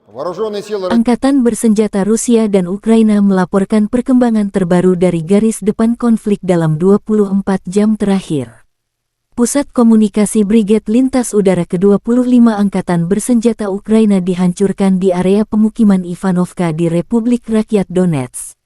Angkatan bersenjata Rusia dan Ukraina melaporkan perkembangan terbaru dari garis depan konflik dalam 24 jam terakhir. Pusat Komunikasi Brigade Lintas Udara ke-25 Angkatan Bersenjata Ukraina dihancurkan di area pemukiman Ivanovka di Republik Rakyat Donetsk.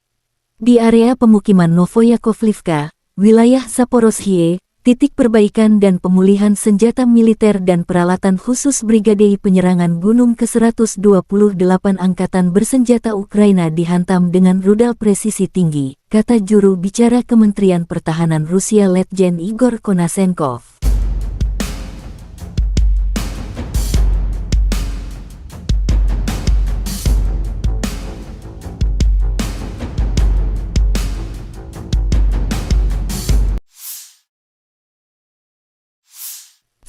Di area pemukiman Novoyakovlivka, wilayah Zaporozhye, titik perbaikan dan pemulihan senjata militer dan peralatan khusus Brigade Penyerangan Gunung ke-128 Angkatan Bersenjata Ukraina dihantam dengan rudal presisi tinggi, kata juru bicara Kementerian Pertahanan Rusia Letjen Igor Konasenkov.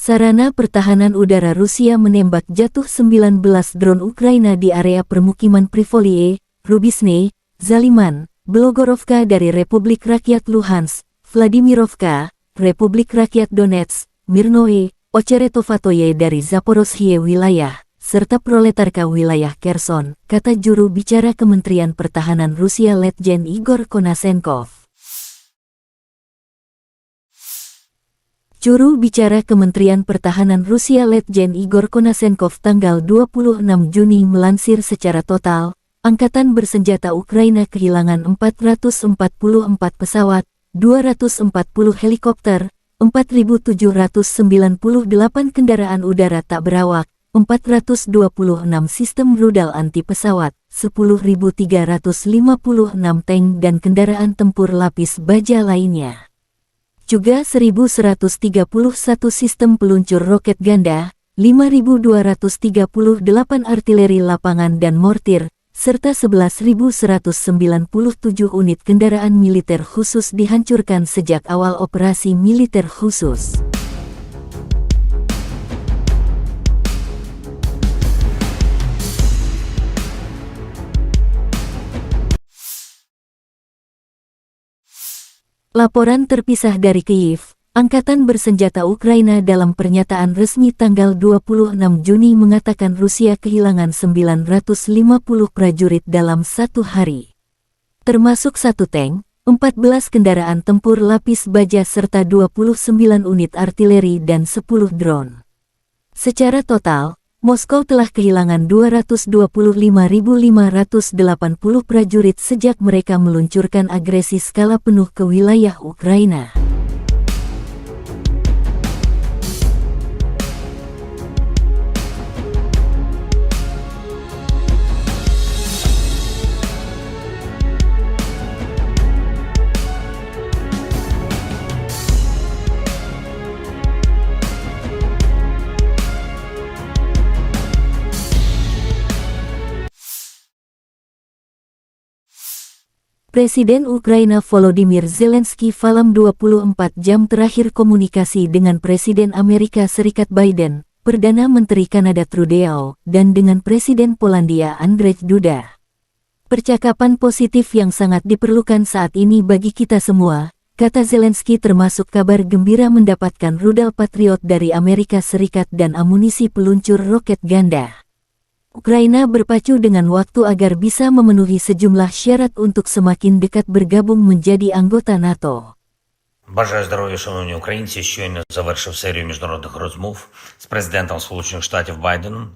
Sarana Pertahanan Udara Rusia menembak jatuh 19 drone Ukraina di area permukiman Privolie, Rubisne, Zaliman, Blogorovka dari Republik Rakyat Luhansk, Vladimirovka, Republik Rakyat Donetsk, Mirnoe, Ocheretovatoye dari Zaporozhye wilayah, serta Proletarka wilayah Kherson, kata juru bicara Kementerian Pertahanan Rusia Letjen Igor Konasenkov. Juru bicara Kementerian Pertahanan Rusia Letjen Igor Konasenkov tanggal 26 Juni melansir secara total, Angkatan Bersenjata Ukraina kehilangan 444 pesawat, 240 helikopter, 4.798 kendaraan udara tak berawak, 426 sistem rudal anti pesawat, 10.356 tank dan kendaraan tempur lapis baja lainnya. Juga 1.131 sistem peluncur roket ganda, 5.238 artileri lapangan dan mortir, serta 11.197 unit kendaraan militer khusus dihancurkan sejak awal operasi militer khusus. Laporan terpisah dari Kyiv, Angkatan Bersenjata Ukraina dalam pernyataan resmi tanggal 26 Juni mengatakan Rusia kehilangan 950 prajurit dalam satu hari. Termasuk 1 tank, 14 kendaraan tempur lapis baja serta 29 unit artileri dan 10 drone. Secara total, Moskow telah kehilangan 225.580 prajurit sejak mereka meluncurkan agresi skala penuh ke wilayah Ukraina. Presiden Ukraina Volodymyr Zelensky dalam 24 jam terakhir komunikasi dengan Presiden Amerika Serikat Biden, Perdana Menteri Kanada Trudeau, dan dengan Presiden Polandia Andrzej Duda. Percakapan positif yang sangat diperlukan saat ini bagi kita semua, kata Zelensky, termasuk kabar gembira mendapatkan rudal Patriot dari Amerika Serikat dan amunisi peluncur roket ganda. Ukraina berpacu dengan waktu agar bisa memenuhi sejumlah syarat untuk semakin dekat bergabung menjadi anggota НАТО. Бажаю здоров'я, шановні українці. Щойно завершив серію міжнародних розмов з президентом Сполучених Штатів Байденом,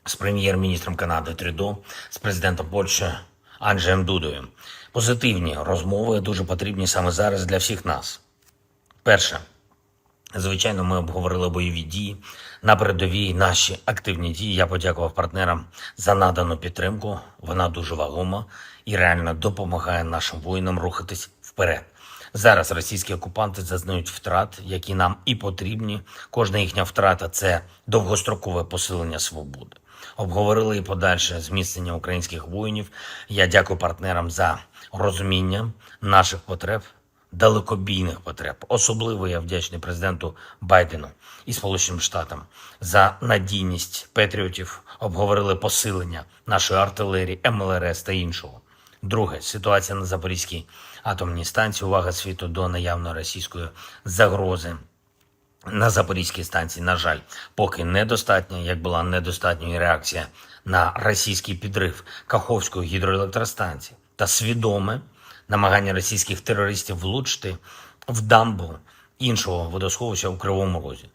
з прем'єр-міністром Канади Трюдо, з президентом Польщі Анджеєм Дудою. Позитивні розмови дуже потрібні саме зараз для всіх нас. Перше. Звичайно, ми обговорили бойові дії на передовій, наші активні дії. Я подякував партнерам за надану підтримку. Вона дуже вагома і реально допомагає нашим воїнам рухатись вперед. Зараз російські окупанти зазнають втрат, які нам і потрібні. Кожна їхня втрата – це довгострокове посилення свободи. Обговорили і подальше зміцнення українських воїнів. Я дякую партнерам за розуміння наших потреб, далекобійних потреб. Особливо я вдячний президенту Байдену і Сполученим Штатам за надійність патріотів. Обговорили посилення нашої артилерії, МЛРС та іншого. Друге, ситуація на Запорізькій атомній станції. Увага світу до наявної російської загрози на Запорізькій станції, на жаль, поки недостатня, як була недостатньою реакція на російський підрив Каховської гідроелектростанції та свідоме намагання російських терористів влучити в дамбу іншого водосховища у Кривому Розі.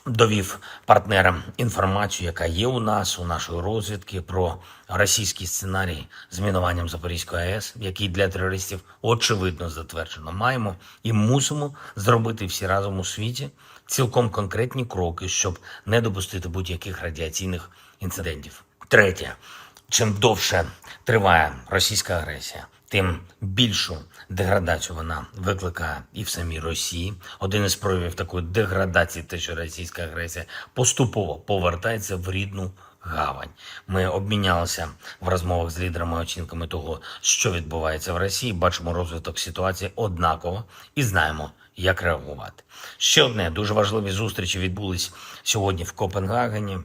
Довів партнерам інформацію, яка є у нас, у нашої розвідки, про російський сценарій з мінуванням Запорізької АЕС, який для терористів очевидно затверджено. Маємо і мусимо зробити всі разом у світі цілком конкретні кроки, щоб не допустити будь-яких радіаційних інцидентів. Третє. Чим довше триває російська агресія, тим більшу деградацію вона викликає і в самій Росії. Один із проявів такої деградації, те, що російська агресія поступово повертається в рідну гавань. Ми обмінялися в розмовах з лідерами оцінками того, що відбувається в Росії, бачимо розвиток ситуації однаково і знаємо, як реагувати. Ще одне, дуже важливі зустрічі відбулись сьогодні в Копенгагені.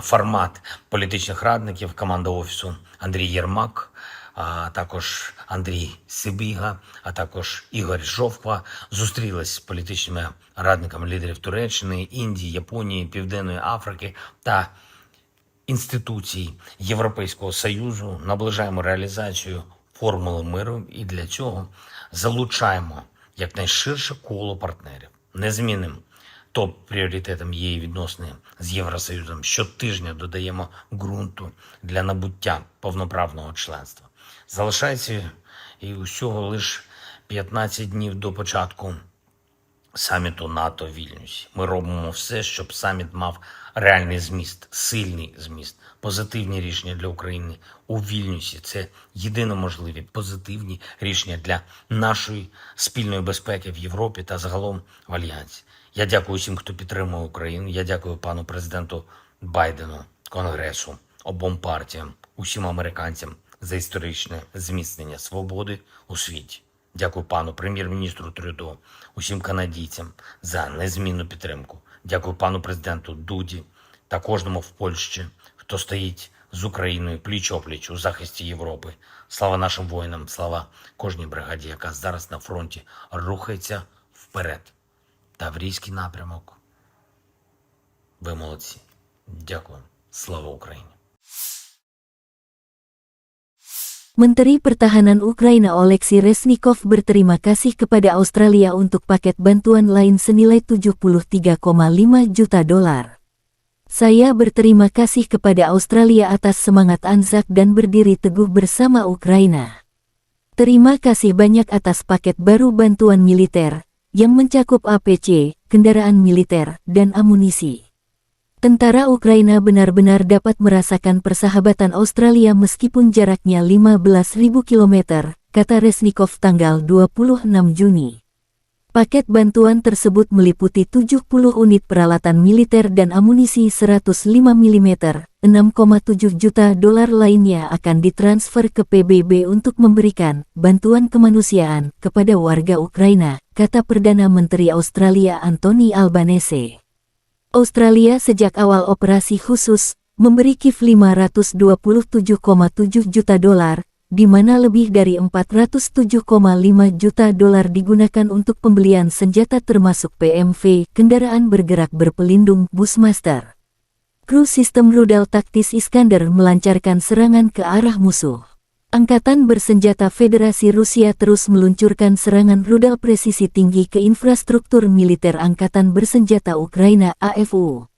Формат політичних радників, команда Офісу Андрій Єрмак, а також Андрій Сибіга, а також Ігор Жовква зустрілись з політичними радниками лідерів Туреччини, Індії, Японії, Південної Африки та інституцій Європейського Союзу. Наближаємо реалізацію формули миру і для цього залучаємо якнайширше коло партнерів. Незмінним топ-пріоритетом є і відносини з Євросоюзом. Щотижня додаємо ґрунту для набуття повноправного членства. Залишається і усього лише 15 днів до початку саміту НАТО в Вільнюсі. Ми робимо все, щоб саміт мав реальний зміст, сильний зміст, позитивні рішення для України у Вільнюсі. Це єдино можливі позитивні рішення для нашої спільної безпеки в Європі та загалом в Альянсі. Я дякую всім, хто підтримує Україну. Я дякую пану президенту Байдену, Конгресу, обом партіям, усім американцям за історичне зміцнення свободи у світі. Дякую пану прем'єр-міністру Трюдо, усім канадійцям за незмінну підтримку. Дякую пану президенту Дуді та кожному в Польщі, хто стоїть з Україною пліч-опліч у захисті Європи. Слава нашим воїнам, слава кожній бригаді, яка зараз на фронті рухається вперед. Таврійський напрямок. Ви молодці. Дякую. Слава Україні. Menteri Pertahanan Ukraina Oleksiy Reznikov berterima kasih kepada Australia untuk paket bantuan lain senilai 73,5 juta dolar. Saya berterima kasih kepada Australia atas semangat Anzac dan berdiri teguh bersama Ukraina. Terima kasih banyak atas paket baru bantuan militer, yang mencakup APC, kendaraan militer, dan amunisi. Tentara Ukraina benar-benar dapat merasakan persahabatan Australia meskipun jaraknya 15.000 km, kata Reznikov tanggal 26 Juni. Paket bantuan tersebut meliputi 70 unit peralatan militer dan amunisi 105 mm, 6,7 juta dolar lainnya akan ditransfer ke PBB untuk memberikan bantuan kemanusiaan kepada warga Ukraina, kata Perdana Menteri Australia Anthony Albanese. Australia sejak awal operasi khusus memberi Kiev 527,7 juta dolar, di mana lebih dari 407,5 juta dolar digunakan untuk pembelian senjata termasuk PMV, kendaraan bergerak berpelindung Bushmaster. Kru sistem rudal taktis Iskander melancarkan serangan ke arah musuh. Angkatan bersenjata Federasi Rusia terus meluncurkan serangan rudal presisi tinggi ke infrastruktur militer Angkatan Bersenjata Ukraina AFU.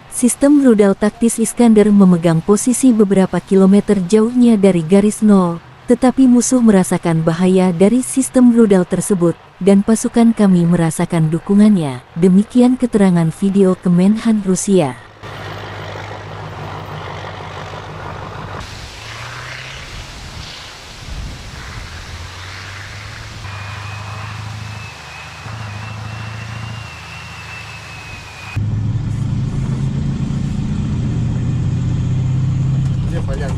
Sistem rudal taktis Iskander memegang posisi beberapa kilometer jauhnya dari garis nol, tetapi musuh merasakan bahaya dari sistem rudal tersebut, dan pasukan kami merasakan dukungannya, demikian keterangan video Kemenhan Rusia. Понятно.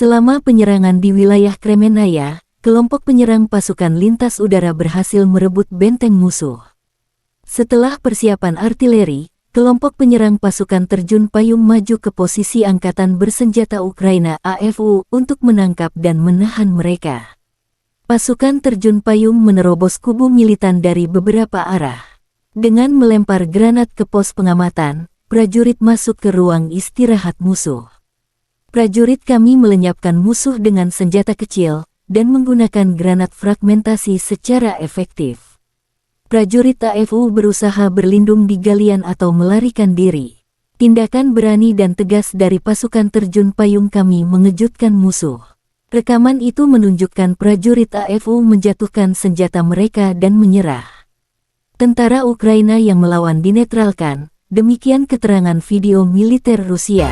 Selama penyerangan di wilayah Kremenaya, kelompok penyerang pasukan lintas udara berhasil merebut benteng musuh. Setelah persiapan artileri, kelompok penyerang pasukan terjun payung maju ke posisi angkatan bersenjata Ukraina AFU untuk menangkap dan menahan mereka. Pasukan terjun payung menerobos kubu militan dari beberapa arah. Dengan melempar granat ke pos pengamatan, prajurit masuk ke ruang istirahat musuh. Prajurit kami melenyapkan musuh dengan senjata kecil dan menggunakan granat fragmentasi secara efektif. Prajurit AFU berusaha berlindung di galian atau melarikan diri. Tindakan berani dan tegas dari pasukan terjun payung kami mengejutkan musuh. Rekaman itu menunjukkan prajurit AFU menjatuhkan senjata mereka dan menyerah. Tentara Ukraina yang melawan dinetralkan, demikian keterangan video militer Rusia.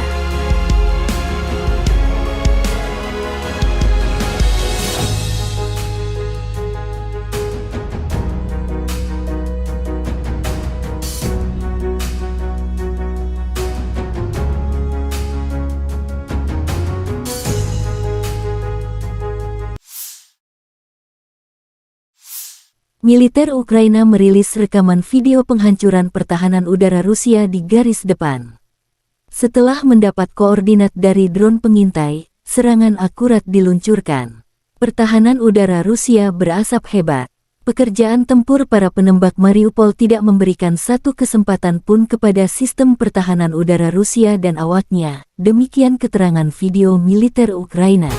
Militer Ukraina merilis rekaman video penghancuran pertahanan udara Rusia di garis depan. Setelah mendapat koordinat dari drone pengintai, serangan akurat diluncurkan. Pertahanan udara Rusia berasap hebat. Pekerjaan tempur para penembak Mariupol tidak memberikan satu kesempatan pun kepada sistem pertahanan udara Rusia dan awaknya. Demikian keterangan video militer Ukraina.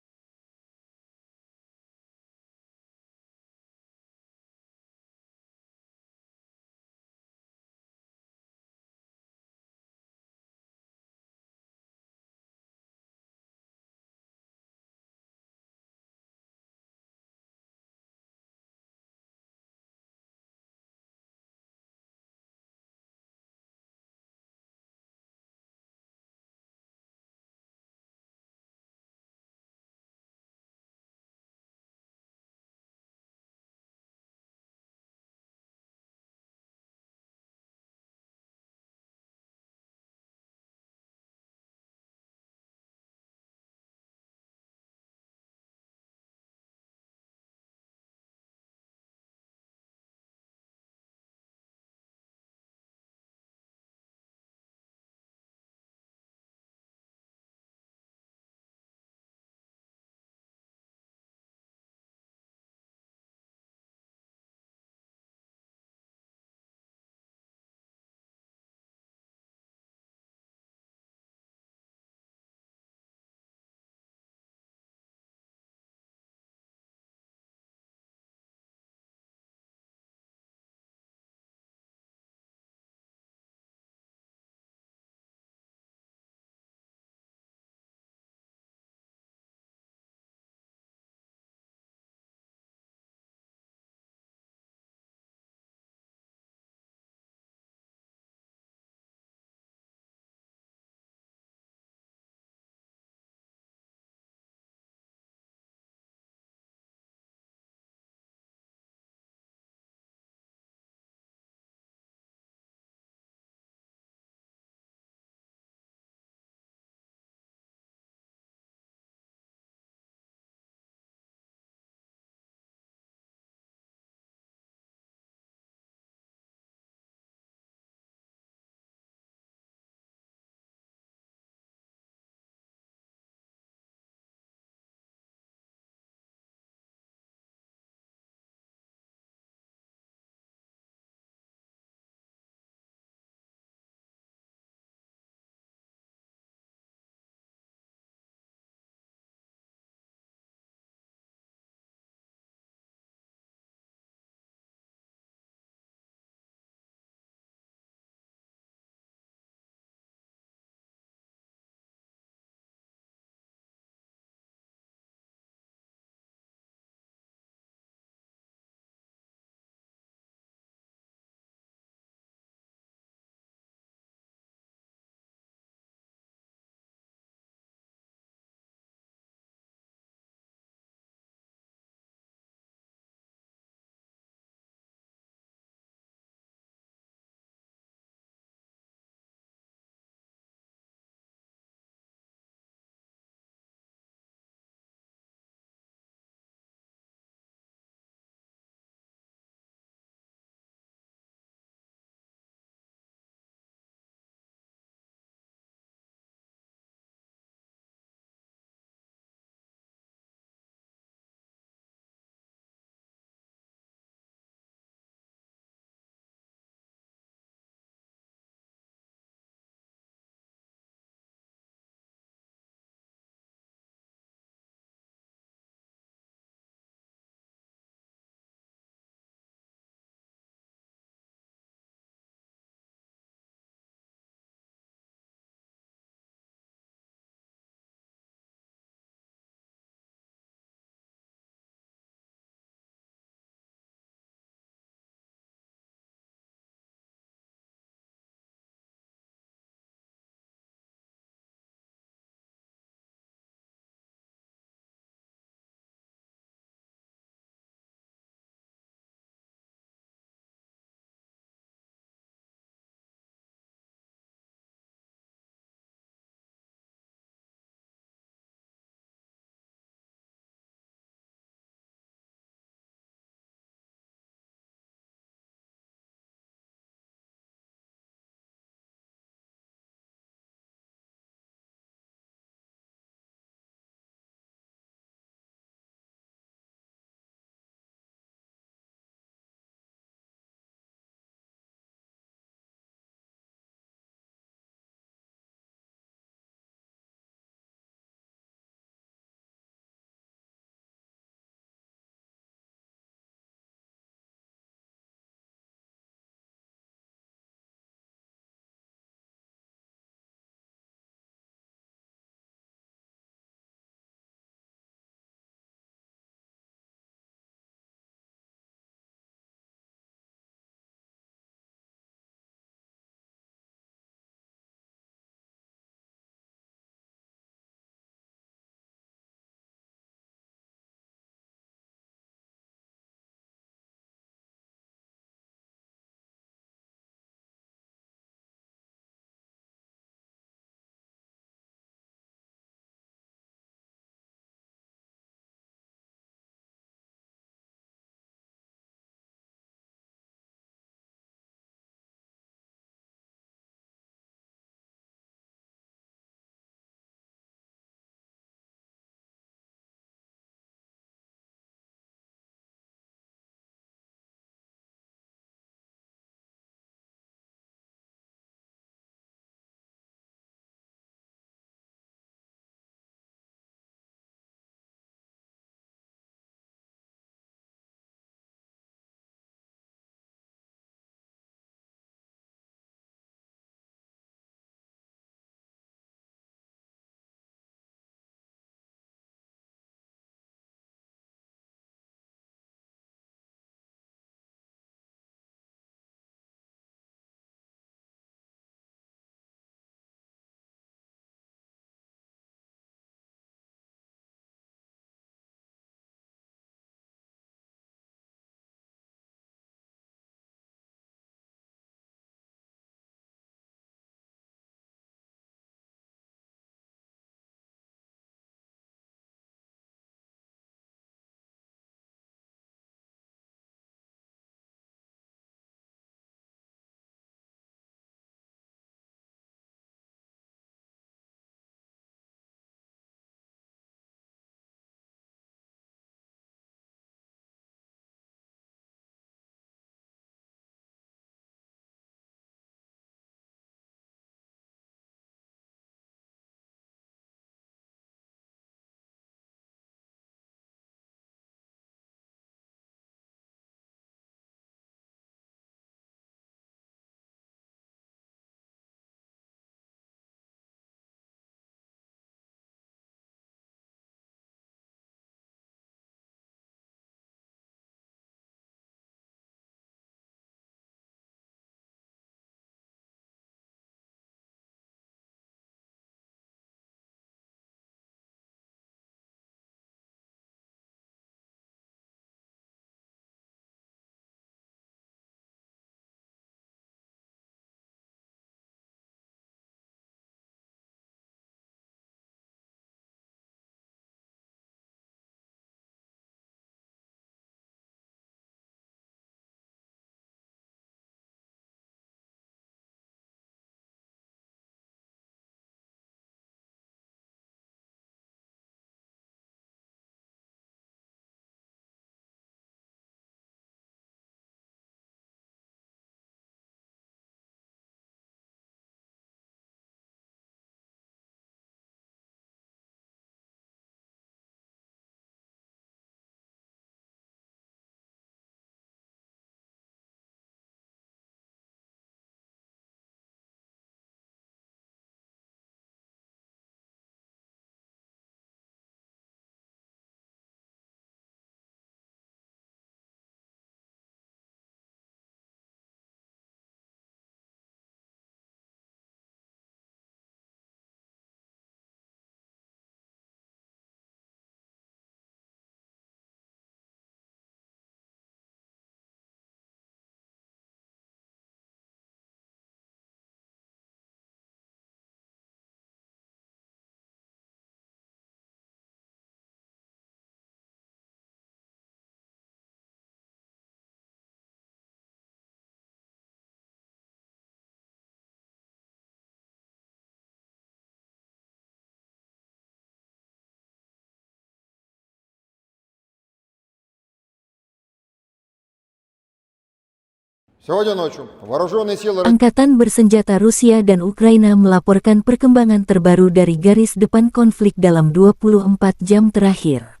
Сегодня ночью вооруженные силы Angkatan bersenjata Rusia dan Ukraina melaporkan perkembangan terbaru dari garis depan konflik dalam 24 jam terakhir.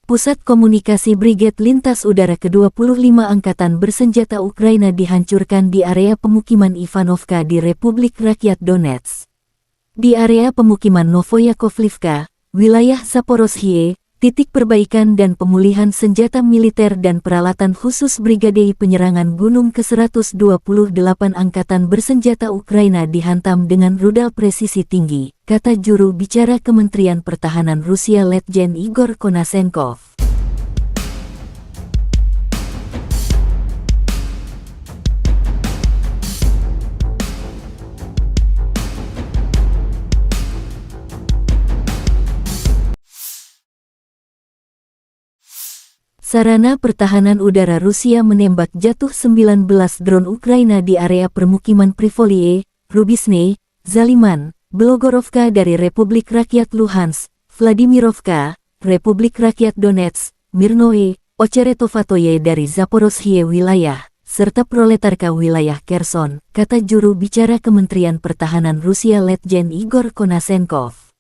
Pusat Komunikasi Brigade Lintas Udara ke-25 Angkatan Bersenjata Ukraina dihancurkan di area pemukiman Ivanovka di Republik Rakyat Donetsk. Di area pemukiman Novoyakovlivka, wilayah Zaporozhye, titik perbaikan dan pemulihan senjata militer dan peralatan khusus Brigade Penyerangan Gunung ke-128 Angkatan Bersenjata Ukraina dihantam dengan rudal presisi tinggi, kata juru bicara Kementerian Pertahanan Rusia Letjen Igor Konasenkov. Sarana Pertahanan Udara Rusia menembak jatuh 19 drone Ukraina di area permukiman Privolie, Rubisne, Zaliman, Belogorovka dari Republik Rakyat Luhansk, Vladimirovka, Republik Rakyat Donetsk, Mirnoe, Ocheretovatoye dari Zaporozhye wilayah, serta Proletarka wilayah Kherson, kata juru bicara Kementerian Pertahanan Rusia Letjen Igor Konasenkov.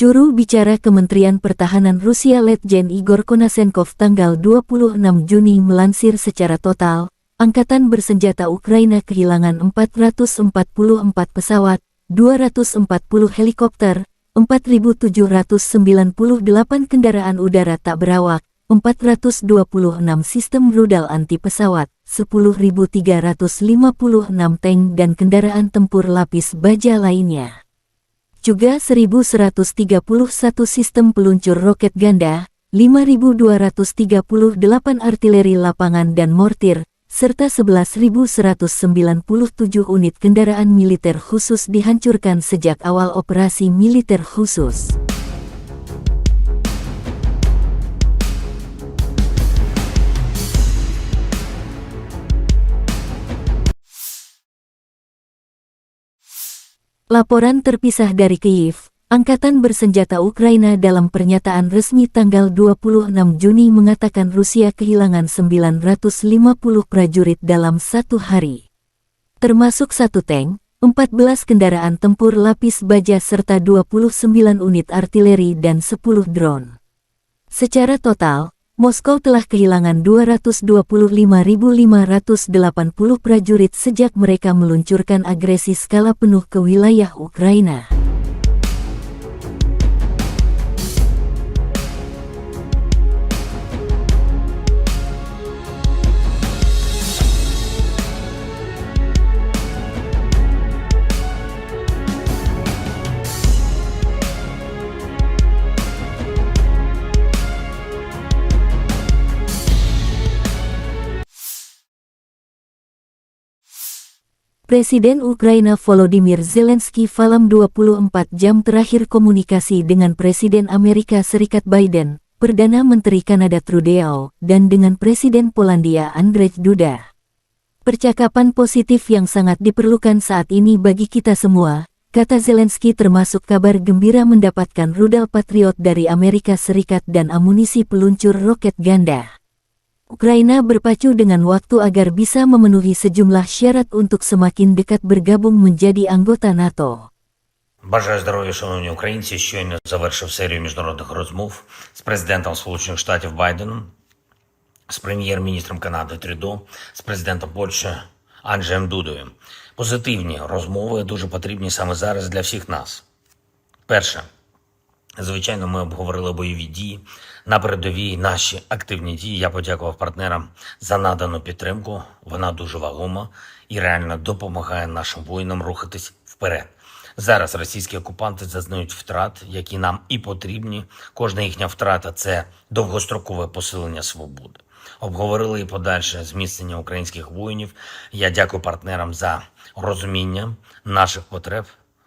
Juru bicara Kementerian Pertahanan Rusia Letjen Igor Konasenkov tanggal 26 Juni melansir secara total, Angkatan Bersenjata Ukraina kehilangan 444 pesawat, 240 helikopter, 4.798 kendaraan udara tak berawak, 426 sistem rudal anti pesawat, 10.356 tank dan kendaraan tempur lapis baja lainnya. Juga 1.131 sistem peluncur roket ganda, 5.238 artileri lapangan dan mortir, serta 11.197 unit kendaraan militer khusus dihancurkan sejak awal operasi militer khusus. Laporan terpisah dari Kyiv, Angkatan Bersenjata Ukraina dalam pernyataan resmi tanggal 26 Juni mengatakan Rusia kehilangan 950 prajurit dalam satu hari. Termasuk 1 tank, 14 kendaraan tempur lapis baja serta 29 unit artileri dan 10 drone. Secara total, Moskow telah kehilangan 225.580 prajurit sejak mereka meluncurkan agresi skala penuh ke wilayah Ukraina. Presiden Ukraina Volodymyr Zelensky dalam 24 jam terakhir komunikasi dengan Presiden Amerika Serikat Biden, Perdana Menteri Kanada Trudeau, dan dengan Presiden Polandia Andrzej Duda. Percakapan positif yang sangat diperlukan saat ini bagi kita semua, kata Zelensky, termasuk kabar gembira mendapatkan rudal Patriot dari Amerika Serikat dan amunisi peluncur roket ganda. Ukraina berpacu dengan waktu agar bisa memenuhi sejumlah syarat untuk semakin dekat bergabung menjadi anggota НАТО. Бажаю здоров'я, шановні українці. Щойно завершив серію міжнародних розмов з президентом Сполучених Штатів Байденом, з прем'єр-міністром Канади Трюдо, з президентом Польщі Анджеєм Дудою. Позитивні розмови дуже потрібні саме зараз для всіх нас. Перше. Звичайно, ми обговорили бойові дії, на передовій наші активні дії. Я подякував партнерам за надану підтримку. Вона дуже вагома і реально допомагає нашим воїнам рухатись вперед. Зараз російські окупанти зазнають втрат, які нам і потрібні. Кожна їхня втрата – це довгострокове посилення свободи. Обговорили і подальше зміцнення українських воїнів. Я дякую партнерам за розуміння наших потреб,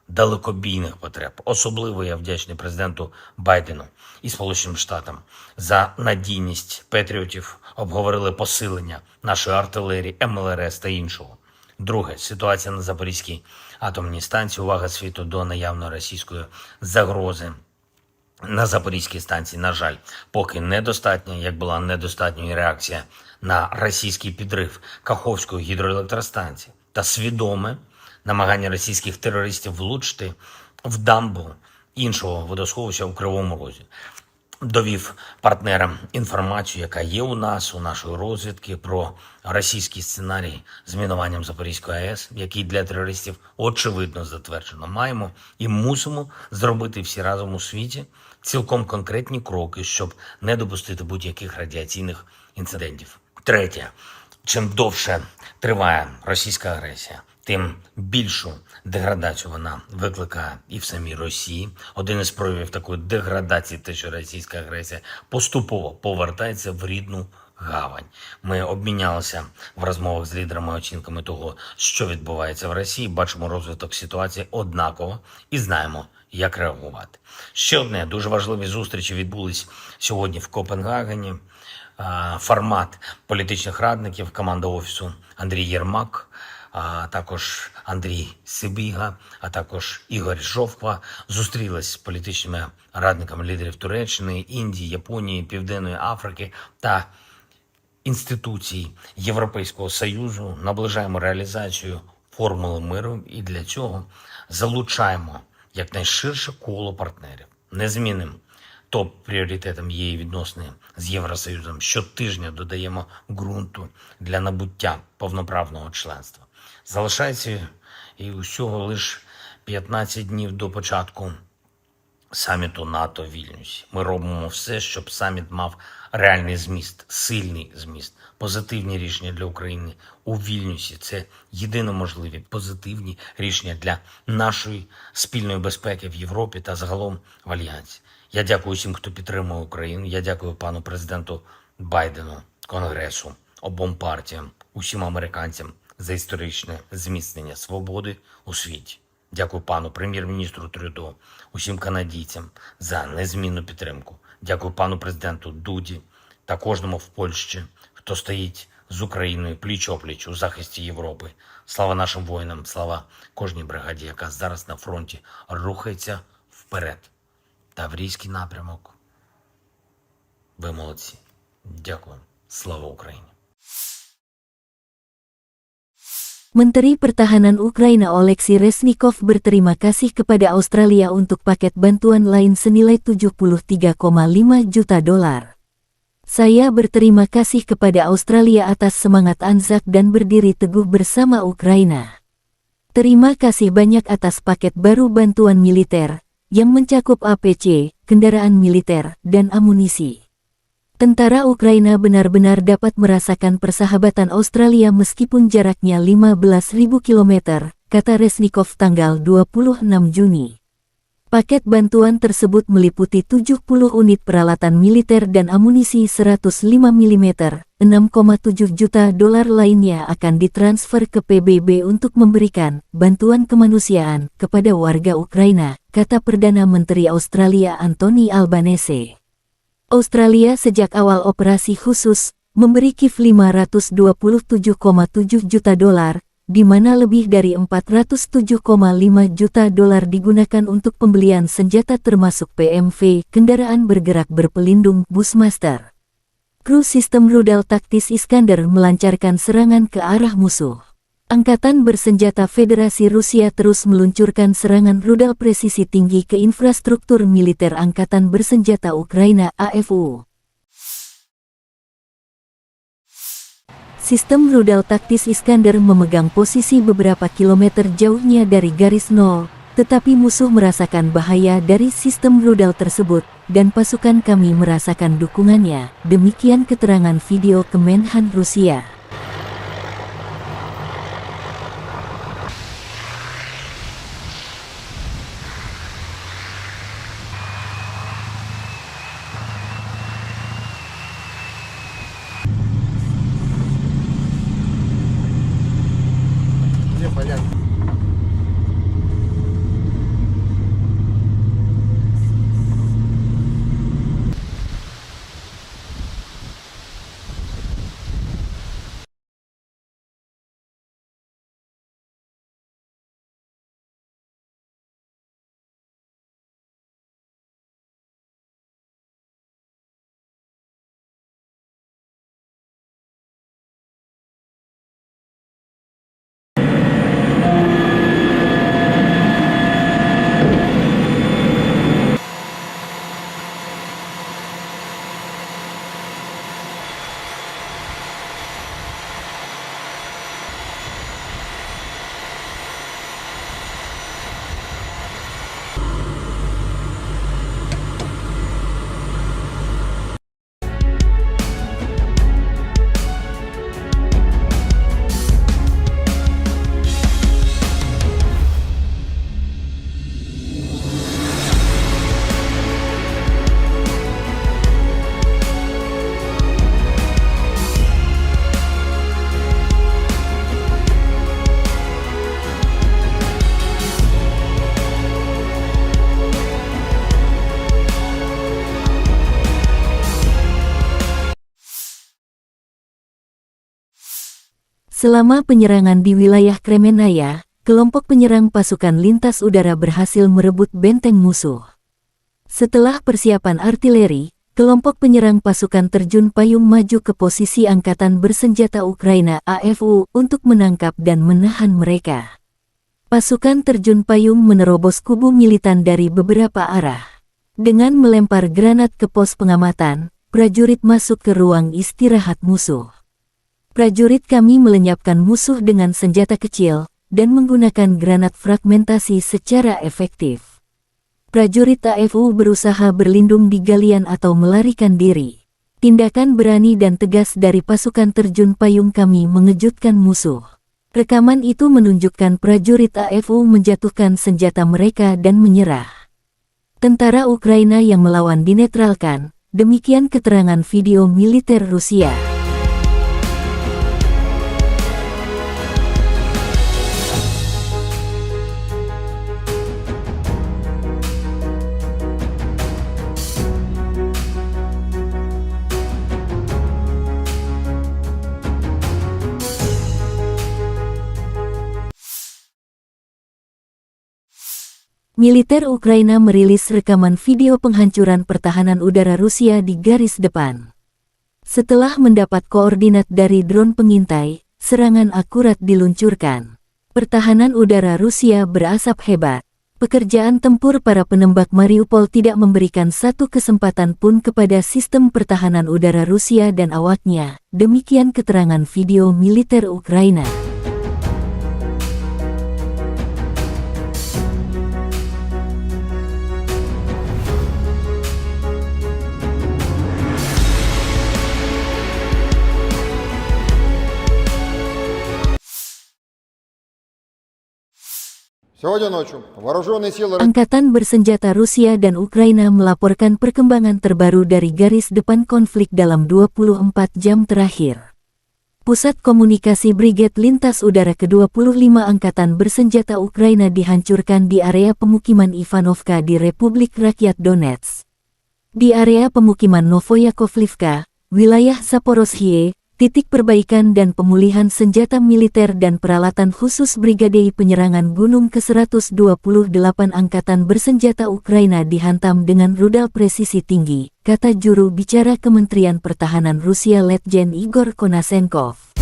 далекобійних потреб. Особливо я вдячний президенту Байдену і Сполученим Штатам за надійність патріотів. Обговорили посилення нашої артилерії, МЛРС та іншого. Друге, ситуація на Запорізькій атомній станції. Увага світу до наявної російської загрози на Запорізькій станції, на жаль, поки недостатня, як була недостатньою реакція на російський підрив Каховської гідроелектростанції та свідоме намагання російських терористів влучити в дамбу іншого водосховища у Кривому Розі. Довів партнерам інформацію, яка є у нас, у нашої розвідки, про російський сценарій з мінуванням Запорізької АЕС, який для терористів очевидно затверджено. Маємо і мусимо зробити всі разом у світі цілком конкретні кроки, щоб не допустити будь-яких радіаційних інцидентів. Третє. Чим довше триває російська агресія, тим більшу деградацію вона викликає і в самій Росії. Один із проявів такої деградації, те, що російська агресія поступово повертається в рідну гавань. Ми обмінялися в розмовах з лідерами оцінками того, що відбувається в Росії, бачимо розвиток ситуації однаково і знаємо, як реагувати. Ще одне, дуже важливі зустрічі відбулись сьогодні в Копенгагені. Формат політичних радників, команда Офісу Андрій Єрмак, а також Андрій Сибіга, а також Ігор Жовква зустрілись з політичними радниками лідерів Туреччини, Індії, Японії, Південної Африки та інституцій Європейського Союзу. Наближаємо реалізацію формули миру і для цього залучаємо якнайширше коло партнерів. Незмінним топ-пріоритетом є і відносини з Євросоюзом. Щотижня додаємо ґрунту для набуття повноправного членства. Залишається і усього лише 15 днів до початку саміту НАТО в Вільнюсі. Ми робимо все, щоб саміт мав реальний зміст, сильний зміст, позитивні рішення для України у Вільнюсі. Це єдино можливі позитивні рішення для нашої спільної безпеки в Європі та загалом в Альянсі. Я дякую всім, хто підтримує Україну. Я дякую пану президенту Байдену, Конгресу, обом партіям, усім американцям за історичне зміцнення свободи у світі. Дякую пану прем'єр-міністру Трюдо, усім канадійцям за незмінну підтримку. Дякую пану президенту Дуді та кожному в Польщі, хто стоїть з Україною пліч-опліч у захисті Європи. Слава нашим воїнам, слава кожній бригаді, яка зараз на фронті рухається вперед. Таврійський напрямок. Ви молодці. Дякую. Слава Україні. Menteri Pertahanan Ukraina Oleksiy Reznikov berterima kasih kepada Australia untuk paket bantuan lain senilai 73,5 juta dolar. Saya berterima kasih kepada Australia atas semangat Anzac dan berdiri teguh bersama Ukraina. Terima kasih banyak atas paket baru bantuan militer, yang mencakup APC, kendaraan militer, dan amunisi. Tentara Ukraina benar-benar dapat merasakan persahabatan Australia meskipun jaraknya 15.000 km, kata Reznikov tanggal 26 Juni. Paket bantuan tersebut meliputi 70 unit peralatan militer dan amunisi 105 mm, 6,7 juta dolar lainnya akan ditransfer ke PBB untuk memberikan bantuan kemanusiaan kepada warga Ukraina, kata Perdana Menteri Australia Anthony Albanese. Australia sejak awal operasi khusus memberi Kiev 527,7 juta dolar, di mana lebih dari 407,5 juta dolar digunakan untuk pembelian senjata termasuk PMV, kendaraan bergerak berpelindung Bushmaster. Kru sistem rudal taktis Iskander melancarkan serangan ke arah musuh. Angkatan bersenjata Federasi Rusia terus meluncurkan serangan rudal presisi tinggi ke infrastruktur militer Angkatan Bersenjata Ukraina (AFU). Sistem rudal taktis Iskander memegang posisi beberapa kilometer jauhnya dari garis nol, tetapi musuh merasakan bahaya dari sistem rudal tersebut, dan pasukan kami merasakan dukungannya, demikian keterangan video Kemenhan Rusia. Понятно. Selama penyerangan di wilayah Kremenaya, kelompok penyerang pasukan lintas udara berhasil merebut benteng musuh. Setelah persiapan artileri, kelompok penyerang pasukan terjun payung maju ke posisi Angkatan Bersenjata Ukraina AFU untuk menangkap dan menahan mereka. Pasukan terjun payung menerobos kubu militan dari beberapa arah. Dengan melempar granat ke pos pengamatan, prajurit masuk ke ruang istirahat musuh. Prajurit kami melenyapkan musuh dengan senjata kecil dan menggunakan granat fragmentasi secara efektif. Prajurit AFU berusaha berlindung di galian atau melarikan diri. Tindakan berani dan tegas dari pasukan terjun payung kami mengejutkan musuh. Rekaman itu menunjukkan prajurit AFU menjatuhkan senjata mereka dan menyerah. Tentara Ukraina yang melawan dinetralkan, demikian keterangan video militer Rusia. Militer Ukraina merilis rekaman video penghancuran pertahanan udara Rusia di garis depan. Setelah mendapat koordinat dari drone pengintai, serangan akurat diluncurkan. Pertahanan udara Rusia berasap hebat. Pekerjaan tempur para penembak Mariupol tidak memberikan satu kesempatan pun kepada sistem pertahanan udara Rusia dan awaknya. Demikian keterangan video militer Ukraina. Сегодня ночью вооруженные силы Angkatan bersenjata Rusia dan Ukraina melaporkan perkembangan terbaru dari garis depan konflik dalam 24 jam terakhir. Pusat Komunikasi Brigade Lintas Udara ke-25 Angkatan Bersenjata Ukraina dihancurkan di area pemukiman Ivanovka di Republik Rakyat Donetsk. Di area pemukiman Novoyakovlivka, wilayah Zaporozhye, titik perbaikan dan pemulihan senjata militer dan peralatan khusus Brigade Penyerangan Gunung ke-128 Angkatan Bersenjata Ukraina dihantam dengan rudal presisi tinggi, kata juru bicara Kementerian Pertahanan Rusia Letjen Igor Konasenkov.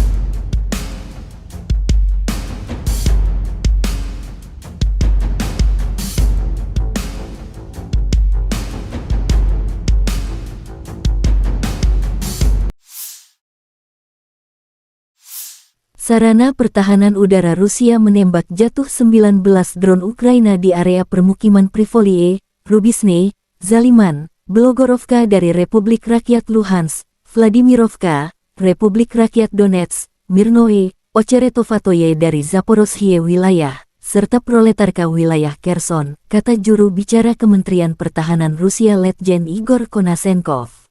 Sarana pertahanan udara Rusia menembak jatuh 19 drone Ukraina di area permukiman Privolie, Rubisne, Zaliman, Blogorovka dari Republik Rakyat Luhansk, Vladimirovka, Republik Rakyat Donetsk, Mirnoe, Ocheretovatoye dari Zaporozhye wilayah, serta Proletarka wilayah Kherson, kata juru bicara Kementerian Pertahanan Rusia Letjen Igor Konasenkov.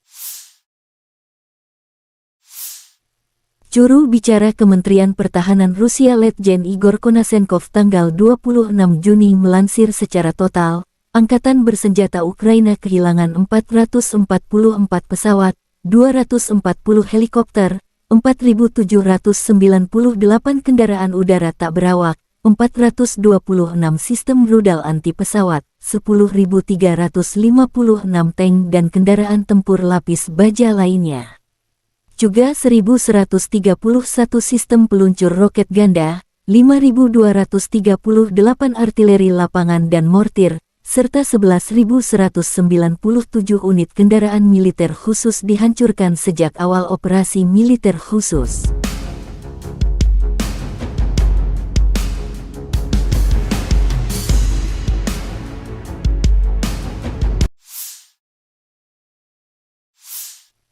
Juru bicara Kementerian Pertahanan Rusia Letjen Igor Konasenkov tanggal 26 Juni melansir secara total, Angkatan Bersenjata Ukraina kehilangan 444 pesawat, 240 helikopter, 4.798 kendaraan udara tak berawak, 426 sistem rudal anti pesawat, 10.356 tank dan kendaraan tempur lapis baja lainnya. Juga 1.131 sistem peluncur roket ganda, 5.238 artileri lapangan dan mortir, serta 11.197 unit kendaraan militer khusus dihancurkan sejak awal operasi militer khusus.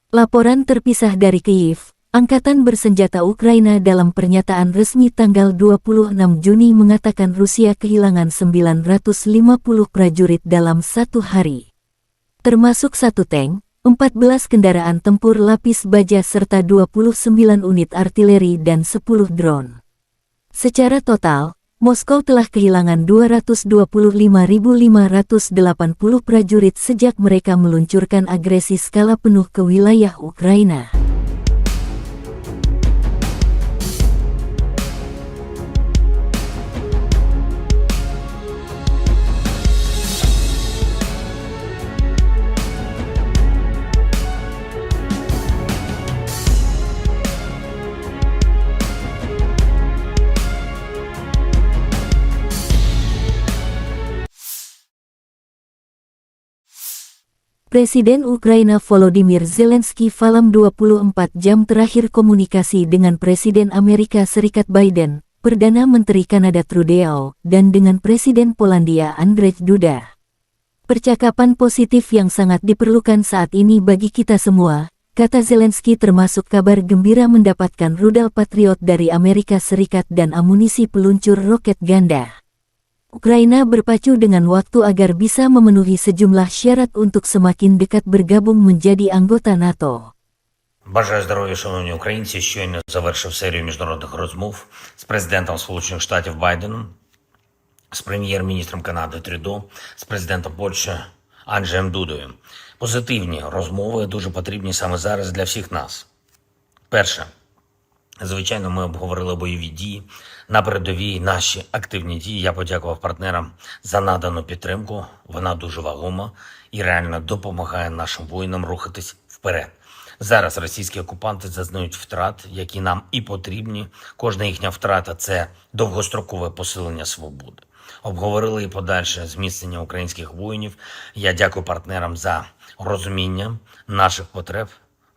Laporan terpisah dari Kyiv, Angkatan Bersenjata Ukraina dalam pernyataan resmi tanggal 26 Juni mengatakan Rusia kehilangan 950 prajurit dalam satu hari. Termasuk 1 tank, 14 kendaraan tempur lapis baja serta 29 unit artileri dan 10 drone. Secara total, Moskow telah kehilangan 225.580 prajurit sejak mereka meluncurkan agresi skala penuh ke wilayah Ukraina. Presiden Ukraina Volodymyr Zelensky dalam 24 jam terakhir komunikasi dengan Presiden Amerika Serikat Biden, Perdana Menteri Kanada Trudeau, dan dengan Presiden Polandia Andrzej Duda. Percakapan positif yang sangat diperlukan saat ini bagi kita semua, kata Zelensky, termasuk kabar gembira mendapatkan rudal Patriot dari Amerika Serikat dan amunisi peluncur roket ganda. Ukraina berpacu dengan waktu agar bisa memenuhi sejumlah syarat untuk semakin dekat bergabung menjadi anggota NATO. Бажаю здоров'я, шановні українці. Щойно завершив серію міжнародних розмов з президентом Сполучених Штатів Байденом, з прем'єр-міністром Канади Трюдо, з президентом Польщі Анджеєм Дудою. Позитивні розмови дуже потрібні саме зараз для всіх нас. Перше. Звичайно, ми обговорили бойові дії на передовій, наші активні дії. Я подякував партнерам за надану підтримку. Вона дуже вагома і реально допомагає нашим воїнам рухатись вперед. Зараз російські окупанти зазнають втрат, які нам і потрібні. Кожна їхня втрата – це довгострокове посилення свободи. Обговорили і подальше зміцнення українських воїнів. Я дякую партнерам за розуміння наших потреб,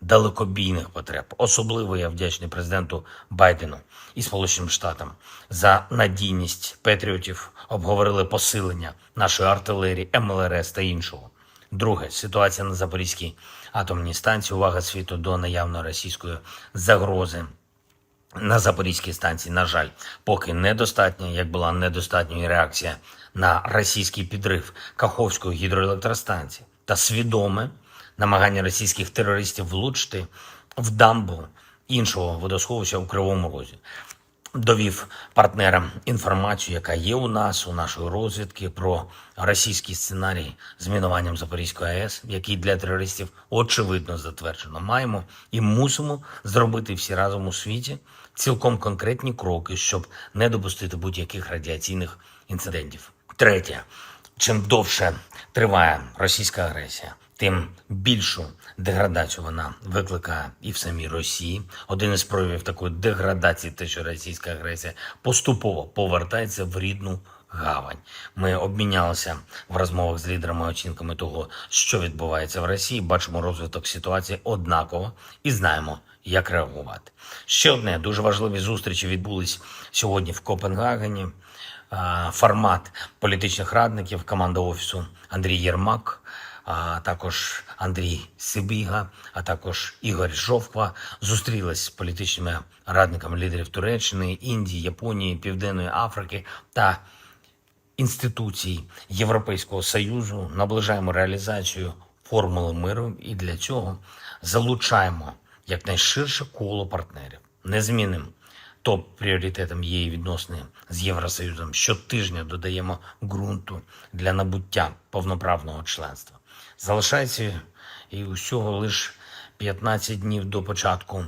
далекобійних потреб. Особливо я вдячний президенту Байдену і Сполученим Штатам за надійність патріотів. Обговорили посилення нашої артилерії, МЛРС та іншого. Друге. Ситуація на Запорізькій атомній станції. Увага світу до наявної російської загрози на Запорізькій станції, на жаль, поки недостатня, як була недостатньою реакція на російський підрив Каховської гідроелектростанції та свідоме намагання російських терористів влучити в дамбу іншого водосховища у Кривому Розі. Довів партнерам інформацію, яка є у нас, у нашої розвідки, про російський сценарій з мінуванням Запорізької АЕС, який для терористів очевидно затверджено. Маємо і мусимо зробити всі разом у світі цілком конкретні кроки, щоб не допустити будь-яких радіаційних інцидентів. Третє. Чим довше триває російська агресія, тим більшу деградацію вона викликає і в самій Росії. Один із проявів такої деградації – те, що російська агресія поступово повертається в рідну гавань. Ми обмінялися в розмовах з лідерами оцінками того, що відбувається в Росії, бачимо розвиток ситуації однаково і знаємо, як реагувати. Ще одне, дуже важливі зустрічі відбулись сьогодні в Копенгагені. Формат політичних радників, команда Офісу Андрій Єрмак, а також Андрій Сибіга, а також Ігор Жовква зустрілись з політичними радниками лідерів Туреччини, Індії, Японії, Південної Африки та інституцій Європейського Союзу. Наближаємо реалізацію формули миру і для цього залучаємо якнайширше коло партнерів. Незмінним топ-пріоритетом є і відносини з Євросоюзом. Щотижня додаємо ґрунту для набуття повноправного членства. Залишається і усього лише 15 днів до початку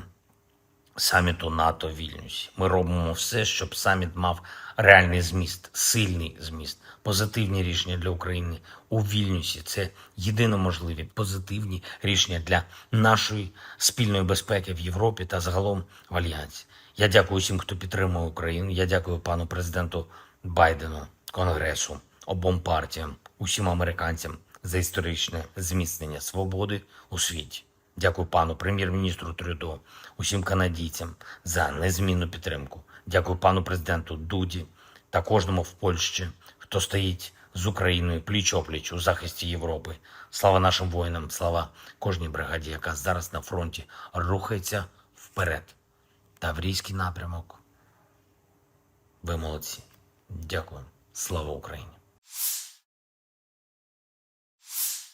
саміту НАТО в Вільнюсі. Ми робимо все, щоб саміт мав реальний зміст, сильний зміст, позитивні рішення для України у Вільнюсі. Це єдино можливі позитивні рішення для нашої спільної безпеки в Європі та загалом в Альянсі. Я дякую всім, хто підтримує Україну. Я дякую пану президенту Байдену, Конгресу, обом партіям, усім американцям за історичне зміцнення свободи у світі. Дякую пану прем'єр-міністру Трюдо, усім канадійцям за незмінну підтримку. Дякую пану президенту Дуді та кожному в Польщі, хто стоїть з Україною пліч-опліч у захисті Європи. Слава нашим воїнам, слава кожній бригаді, яка зараз на фронті рухається вперед. Таврійський напрямок. Ви молодці. Дякую. Слава Україні.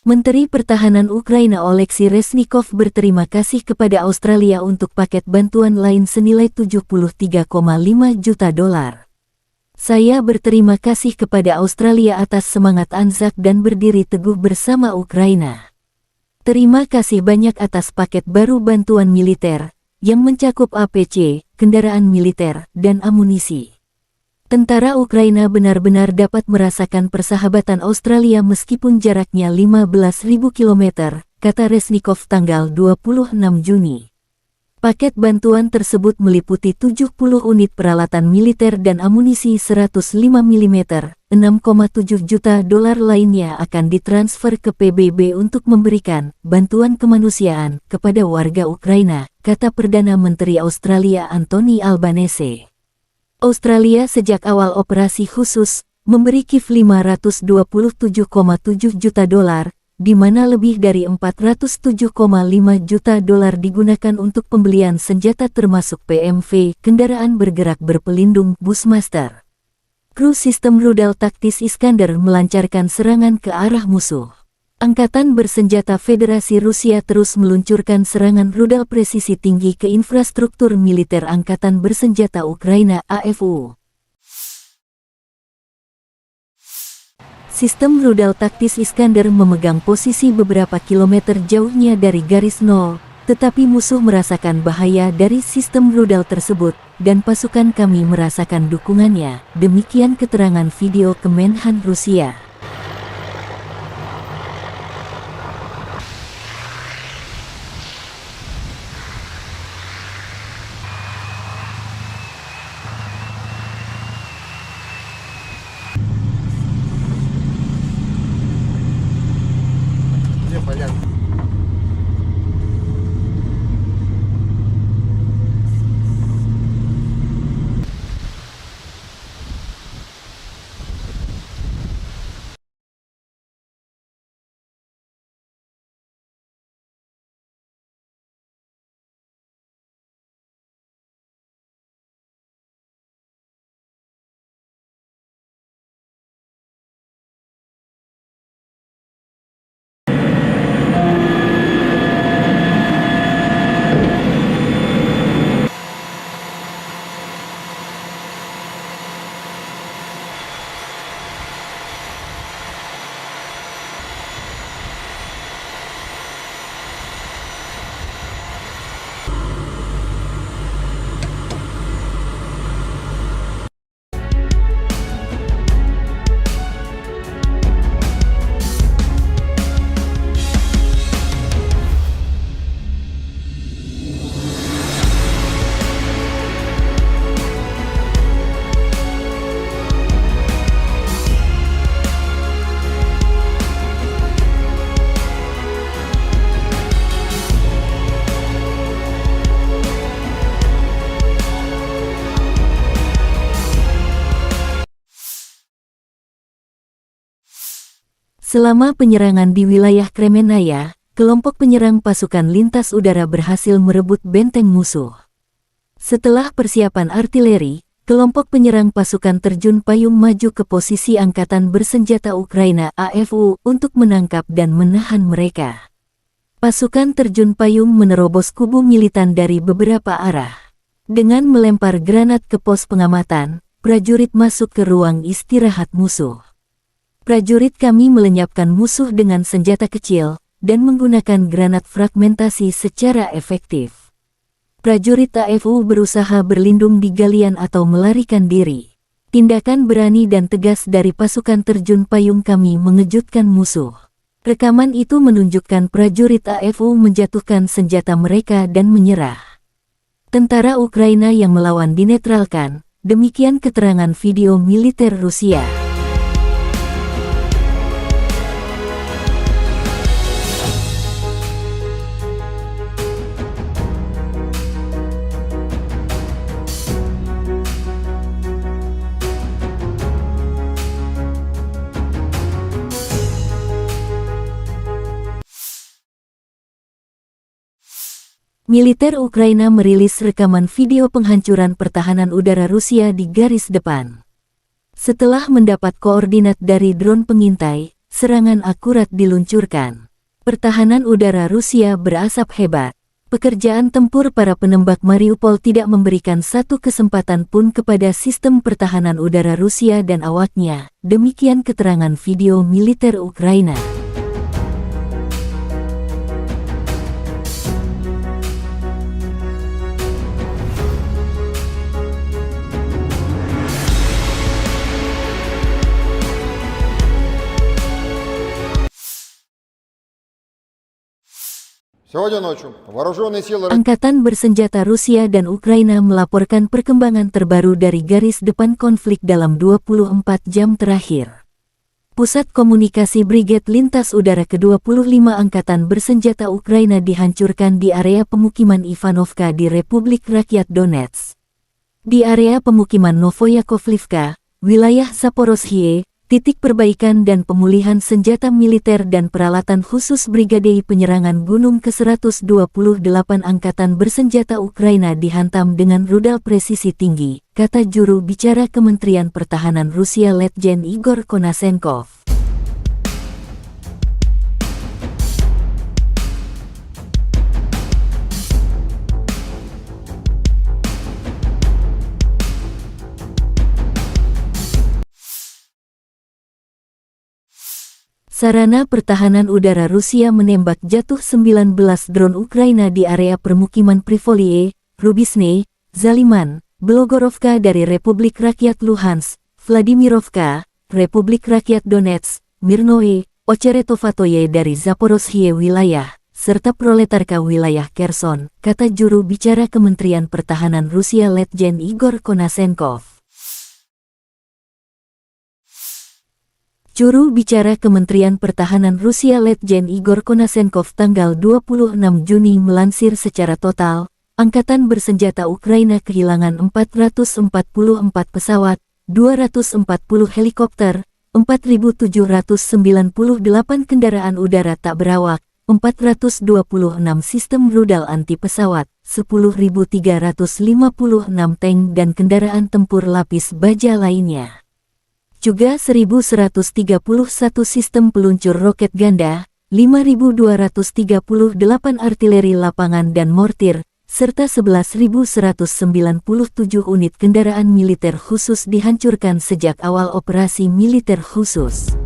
Menteri Pertahanan Ukraina Oleksiy Reznikov berterima kasih kepada Australia untuk paket bantuan lain senilai 73,5 juta dolar. Saya berterima kasih kepada Australia atas semangat Anzac dan berdiri teguh bersama Ukraina. Terima kasih banyak atas paket baru bantuan militer, yang mencakup APC, kendaraan militer, dan amunisi. Tentara Ukraina benar-benar dapat merasakan persahabatan Australia meskipun jaraknya 15.000 km, kata Reznikov tanggal 26 Juni. Paket bantuan tersebut meliputi 70 unit peralatan militer dan amunisi 105 mm, 6,7 juta dolar lainnya akan ditransfer ke PBB untuk memberikan bantuan kemanusiaan kepada warga Ukraina, kata Perdana Menteri Australia Anthony Albanese. Australia sejak awal operasi khusus memberi Kiev 527,7 juta dolar, di mana lebih dari 407,5 juta dolar digunakan untuk pembelian senjata termasuk PMV, kendaraan bergerak berpelindung Bushmaster. Kru sistem rudal taktis Iskander melancarkan serangan ke arah musuh. Angkatan bersenjata Federasi Rusia terus meluncurkan serangan rudal presisi tinggi ke infrastruktur militer Angkatan Bersenjata Ukraina (AFU). Sistem rudal taktis Iskander memegang posisi beberapa kilometer jauhnya dari garis nol, tetapi musuh merasakan bahaya dari sistem rudal tersebut, dan pasukan kami merasakan dukungannya, demikian keterangan video Kemenhan Rusia. Selama penyerangan di wilayah Kremenaya, kelompok penyerang pasukan lintas udara berhasil merebut benteng musuh. Setelah persiapan artileri, kelompok penyerang pasukan terjun payung maju ke posisi Angkatan Bersenjata Ukraina (AFU) untuk menangkap dan menahan mereka. Pasukan terjun payung menerobos kubu militan dari beberapa arah. Dengan melempar granat ke pos pengamatan, prajurit masuk ke ruang istirahat musuh. Prajurit kami melenyapkan musuh dengan senjata kecil dan menggunakan granat fragmentasi secara efektif. Prajurit AFU berusaha berlindung di galian atau melarikan diri. Tindakan berani dan tegas dari pasukan terjun payung kami mengejutkan musuh. Rekaman itu menunjukkan prajurit AFU menjatuhkan senjata mereka dan menyerah. Tentara Ukraina yang melawan dinetralkan, demikian keterangan video militer Rusia. Militer Ukraina merilis rekaman video penghancuran pertahanan udara Rusia di garis depan. Setelah mendapat koordinat dari drone pengintai, serangan akurat diluncurkan. Pertahanan udara Rusia berasap hebat. Pekerjaan tempur para penembak Mariupol tidak memberikan satu kesempatan pun kepada sistem pertahanan udara Rusia dan awaknya, demikian keterangan video militer Ukraina. Сегодня ночью вооруженные силы Angkatan bersenjata Rusia dan Ukraina melaporkan perkembangan terbaru dari garis depan konflik dalam 24 jam terakhir. Pusat Komunikasi Brigade Lintas Udara ke-25 Angkatan Bersenjata Ukraina dihancurkan di area pemukiman Ivanovka di Republik Rakyat Donetsk. Di area pemukiman Novoyakovlivka, wilayah Zaporozhye, titik perbaikan dan pemulihan senjata militer dan peralatan khusus Brigade Penyerangan Gunung ke-128 Angkatan Bersenjata Ukraina dihantam dengan rudal presisi tinggi, kata juru bicara Kementerian Pertahanan Rusia Letjen Igor Konasenkov. Sarana Pertahanan Udara Rusia menembak jatuh 19 drone Ukraina di area permukiman Privolie, Rubisne, Zaliman, Belogorovka dari Republik Rakyat Luhansk, Vladimirovka, Republik Rakyat Donetsk, Mirnoe, Ocheretovatoye dari Zaporozhye wilayah, serta Proletarka wilayah Kherson, kata juru bicara Kementerian Pertahanan Rusia Letjen Igor Konasenkov. Juru bicara Kementerian Pertahanan Rusia Letjen Igor Konasenkov tanggal 26 Juni melansir secara total, Angkatan Bersenjata Ukraina kehilangan 444 pesawat, 240 helikopter, 4.798 kendaraan udara tak berawak, 426 sistem rudal anti pesawat, 10.356 tank dan kendaraan tempur lapis baja lainnya. Juga 1.131 sistem peluncur roket ganda, 5.238 artileri lapangan dan mortir, serta 11.197 unit kendaraan militer khusus dihancurkan sejak awal operasi militer khusus.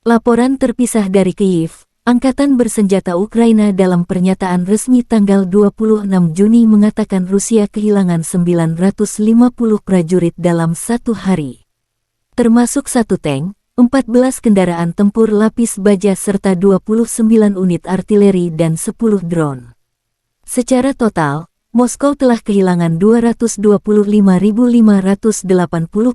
Laporan terpisah dari Kyiv, Angkatan Bersenjata Ukraina dalam pernyataan resmi tanggal 26 Juni mengatakan Rusia kehilangan 950 prajurit dalam satu hari. Termasuk 1 tank, 14 kendaraan tempur lapis baja serta 29 unit artileri dan 10 drone. Secara total, Moskow telah kehilangan 225.580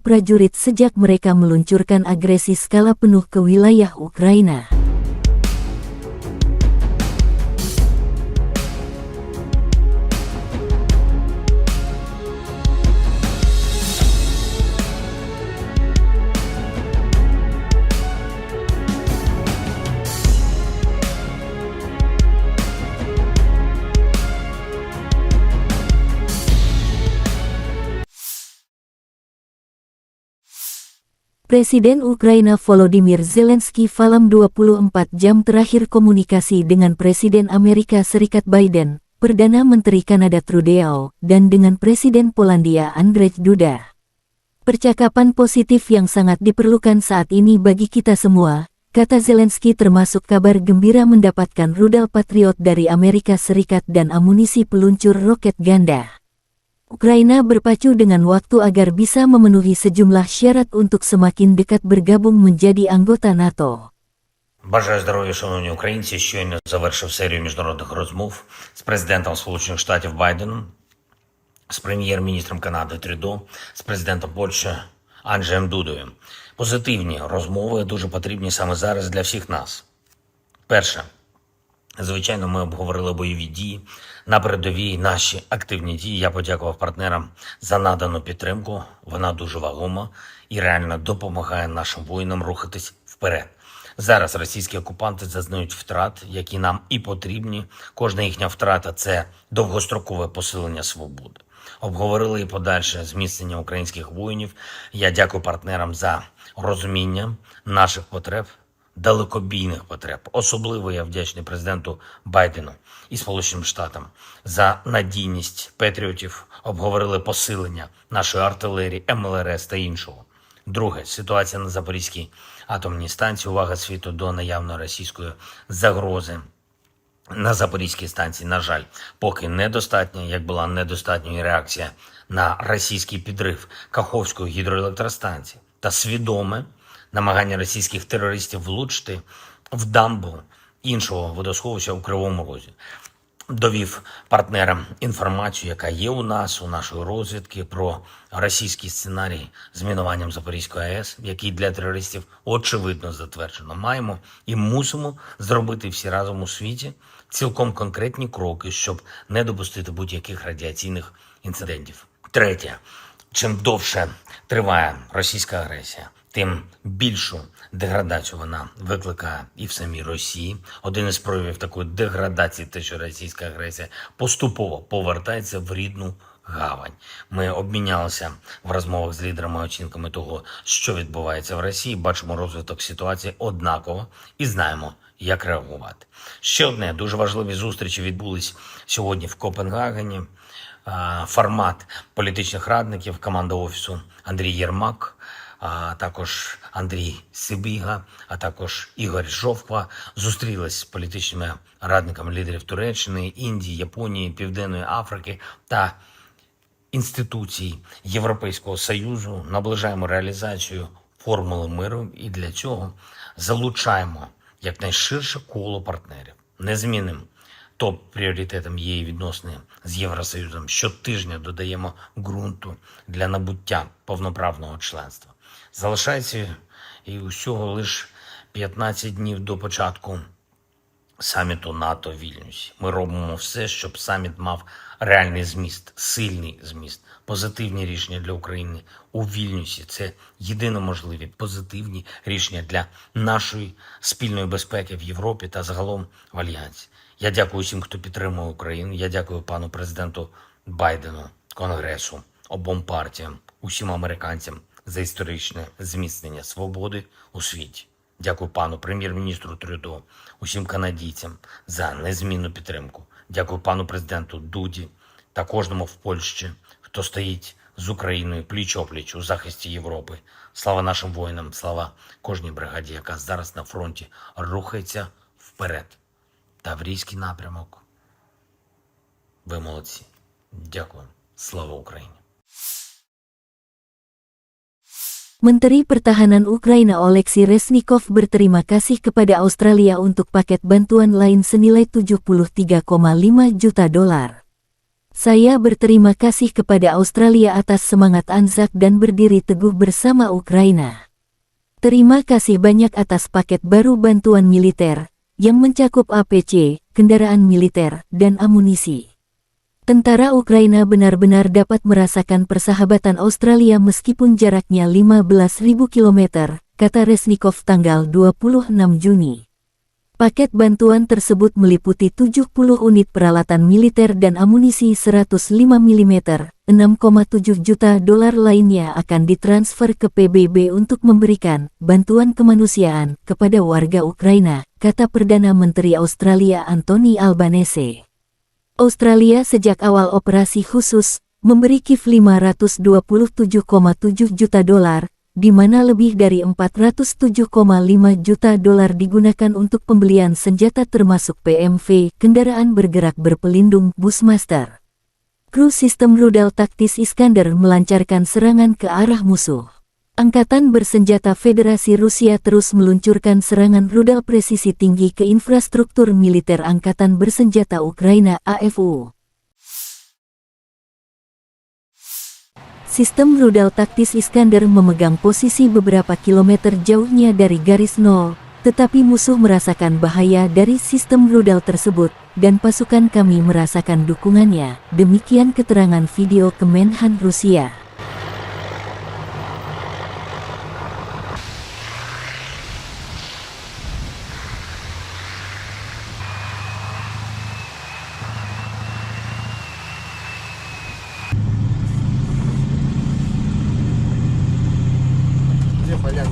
prajurit sejak mereka meluncurkan agresi skala penuh ke wilayah Ukraina. Presiden Ukraina Volodymyr Zelensky dalam 24 jam terakhir komunikasi dengan Presiden Amerika Serikat Biden, Perdana Menteri Kanada Trudeau, dan dengan Presiden Polandia Andrzej Duda. Percakapan positif yang sangat diperlukan saat ini bagi kita semua, kata Zelensky, termasuk kabar gembira mendapatkan rudal Patriot dari Amerika Serikat dan amunisi peluncur roket ganda. Ukraina berpacu dengan waktu agar bisa memenuhi sejumlah syarat untuk semakin dekat bergabung menjadi anggota НАТО. Бажаю здоров'я, шановні українці. Щойно завершив серію міжнародних розмов з президентом Сполучених Штатів Байденом, з прем'єр-міністром Канади Трюдо, з президентом Польщі Анджеєм Дудою. Позитивні розмови дуже потрібні саме зараз для всіх нас. Перше. Звичайно, ми обговорили бойові дії, на передовій наші активні дії. Я подякував партнерам за надану підтримку. Вона дуже вагома і реально допомагає нашим воїнам рухатись вперед. Зараз російські окупанти зазнають втрат, які нам і потрібні. Кожна їхня втрата – це довгострокове посилення свободи. Обговорили і подальше зміцнення українських воїнів. Я дякую партнерам за розуміння наших потреб, далекобійних потреб. Особливо я вдячний президенту Байдену і Сполученим Штатам за надійність патріотів. Обговорили посилення нашої артилерії, МЛРС та іншого. Друге, ситуація на Запорізькій атомній станції. Увага світу до наявної російської загрози на Запорізькій станції, на жаль, поки недостатня, як була недостатньою реакція на російський підрив Каховської гідроелектростанції та свідоме намагання російських терористів влучити в дамбу іншого водосховища у Кривому Розі. Довів партнерам інформацію, яка є у нас, у нашої розвідки, про російський сценарій з мінуванням Запорізької АЕС, який для терористів очевидно затверджено. Маємо і мусимо зробити всі разом у світі цілком конкретні кроки, щоб не допустити будь-яких радіаційних інцидентів. Третє. Чим довше триває російська агресія, тим більшу деградацію вона викликає і в самій Росії. Один із проявів такої деградації, те, що російська агресія поступово повертається в рідну гавань. Ми обмінялися в розмовах з лідерами оцінками того, що відбувається в Росії, бачимо розвиток ситуації однаково і знаємо, як реагувати. Ще одне, дуже важливі зустрічі відбулись сьогодні в Копенгагені. Формат політичних радників, команда Офісу Андрій Єрмак, а також Андрій Сибіга, а також Ігор Жовква зустрілись з політичними радниками лідерів Туреччини, Індії, Японії, Південної Африки та інституцій Європейського Союзу. Наближаємо реалізацію формули миру і для цього залучаємо якнайширше коло партнерів. Незмінним топ-пріоритетом є і відносини з Євросоюзом. Щотижня додаємо ґрунту для набуття повноправного членства. Залишається і усього лише 15 днів до початку саміту НАТО в Вільнюсі. Ми робимо все, щоб саміт мав реальний зміст, сильний зміст, позитивні рішення для України у Вільнюсі. Це єдино можливі позитивні рішення для нашої спільної безпеки в Європі та загалом в Альянсі. Я дякую всім, хто підтримує Україну. Я дякую пану президенту Байдену, Конгресу, обом партіям, усім американцям за історичне зміцнення свободи у світі. Дякую пану прем'єр-міністру Трюдо, усім канадійцям за незмінну підтримку. Дякую пану президенту Дуді та кожному в Польщі, хто стоїть з Україною пліч-опліч у захисті Європи. Слава нашим воїнам, слава кожній бригаді, яка зараз на фронті рухається вперед. Таврійський напрямок. Ви молодці. Дякую. Слава Україні. Menteri Pertahanan Ukraina Oleksiy Reznikov berterima kasih kepada Australia untuk paket bantuan lain senilai 73,5 juta dolar. Saya berterima kasih kepada Australia atas semangat Anzac dan berdiri teguh bersama Ukraina. Terima kasih banyak atas paket baru bantuan militer, yang mencakup APC, kendaraan militer, dan amunisi. Tentara Ukraina benar-benar dapat merasakan persahabatan Australia meskipun jaraknya 15.000 km, kata Reznikov tanggal 26 Juni. Paket bantuan tersebut meliputi 70 unit peralatan militer dan amunisi 105 mm, 6,7 juta dolar lainnya akan ditransfer ke PBB untuk memberikan bantuan kemanusiaan kepada warga Ukraina, kata Perdana Menteri Australia Anthony Albanese. Australia sejak awal operasi khusus memberi Kiev 527,7 juta dolar, di mana lebih dari 407,5 juta dolar digunakan untuk pembelian senjata termasuk PMV, kendaraan bergerak berpelindung Bushmaster. Kru sistem rudal taktis Iskander melancarkan serangan ke arah musuh. Angkatan bersenjata Federasi Rusia terus meluncurkan serangan rudal presisi tinggi ke infrastruktur militer Angkatan Bersenjata Ukraina (AFU). Sistem rudal taktis Iskander memegang posisi beberapa kilometer jauhnya dari garis nol, tetapi musuh merasakan bahaya dari sistem rudal tersebut, dan pasukan kami merasakan dukungannya, demikian keterangan video Kemenhan Rusia. Где полянка?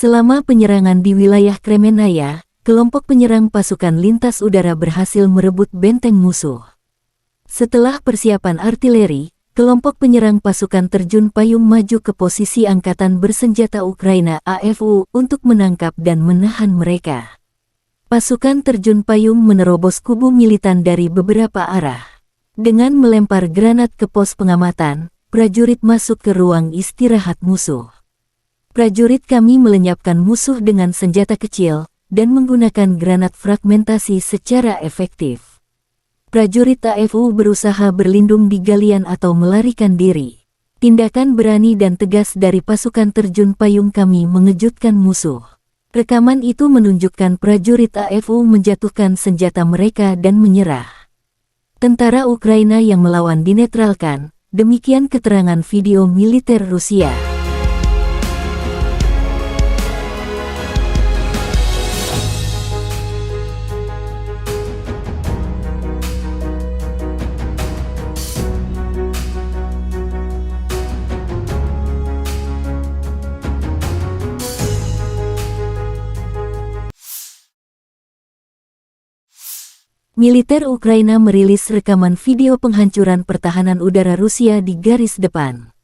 Selama penyerangan di wilayah Kremenaya, kelompok penyerang pasukan lintas udara berhasil merebut benteng musuh. Setelah persiapan artileri, kelompok penyerang pasukan terjun payung maju ke posisi Angkatan Bersenjata Ukraina AFU untuk menangkap dan menahan mereka. Pasukan terjun payung menerobos kubu militan dari beberapa arah. Dengan melempar granat ke pos pengamatan, prajurit masuk ke ruang istirahat musuh. Prajurit kami melenyapkan musuh dengan senjata kecil dan menggunakan granat fragmentasi secara efektif. Prajurit AFU berusaha berlindung di galian atau melarikan diri. Tindakan berani dan tegas dari pasukan terjun payung kami mengejutkan musuh. Rekaman itu menunjukkan prajurit AFU menjatuhkan senjata mereka dan menyerah. Tentara Ukraina yang melawan dinetralkan, demikian keterangan video militer Rusia. Militer Ukraina merilis rekaman video penghancuran pertahanan udara Rusia di garis depan.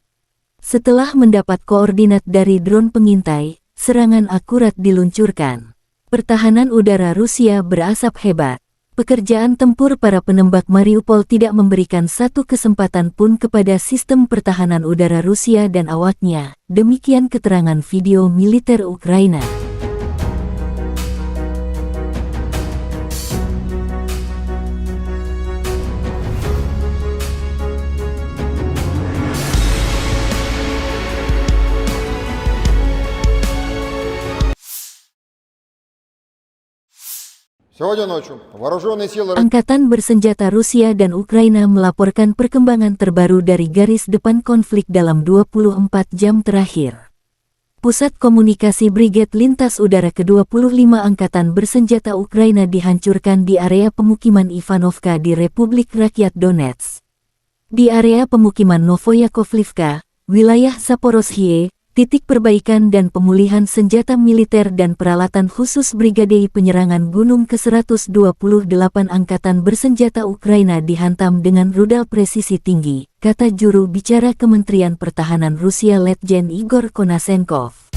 Setelah mendapat koordinat dari drone pengintai, serangan akurat diluncurkan. Pertahanan udara Rusia berasap hebat. Pekerjaan tempur para penembak Mariupol tidak memberikan satu kesempatan pun kepada sistem pertahanan udara Rusia dan awaknya, demikian keterangan video militer Ukraina. Сегодня ночью вооруженные силы Angkatan bersenjata Rusia dan Ukraina melaporkan perkembangan terbaru dari garis depan konflik dalam 24 jam terakhir. Pusat Komunikasi Brigade Lintas Udara ke-25 Angkatan Bersenjata Ukraina dihancurkan di area pemukiman Ivanovka di Republik Rakyat Donetsk. Di area pemukiman Novoyakovlivka, wilayah Zaporozhye, titik perbaikan dan pemulihan senjata militer dan peralatan khusus Brigade Penyerangan Gunung ke-128 Angkatan Bersenjata Ukraina dihantam dengan rudal presisi tinggi, kata juru bicara Kementerian Pertahanan Rusia Letjen Igor Konasenkov.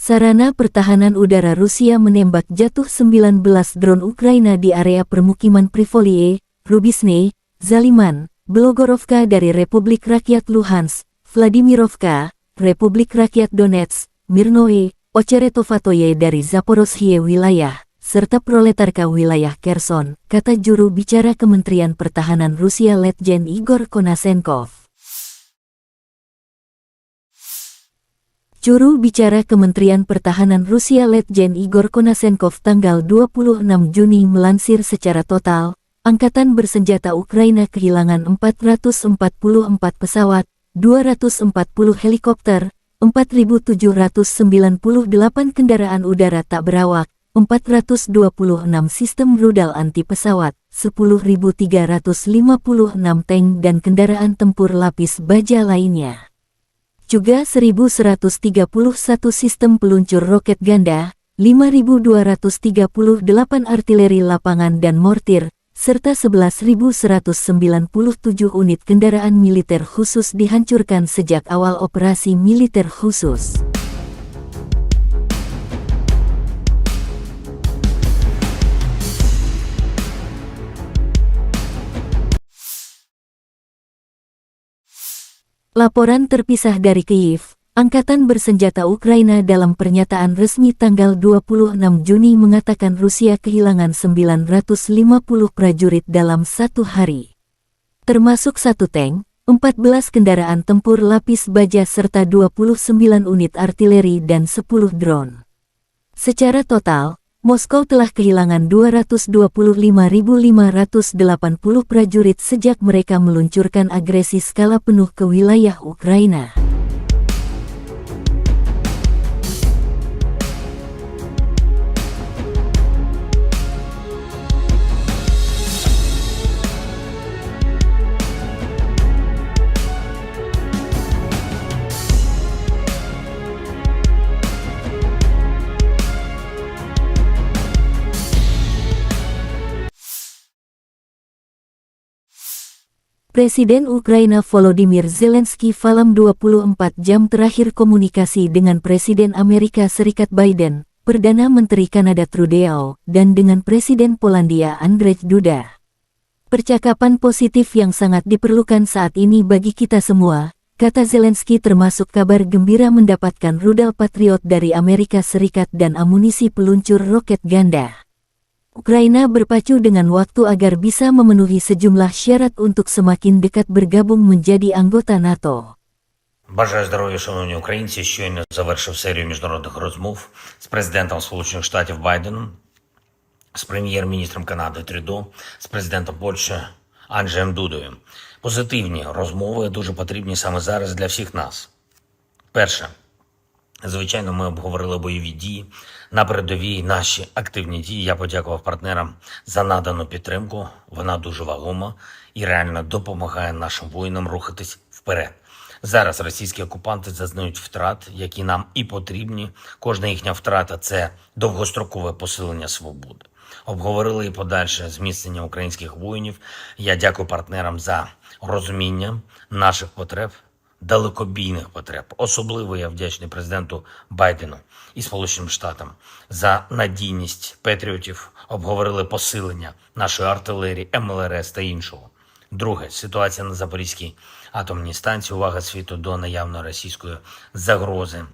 Sarana pertahanan udara Rusia menembak jatuh 19 drone Ukraina di area permukiman Privolie, Rubisne, Zaliman, Belogorovka dari Republik Rakyat Luhansk, Vladimirovka, Republik Rakyat Donetsk, Mirnoe, Ocheretovatoye dari Zaporozhye wilayah, serta Proletarka wilayah Kherson, kata juru bicara Kementerian Pertahanan Rusia Letjen Igor Konasenkov. Juru bicara Kementerian Pertahanan Rusia Letjen Igor Konasenkov tanggal 26 Juni melansir secara total, Angkatan Bersenjata Ukraina kehilangan 444 pesawat, 240 helikopter, 4.798 kendaraan udara tak berawak, 426 sistem rudal anti pesawat, 10.356 tank dan kendaraan tempur lapis baja lainnya. Juga 1.131 sistem peluncur roket ganda, 5.238 artileri lapangan dan mortir, serta 11.197 unit kendaraan militer khusus dihancurkan sejak awal operasi militer khusus. Laporan terpisah dari Kyiv, Angkatan Bersenjata Ukraina dalam pernyataan resmi tanggal 26 Juni mengatakan Rusia kehilangan 950 prajurit dalam satu hari. Termasuk 1 tank, 14 kendaraan tempur lapis baja serta 29 unit artileri dan 10 drone. Secara total, Moskow telah kehilangan 225.580 prajurit sejak mereka meluncurkan agresi skala penuh ke wilayah Ukraina. Presiden Ukraina Volodymyr Zelensky dalam 24 jam terakhir komunikasi dengan Presiden Amerika Serikat Biden, Perdana Menteri Kanada Trudeau, dan dengan Presiden Polandia Andrzej Duda. Percakapan positif yang sangat diperlukan saat ini bagi kita semua, kata Zelensky, termasuk kabar gembira mendapatkan rudal Patriot dari Amerika Serikat dan amunisi peluncur roket ganda. Ukraina berpacu dengan waktu agar bisa memenuhi sejumlah syarat untuk semakin dekat bergabung menjadi anggota NATO. Бажаю здоров'я, шановні українці. Щойно завершив серію міжнародних розмов з президентом Сполучених Штатів Байденом, з прем'єр-міністром Канади Трюдо, з президентом Польщі Анджеєм Дудою. Позитивні розмови дуже потрібні саме зараз для всіх нас. Перше. Звичайно, ми обговорили бойові дії на передовій, наші активні дії. Я подякував партнерам за надану підтримку. Вона дуже вагома і реально допомагає нашим воїнам рухатись вперед. Зараз російські окупанти зазнають втрат, які нам і потрібні. Кожна їхня втрата – це довгострокове посилення свободи. Обговорили і подальше зміцнення українських воїнів. Я дякую партнерам за розуміння наших потреб, далекобійних потреб. Особливо я вдячний президенту Байдену і Сполученим Штатам за надійність патріотів. Обговорили посилення нашої артилерії, МЛРС та іншого. Друге. Ситуація на Запорізькій атомній станції. Увага світу до наявної російської загрози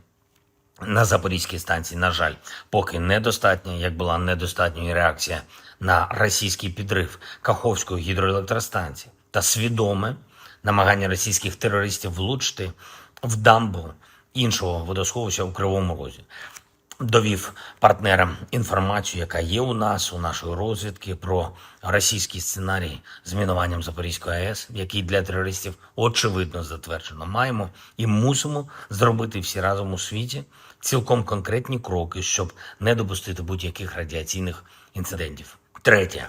на Запорізькій станції, на жаль, поки недостатня, як була недостатньою реакція на російський підрив Каховської гідроелектростанції та свідоме намагання російських терористів влучити в дамбу іншого водосховища у Кривому Розі. Довів партнерам інформацію, яка є у нас, у нашої розвідки, про російський сценарій з мінуванням Запорізької АЕС, який для терористів очевидно затверджено. Маємо і мусимо зробити всі разом у світі цілком конкретні кроки, щоб не допустити будь-яких радіаційних інцидентів. Третє.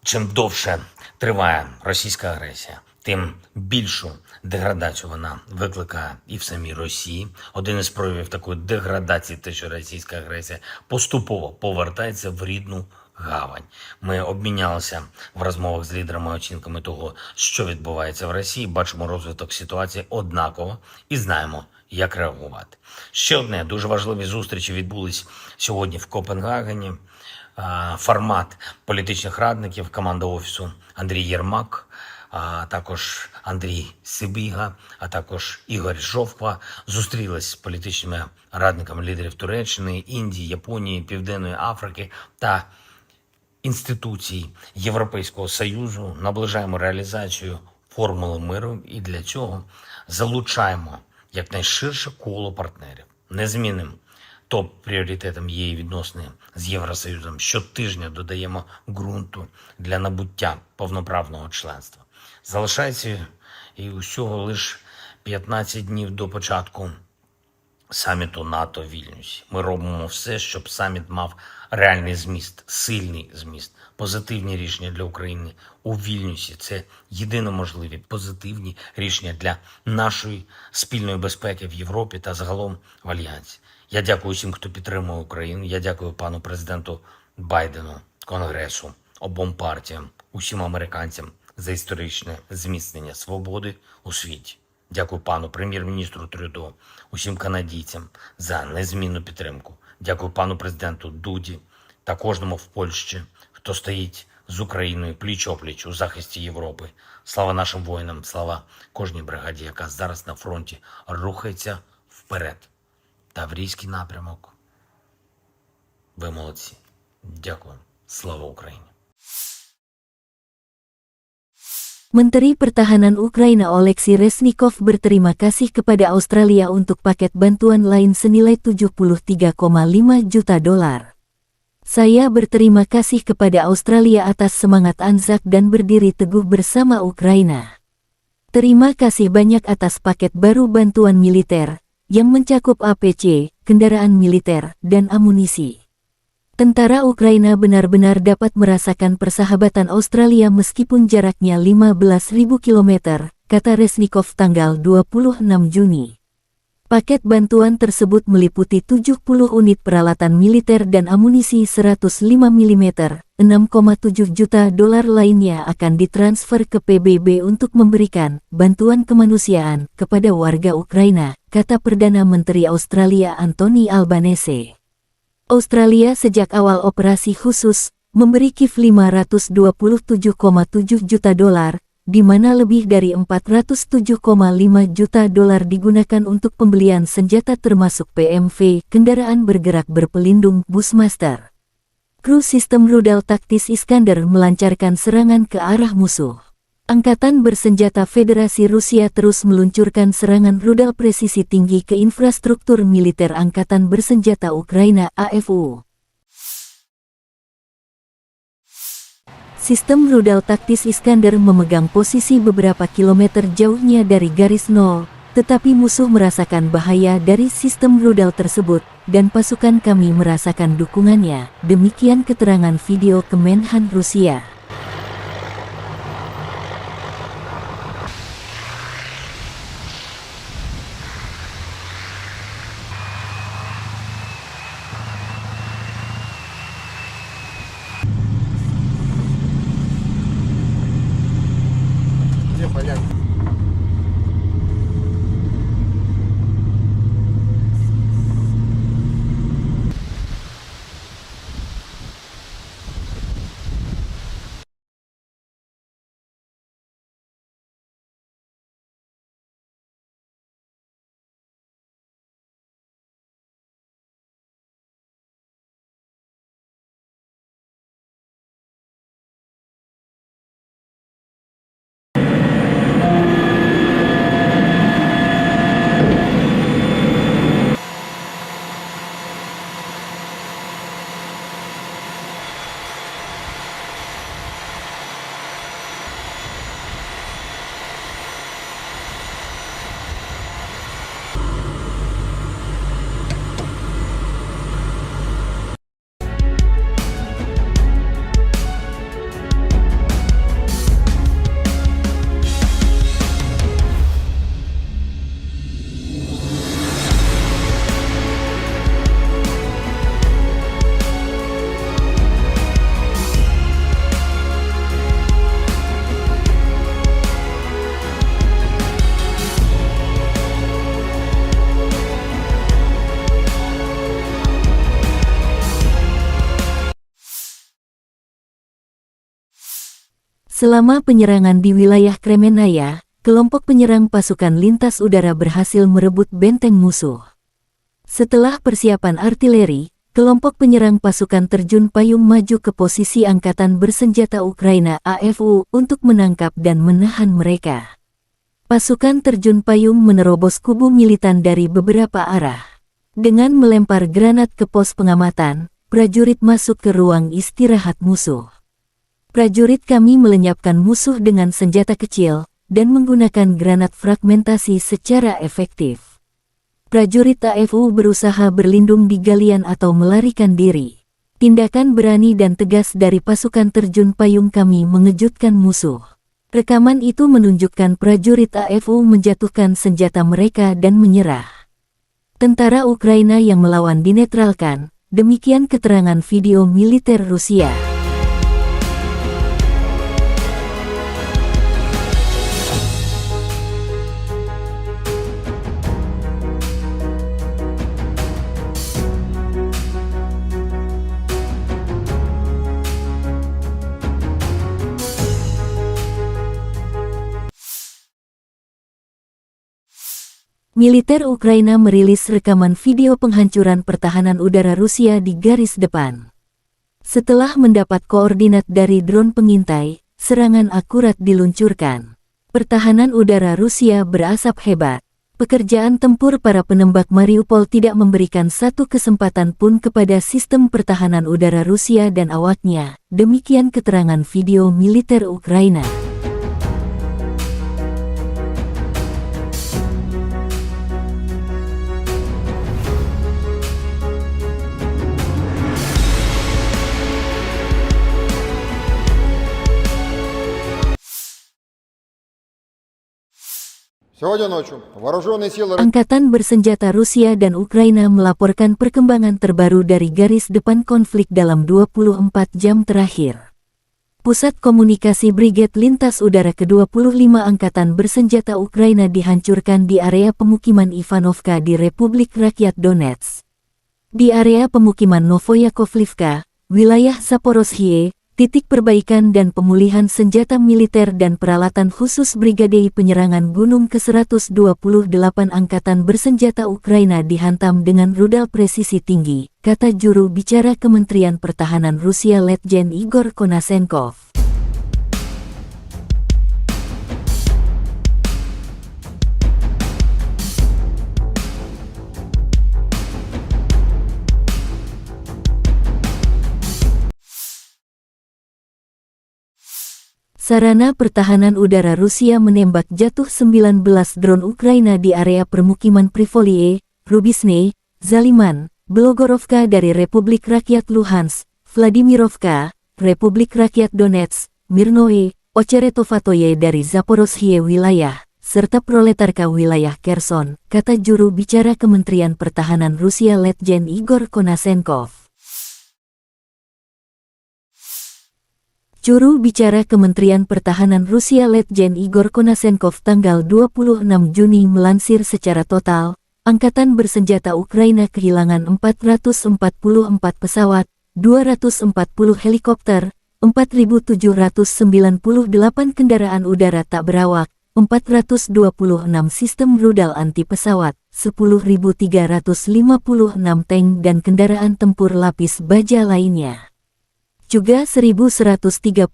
Чим довше триває російська агресія, тим більшу деградацію вона викликає і в самій Росії. Один із проявів такої деградації – те, що російська агресія поступово повертається в рідну гавань. Ми обмінялися в розмовах з лідерами оцінками того, що відбувається в Росії, бачимо розвиток ситуації однаково і знаємо, як реагувати. Ще одне, дуже важливі зустрічі відбулись сьогодні в Копенгагені. Формат політичних радників, команда Офісу Андрій Єрмак, а також Андрій Сибіга, а також Ігор Жовква зустрілись з політичними радниками лідерів Туреччини, Індії, Японії, Південної Африки та інституцій Європейського Союзу. Наближаємо реалізацію формули миру і для цього залучаємо якнайширше коло партнерів. Незмінним топ-пріоритетом є і відносини з Євросоюзом. Щотижня додаємо ґрунту для набуття повноправного членства. Залишається і усього лише 15 днів до початку саміту НАТО в Вільнюсі. Ми робимо все, щоб саміт мав реальний зміст, сильний зміст, позитивні рішення для України у Вільнюсі. Це єдино можливі позитивні рішення для нашої спільної безпеки в Європі та загалом в Альянсі. Я дякую всім, хто підтримує Україну. Я дякую пану президенту Байдену, Конгресу, обом партіям, усім американцям за історичне зміцнення свободи у світі. Дякую пану прем'єр-міністру Трюдо, усім канадійцям за незмінну підтримку. Дякую пану президенту Дуді та кожному в Польщі, хто стоїть з Україною пліч-опліч у захисті Європи. Слава нашим воїнам, слава кожній бригаді, яка зараз на фронті рухається вперед. Таврійський напрямок. Ви молодці. Дякую. Слава Україні. Menteri Pertahanan Ukraina Oleksiy Reznikov berterima kasih kepada Australia untuk paket bantuan lain senilai 73,5 juta dolar. Saya berterima kasih kepada Australia atas semangat Anzac dan berdiri teguh bersama Ukraina. Terima kasih banyak atas paket baru bantuan militer, yang mencakup APC, kendaraan militer, dan amunisi. Tentara Ukraina benar-benar dapat merasakan persahabatan Australia meskipun jaraknya 15.000 km, kata Reznikov tanggal 26 Juni. Paket bantuan tersebut meliputi 70 unit peralatan militer dan amunisi 105 mm, 6,7 juta dolar lainnya akan ditransfer ke PBB untuk memberikan bantuan kemanusiaan kepada warga Ukraina, kata Perdana Menteri Australia Anthony Albanese. Australia sejak awal operasi khusus memberi Kiev 527,7 juta dolar, di mana lebih dari 407,5 juta dolar digunakan untuk pembelian senjata termasuk PMV, kendaraan bergerak berpelindung Bushmaster. Kru sistem rudal taktis Iskander melancarkan serangan ke arah musuh. Angkatan bersenjata Federasi Rusia terus meluncurkan serangan rudal presisi tinggi ke infrastruktur militer Angkatan Bersenjata Ukraina (AFU). Sistem rudal taktis Iskander memegang posisi beberapa kilometer jauhnya dari garis nol, tetapi musuh merasakan bahaya dari sistem rudal tersebut, dan pasukan kami merasakan dukungannya, demikian keterangan video Kemenhan Rusia. Selama penyerangan di wilayah Kremenaya, kelompok penyerang pasukan lintas udara berhasil merebut benteng musuh. Setelah persiapan artileri, kelompok penyerang pasukan terjun payung maju ke posisi Angkatan Bersenjata Ukraina (AFU) untuk menangkap dan menahan mereka. Pasukan terjun payung menerobos kubu militan dari beberapa arah. Dengan melempar granat ke pos pengamatan, prajurit masuk ke ruang istirahat musuh. Prajurit kami melenyapkan musuh dengan senjata kecil dan menggunakan granat fragmentasi secara efektif. Prajurit AFU berusaha berlindung di galian atau melarikan diri. Tindakan berani dan tegas dari pasukan terjun payung kami mengejutkan musuh. Rekaman itu menunjukkan prajurit AFU menjatuhkan senjata mereka dan menyerah. Tentara Ukraina yang melawan dinetralkan, demikian keterangan video militer Rusia. Militer Ukraina merilis rekaman video penghancuran pertahanan udara Rusia di garis depan. Setelah mendapat koordinat dari drone pengintai, serangan akurat diluncurkan. Pertahanan udara Rusia berasap hebat. Pekerjaan tempur para penembak Mariupol tidak memberikan satu kesempatan pun kepada sistem pertahanan udara Rusia dan awaknya, demikian keterangan video militer Ukraina. Сегодня ночью вооруженные силы Angkatan bersenjata Rusia dan Ukraina melaporkan perkembangan terbaru dari garis depan konflik dalam 24 jam terakhir. Pusat Komunikasi Brigade Lintas Udara ke-25 Angkatan Bersenjata Ukraina dihancurkan di area pemukiman Ivanovka di Republik Rakyat Donetsk. Di area pemukiman Novoyakovlivka, wilayah Zaporozhye, titik perbaikan dan pemulihan senjata militer dan peralatan khusus Brigade Penyerangan Gunung ke-128 Angkatan Bersenjata Ukraina dihantam dengan rudal presisi tinggi, kata juru bicara Kementerian Pertahanan Rusia Letjen Igor Konasenkov. Sarana pertahanan udara Rusia menembak jatuh 19 drone Ukraina di area permukiman Privolie, Rubisne, Zaliman, Belogorovka dari Republik Rakyat Luhansk, Vladimirovka, Republik Rakyat Donetsk, Mirnoe, Ocheretovatoye dari Zaporozhye wilayah, serta Proletarka wilayah Kherson, kata juru bicara Kementerian Pertahanan Rusia Letjen Igor Konasenkov. Juru bicara Kementerian Pertahanan Rusia Letjen Igor Konasenkov tanggal 26 Juni melansir secara total, Angkatan Bersenjata Ukraina kehilangan 444 pesawat, 240 helikopter, 4.798 kendaraan udara tak berawak, 426 sistem rudal anti pesawat, 10.356 tank dan kendaraan tempur lapis baja lainnya. Juga 1.131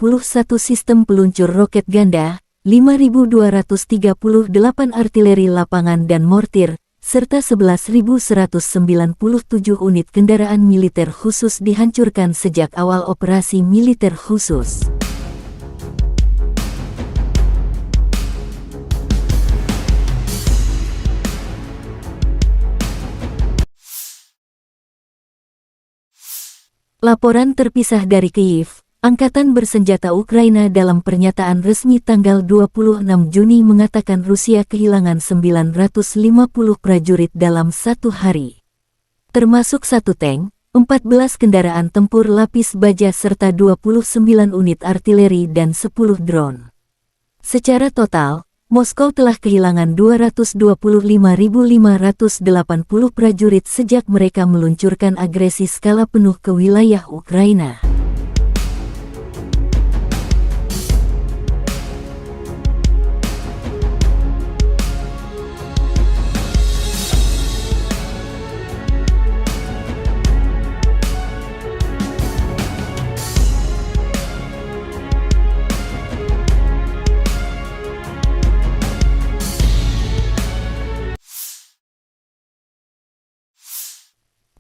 sistem peluncur roket ganda, 5.238 artileri lapangan dan mortir, serta 11.197 unit kendaraan militer khusus dihancurkan sejak awal operasi militer khusus. Laporan terpisah dari Kyiv, Angkatan Bersenjata Ukraina dalam pernyataan resmi tanggal 26 Juni mengatakan Rusia kehilangan 950 prajurit dalam satu hari. Termasuk 1 tank, 14 kendaraan tempur lapis baja serta 29 unit artileri dan 10 drone. Secara total, Moskow telah kehilangan 225.580 prajurit sejak mereka meluncurkan agresi skala penuh ke wilayah Ukraina.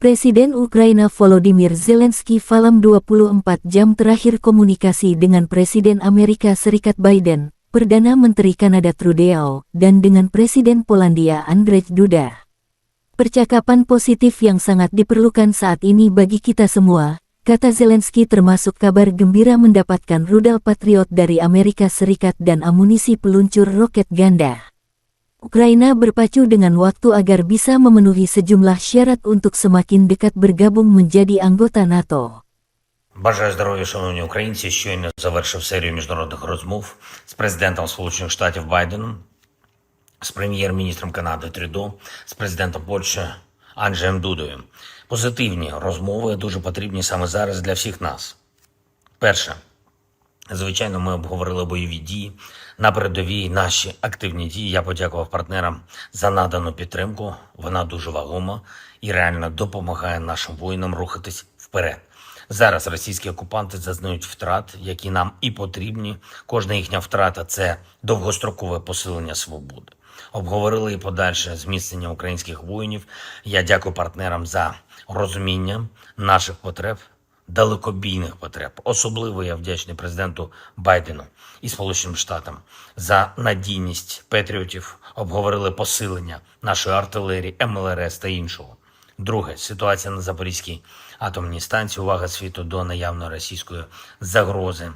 Presiden Ukraina Volodymyr Zelensky dalam 24 jam terakhir komunikasi dengan Presiden Amerika Serikat Biden, Perdana Menteri Kanada Trudeau, dan dengan Presiden Polandia Andrzej Duda. Percakapan positif yang sangat diperlukan saat ini bagi kita semua, kata Zelensky, termasuk kabar gembira mendapatkan rudal Patriot dari Amerika Serikat dan amunisi peluncur roket ganda. Ukraina berpacu dengan waktu agar bisa memenuhi sejumlah syarat untuk semakin dekat bergabung menjadi anggota НАТО. Бажаю здоров'я, шановні українці. Щойно завершив серію міжнародних розмов з президентом Сполучених Штатів Байденом, з прем'єр-міністром Канади Трюдо, з президентом Польщі Анджеєм Дудою. Позитивні розмови дуже потрібні саме зараз для всіх нас. Перше. Звичайно, ми обговорили бойові дії, на передовій наші активні дії. Я подякував партнерам за надану підтримку. Вона дуже вагома і реально допомагає нашим воїнам рухатись вперед. Зараз російські окупанти зазнають втрат, які нам і потрібні. Кожна їхня втрата – це довгострокове посилення свободи. Обговорили і подальше зміцнення українських воїнів. Я дякую партнерам за розуміння наших потреб, далекобійних потреб. Особливо я вдячний президенту Байдену і Сполученим Штатам за надійність патріотів. Обговорили посилення нашої артилерії, МЛРС та іншого. Друге, ситуація на Запорізькій атомній станції. Увага світу до наявної російської загрози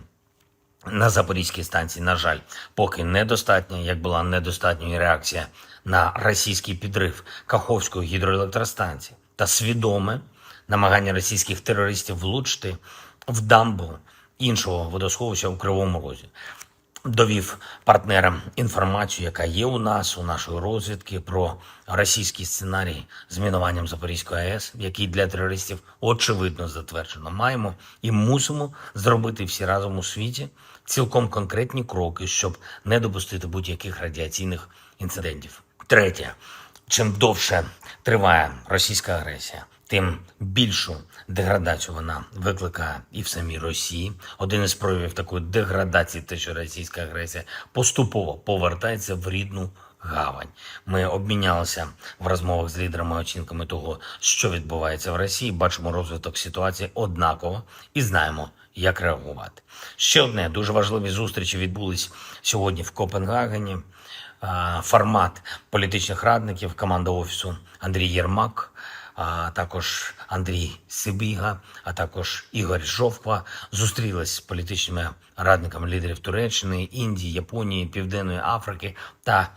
на Запорізькій станції, на жаль, поки недостатня, як була недостатньою реакція на російський підрив Каховської гідроелектростанції та свідоме намагання російських терористів влучити в дамбу іншого водосховища у Кривому Розі. Довів партнерам інформацію, яка є у нас, у нашої розвідки, про російський сценарій з мінуванням Запорізької АЕС, який для терористів очевидно затверджено. Маємо і мусимо зробити всі разом у світі цілком конкретні кроки, щоб не допустити будь-яких радіаційних інцидентів. Третє. Чим довше триває російська агресія, тим більшу деградацію вона викликає і в самій Росії. Один із проявів такої деградації, те, що російська агресія поступово повертається в рідну гавань. Ми обмінялися в розмовах з лідерами оцінками того, що відбувається в Росії, бачимо розвиток ситуації однаково і знаємо, як реагувати. Ще одне, дуже важливі зустрічі відбулись сьогодні в Копенгагені. Формат політичних радників, команда Офісу Андрій Єрмак, а також Андрій Сибіга, а також Ігор Жовква зустрілись з політичними радниками лідерів Туреччини, Індії, Японії, Південної Африки та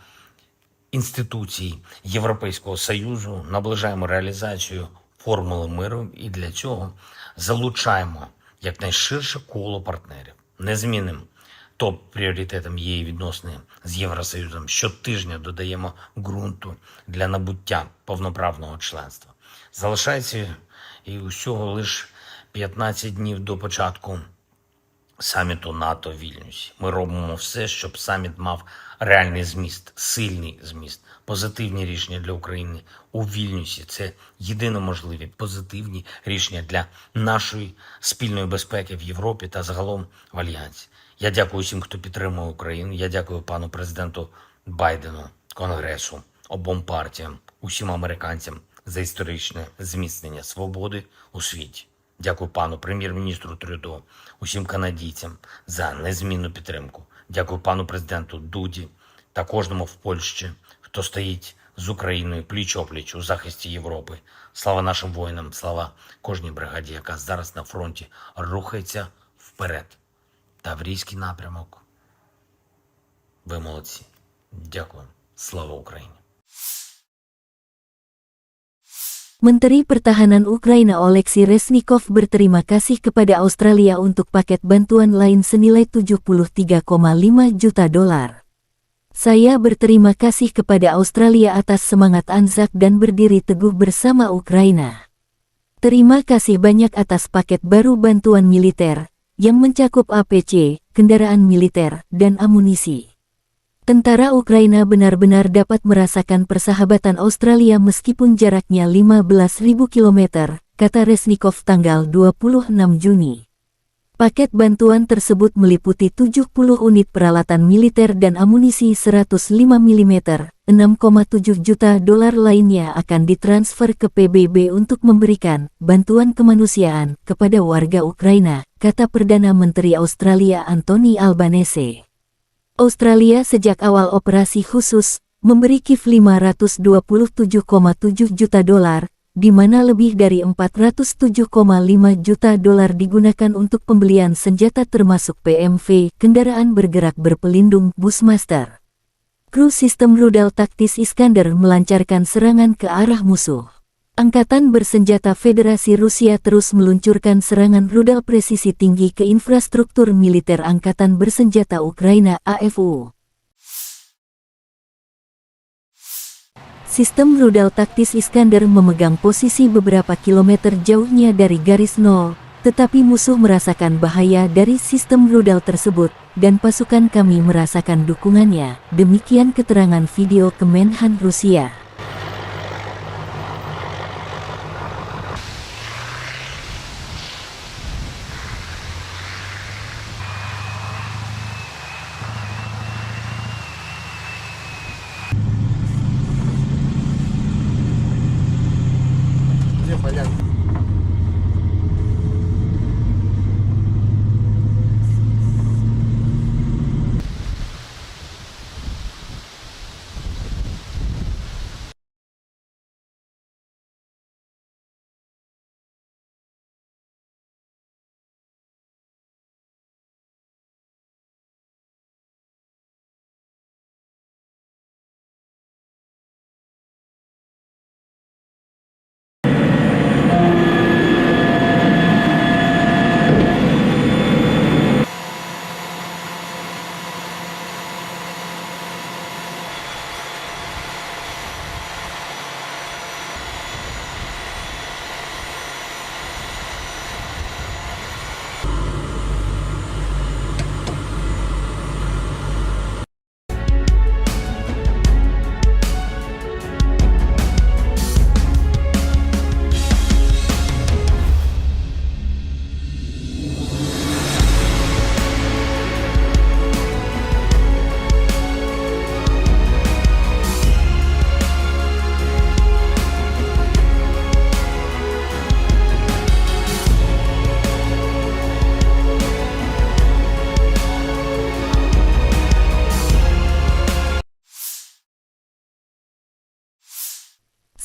інституцій Європейського Союзу. Наближаємо реалізацію формули миру і для цього залучаємо якнайширше коло партнерів. Незмінним топ-пріоритетом є і відносини з Євросоюзом. Щотижня додаємо ґрунту для набуття повноправного членства. Залишається і усього лише 15 днів до початку саміту НАТО в Вільнюсі. Ми робимо все, щоб саміт мав реальний зміст, сильний зміст, позитивні рішення для України у Вільнюсі. Це єдино можливі позитивні рішення для нашої спільної безпеки в Європі та загалом в Альянсі. Я дякую всім, хто підтримує Україну. Я дякую пану президенту Байдену, Конгресу, обом партіям, усім американцям за історичне зміцнення свободи у світі. Дякую пану прем'єр-міністру Трюдо, усім канадійцям за незмінну підтримку. Дякую пану президенту Дуді та кожному в Польщі, хто стоїть з Україною пліч-опліч у захисті Європи. Слава нашим воїнам, слава кожній бригаді, яка зараз на фронті рухається вперед. Таврійський напрямок. Ви молодці. Дякую. Слава Україні. Menteri Pertahanan Ukraina Oleksiy Reznikov berterima kasih kepada Australia untuk paket bantuan lain senilai 73,5 juta dolar. Saya berterima kasih kepada Australia atas semangat Anzac dan berdiri teguh bersama Ukraina. Terima kasih banyak atas paket baru bantuan militer, yang mencakup APC, kendaraan militer, dan amunisi. Tentara Ukraina benar-benar dapat merasakan persahabatan Australia meskipun jaraknya 15.000 km, kata Reznikov tanggal 26 Juni. Paket bantuan tersebut meliputi 70 unit peralatan militer dan amunisi 105 mm, 6,7 juta dolar lainnya akan ditransfer ke PBB untuk memberikan bantuan kemanusiaan kepada warga Ukraina, kata Perdana Menteri Australia Anthony Albanese. Australia sejak awal operasi khusus memberi Kiev 527,7 juta dolar, di mana lebih dari 407,5 juta dolar digunakan untuk pembelian senjata termasuk PMV, kendaraan bergerak berpelindung Bushmaster. Kru sistem rudal taktis Iskander melancarkan serangan ke arah musuh. Angkatan bersenjata Federasi Rusia terus meluncurkan serangan rudal presisi tinggi ke infrastruktur militer Angkatan Bersenjata Ukraina (AFU). Sistem rudal taktis Iskander memegang posisi beberapa kilometer jauhnya dari garis nol, tetapi musuh merasakan bahaya dari sistem rudal tersebut, dan pasukan kami merasakan dukungannya, demikian keterangan video Kemenhan Rusia. Понятно.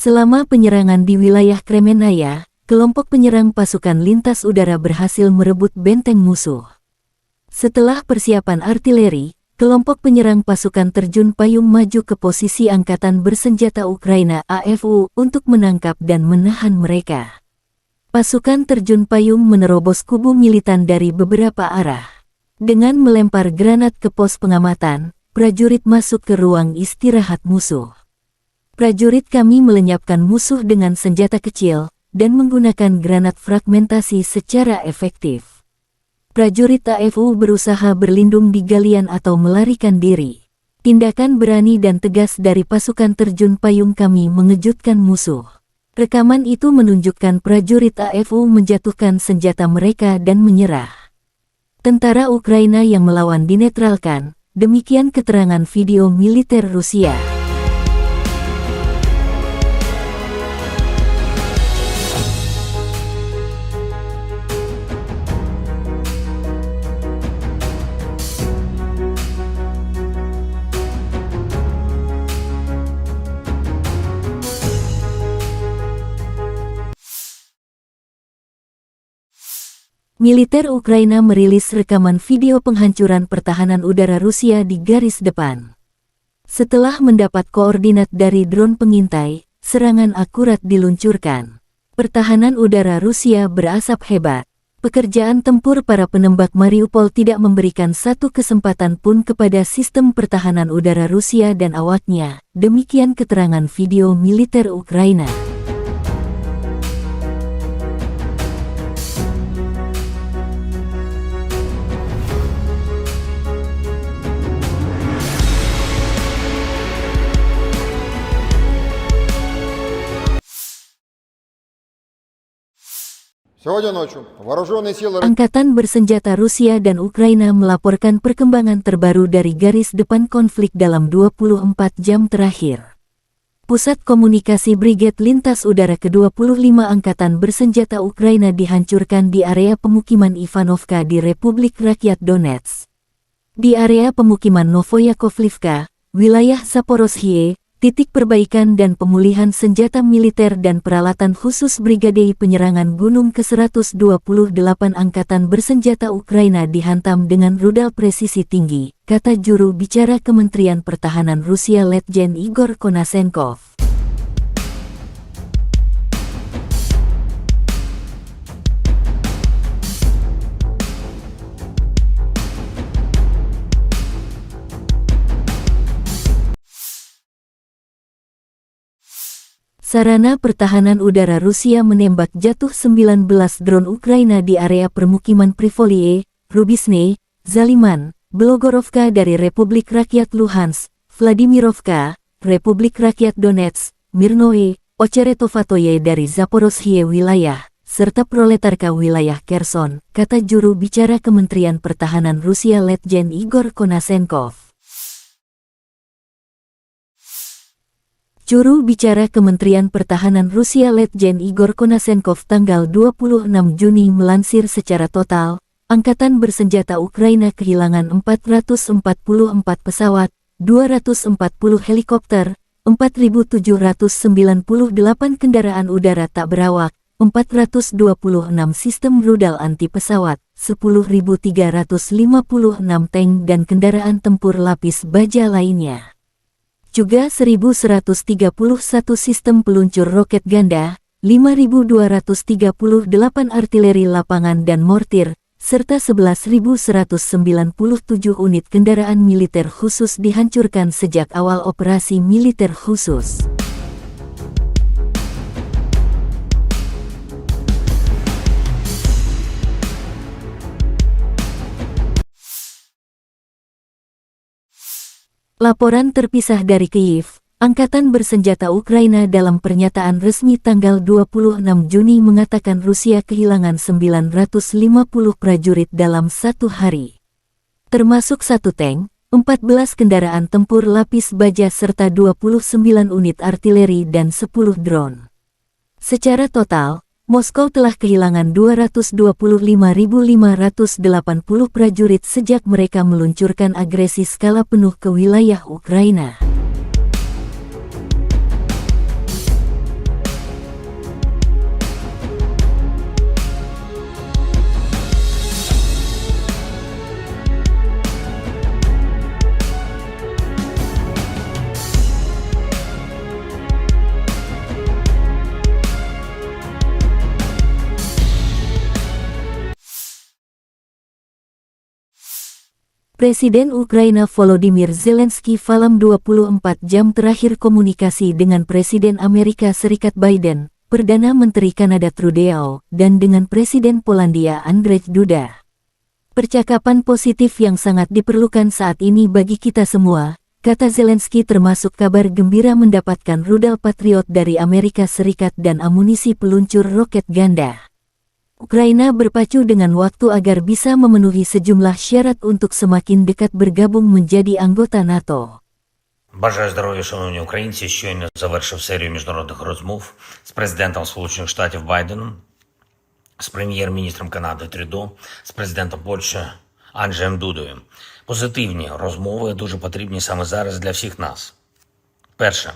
Selama penyerangan di wilayah Kremenaya, kelompok penyerang pasukan lintas udara berhasil merebut benteng musuh. Setelah persiapan artileri, kelompok penyerang pasukan terjun payung maju ke posisi Angkatan Bersenjata Ukraina AFU untuk menangkap dan menahan mereka. Pasukan terjun payung menerobos kubu militan dari beberapa arah. Dengan melempar granat ke pos pengamatan, prajurit masuk ke ruang istirahat musuh. Prajurit kami melenyapkan musuh dengan senjata kecil dan menggunakan granat fragmentasi secara efektif. Prajurit AFU berusaha berlindung di galian atau melarikan diri. Tindakan berani dan tegas dari pasukan terjun payung kami mengejutkan musuh. Rekaman itu menunjukkan prajurit AFU menjatuhkan senjata mereka dan menyerah. Tentara Ukraina yang melawan dinetralkan, demikian keterangan video militer Rusia. Militer Ukraina merilis rekaman video penghancuran pertahanan udara Rusia di garis depan. Setelah mendapat koordinat dari drone pengintai, serangan akurat diluncurkan. Pertahanan udara Rusia berasap hebat. Pekerjaan tempur para penembak Mariupol tidak memberikan satu kesempatan pun kepada sistem pertahanan udara Rusia dan awaknya, demikian keterangan video militer Ukraina. Сегодня ночью вооруженные силы Angkatan bersenjata Rusia dan Ukraina melaporkan perkembangan terbaru dari garis depan konflik dalam 24 jam terakhir. Pusat Komunikasi Brigade Lintas Udara ke-25 Angkatan Bersenjata Ukraina dihancurkan di area pemukiman Ivanovka di Republik Rakyat Donetsk. Di area pemukiman Novoyakovlivka, wilayah Zaporozhye, titik perbaikan dan pemulihan senjata militer dan peralatan khusus Brigade Penyerangan Gunung ke-128 Angkatan Bersenjata Ukraina dihantam dengan rudal presisi tinggi, kata juru bicara Kementerian Pertahanan Rusia Letjen Igor Konasenkov. Sarana pertahanan udara Rusia menembak jatuh 19 drone Ukraina di area permukiman Privolie, Rubisne, Zaliman, Belogorovka dari Republik Rakyat Luhansk, Vladimirovka, Republik Rakyat Donetsk, Mirnoe, Ocheretovatoye dari Zaporozhye wilayah, serta Proletarka wilayah Kherson, kata juru bicara Kementerian Pertahanan Rusia Letjen Igor Konasenkov. Juru bicara Kementerian Pertahanan Rusia Letjen Igor Konasenkov tanggal 26 Juni melansir secara total, Angkatan Bersenjata Ukraina kehilangan 444 pesawat, 240 helikopter, 4.798 kendaraan udara tak berawak, 426 sistem rudal anti pesawat, 10.356 tank dan kendaraan tempur lapis baja lainnya. Juga 1.131 sistem peluncur roket ganda, 5.238 artileri lapangan dan mortir, serta 11.197 unit kendaraan militer khusus dihancurkan sejak awal operasi militer khusus. Laporan terpisah dari Kyiv, Angkatan Bersenjata Ukraina dalam pernyataan resmi tanggal 26 Juni mengatakan Rusia kehilangan 950 prajurit dalam satu hari. Termasuk 1 tank, 14 kendaraan tempur lapis baja serta 29 unit artileri dan 10 drone. Secara total, Moskow telah kehilangan 225.580 prajurit sejak mereka meluncurkan agresi skala penuh ke wilayah Ukraina. Presiden Ukraina Volodymyr Zelensky dalam 24 jam terakhir komunikasi dengan Presiden Amerika Serikat Biden, Perdana Menteri Kanada Trudeau, dan dengan Presiden Polandia Andrzej Duda. Percakapan positif yang sangat diperlukan saat ini bagi kita semua, kata Zelensky, termasuk kabar gembira mendapatkan rudal Patriot dari Amerika Serikat dan amunisi peluncur roket ganda. Ukraina berpacu dengan waktu agar bisa memenuhi sejumlah syarat untuk semakin dekat bergabung menjadi anggota NATO. Бажаю здоров'я, шановні українці. Щойно завершив серію міжнародних розмов з президентом Сполучених Штатів Байденом, з прем'єр-міністром Канади Трюдо, з президентом Польщі Анджеєм Дудою. Позитивні розмови дуже потрібні саме зараз для всіх нас. Перше.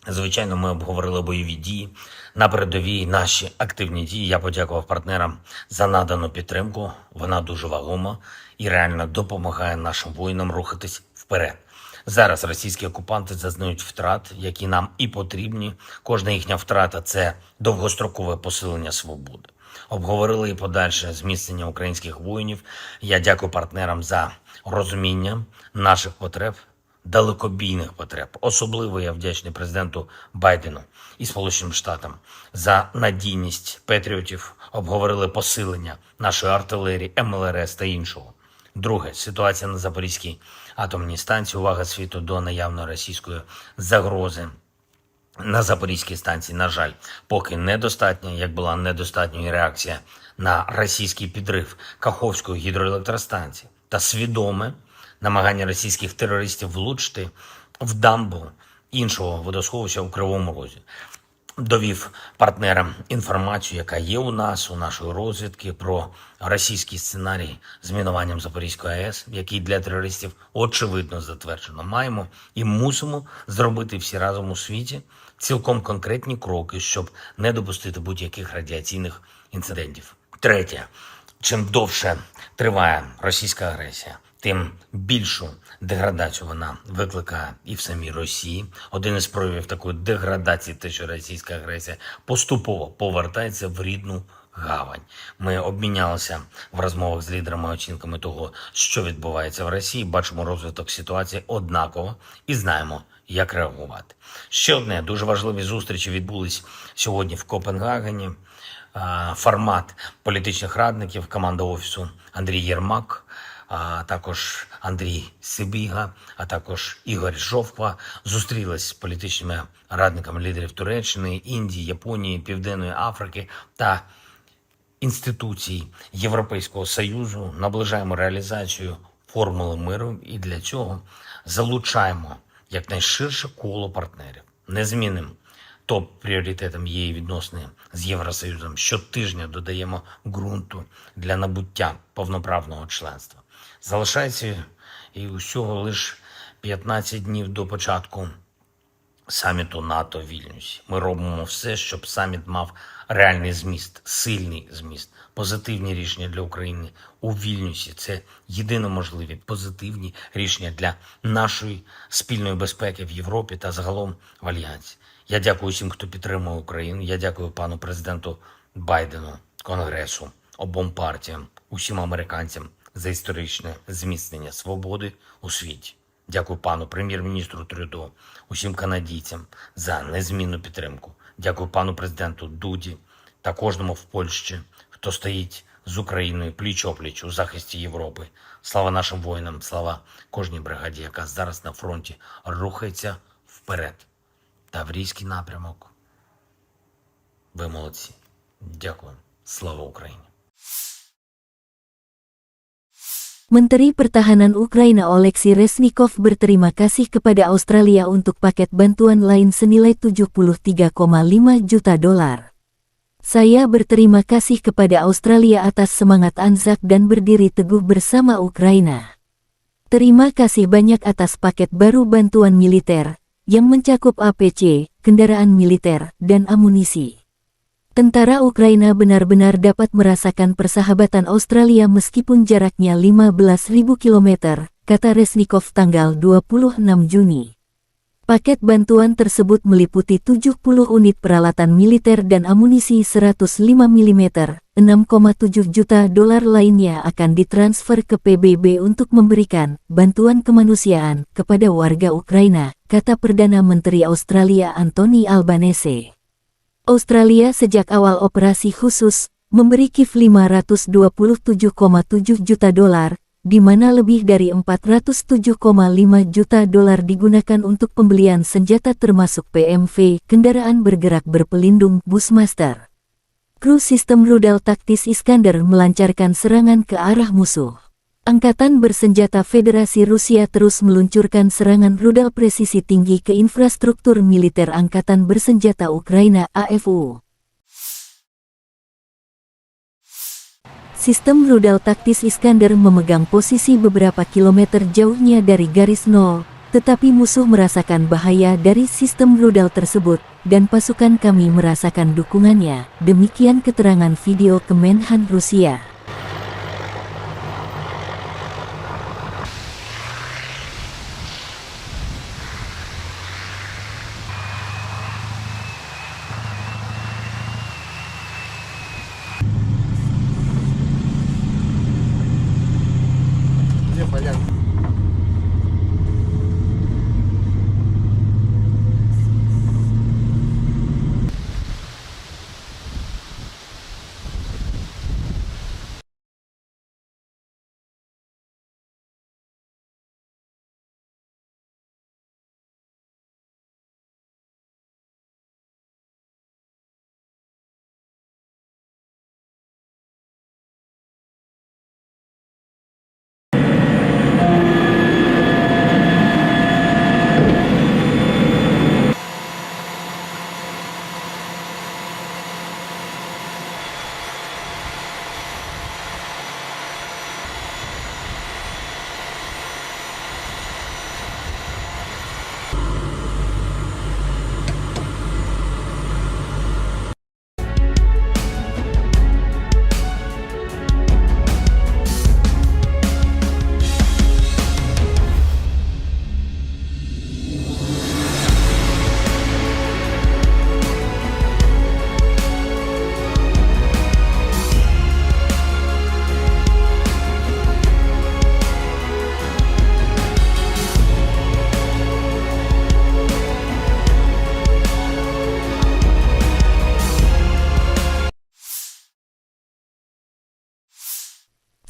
Звичайно, ми обговорили бойові дії на передовій, наші активні дії. Я подякував партнерам за надану підтримку. Вона дуже вагома і реально допомагає нашим воїнам рухатись вперед. Зараз російські окупанти зазнають втрат, які нам і потрібні. Кожна їхня втрата – це довгострокове посилення свободи. Обговорили і подальше зміцнення українських воїнів. Я дякую партнерам за розуміння наших потреб, далекобійних потреб. Особливо я вдячний президенту Байдену і Сполученим Штатам за надійність патріотів. Обговорили посилення нашої артилерії, МЛРС та іншого. Друге, ситуація на Запорізькій атомній станції. Увага світу до наявної російської загрози на Запорізькій станції, на жаль, поки недостатня, як була недостатньою реакція на російський підрив Каховської гідроелектростанції та свідоме намагання російських терористів влучити в дамбу іншого водосховища у Кривому Розі. Довів партнерам інформацію, яка є у нас, у нашої розвідки, про російський сценарій з мінуванням Запорізької АЕС, який для терористів очевидно затверджено. Маємо і мусимо зробити всі разом у світі цілком конкретні кроки, щоб не допустити будь-яких радіаційних інцидентів. Третє. Чим довше триває російська агресія, тим більшу деградацію вона викликає і в самій Росії. Один із проявів такої деградації – те, що російська агресія поступово повертається в рідну гавань. Ми обмінялися в розмовах з лідерами оцінками того, що відбувається в Росії, бачимо розвиток ситуації однаково і знаємо, як реагувати. Ще одне, дуже важливі зустрічі відбулись сьогодні в Копенгагені. Формат політичних радників, команда Офісу Андрій Єрмак, а також Андрій Сибіга, а також Ігор Жовква зустрілись з політичними радниками лідерів Туреччини, Індії, Японії, Південної Африки та інституцій Європейського Союзу. Наближаємо реалізацію формули миру і для цього залучаємо якнайширше коло партнерів. Незмінним топ-пріоритетом є і відносини з Євросоюзом. Щотижня додаємо ґрунту для набуття повноправного членства. Залишається і усього лише 15 днів до початку саміту НАТО в Вільнюсі. Ми робимо все, щоб саміт мав реальний зміст, сильний зміст, позитивні рішення для України у Вільнюсі. Це єдино можливі позитивні рішення для нашої спільної безпеки в Європі та загалом в Альянсі. Я дякую всім, хто підтримує Україну. Я дякую пану президенту Байдену, Конгресу, обом партіям, усім американцям за історичне зміцнення свободи у світі. Дякую пану прем'єр-міністру Трюдо, усім канадійцям за незмінну підтримку. Дякую пану президенту Дуді та кожному в Польщі, хто стоїть з Україною пліч-опліч у захисті Європи. Слава нашим воїнам, слава кожній бригаді, яка зараз на фронті рухається вперед. Таврійський напрямок. Ви молодці. Дякую. Слава Україні. Menteri Pertahanan Ukraina Oleksiy Reznikov berterima kasih kepada Australia untuk paket bantuan lain senilai 73,5 juta dolar. Saya berterima kasih kepada Australia atas semangat Anzac dan berdiri teguh bersama Ukraina. Terima kasih banyak atas paket baru bantuan militer, yang mencakup APC, kendaraan militer, dan amunisi. Tentara Ukraina benar-benar dapat merasakan persahabatan Australia meskipun jaraknya 15.000 km, kata Reznikov tanggal 26 Juni. Paket bantuan tersebut meliputi 70 unit peralatan militer dan amunisi 105 mm, $6,7 juta lainnya akan ditransfer ke PBB untuk memberikan bantuan kemanusiaan kepada warga Ukraina, kata Perdana Menteri Australia Anthony Albanese. Australia sejak awal operasi khusus memberi Kiev $527,7 juta, di mana lebih dari $407,5 juta digunakan untuk pembelian senjata termasuk PMV, kendaraan bergerak berpelindung Bushmaster. Kru sistem rudal taktis Iskander melancarkan serangan ke arah musuh. Angkatan bersenjata Federasi Rusia terus meluncurkan serangan rudal presisi tinggi ke infrastruktur militer Angkatan Bersenjata Ukraina (AFU). Sistem rudal taktis Iskander memegang posisi beberapa kilometer jauhnya dari garis nol, tetapi musuh merasakan bahaya dari sistem rudal tersebut, dan pasukan kami merasakan dukungannya, demikian keterangan video Kemenhan Rusia.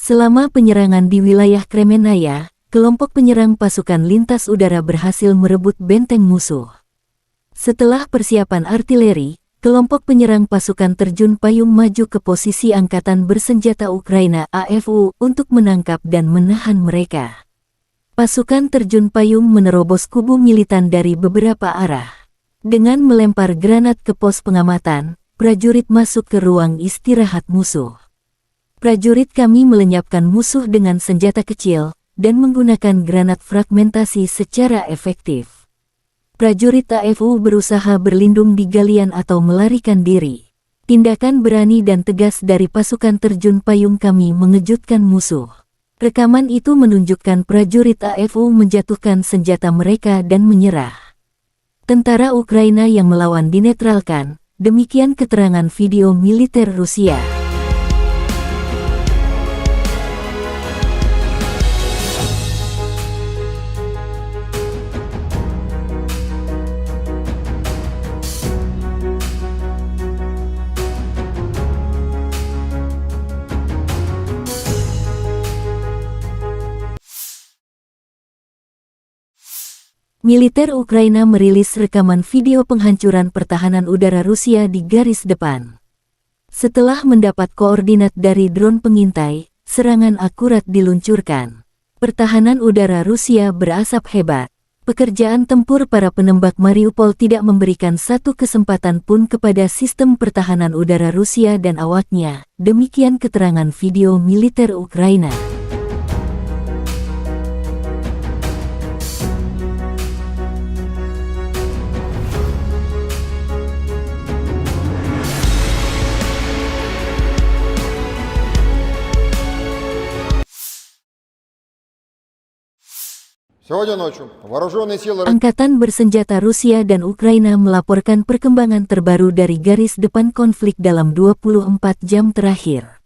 Selama penyerangan di wilayah Kremenaya, kelompok penyerang pasukan lintas udara berhasil merebut benteng musuh. Setelah persiapan artileri, kelompok penyerang pasukan terjun payung maju ke posisi Angkatan Bersenjata Ukraina (AFU) untuk menangkap dan menahan mereka. Pasukan terjun payung menerobos kubu militan dari beberapa arah. Dengan melempar granat ke pos pengamatan, prajurit masuk ke ruang istirahat musuh. Prajurit kami melenyapkan musuh dengan senjata kecil dan menggunakan granat fragmentasi secara efektif. Prajurit AFU berusaha berlindung di galian atau melarikan diri. Tindakan berani dan tegas dari pasukan terjun payung kami mengejutkan musuh. Rekaman itu menunjukkan prajurit AFU menjatuhkan senjata mereka dan menyerah. Tentara Ukraina yang melawan dinetralkan, demikian keterangan video militer Rusia. Militer Ukraina merilis rekaman video penghancuran pertahanan udara Rusia di garis depan. Setelah mendapat koordinat dari drone pengintai, serangan akurat diluncurkan. Pertahanan udara Rusia berasap hebat. Pekerjaan tempur para penembak Mariupol tidak memberikan satu kesempatan pun kepada sistem pertahanan udara Rusia dan awaknya, demikian keterangan video militer Ukraina. Сегодня ночью вооруженные силы Angkatan bersenjata Rusia dan Ukraina melaporkan perkembangan terbaru dari garis depan konflik dalam 24 jam terakhir.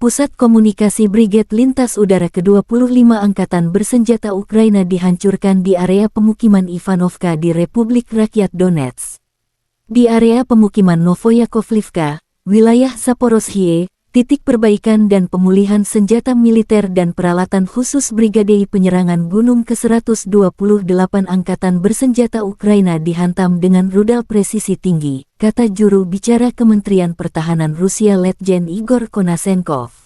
Pusat Komunikasi Brigade Lintas Udara ke-25 Angkatan Bersenjata Ukraina dihancurkan di area pemukiman Ivanovka di Republik Rakyat Donetsk. Di area pemukiman Novoyakovlivka, wilayah Zaporozhye, titik perbaikan dan pemulihan senjata militer dan peralatan khusus Brigade Penyerangan Gunung ke-128 Angkatan Bersenjata Ukraina dihantam dengan rudal presisi tinggi, kata juru bicara Kementerian Pertahanan Rusia Letjen Igor Konasenkov.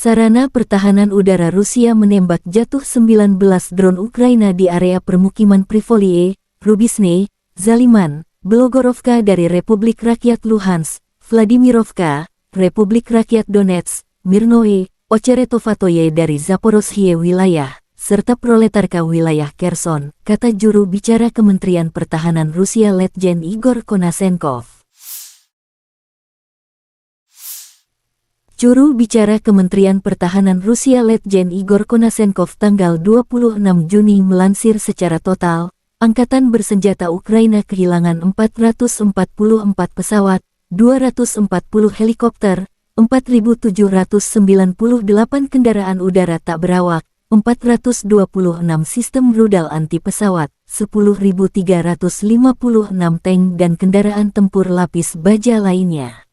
Sarana pertahanan udara Rusia menembak jatuh 19 drone Ukraina di area permukiman Privolie, Rubisne, Zaliman, Belogorovka dari Republik Rakyat Luhansk, Vladimirovka, Republik Rakyat Donetsk, Mirnoe, Ocheretovatoye dari Zaporozhye wilayah, serta Proletarka wilayah Kherson, kata juru bicara Kementerian Pertahanan Rusia Letjen Igor Konasenkov. Juru bicara Kementerian Pertahanan Rusia Letjen Igor Konasenkov tanggal 26 Juni melansir secara total, Angkatan Bersenjata Ukraina kehilangan 444 pesawat, 240 helikopter, 4.798 kendaraan udara tak berawak, 426 sistem rudal anti pesawat, 10.356 tank dan kendaraan tempur lapis baja lainnya.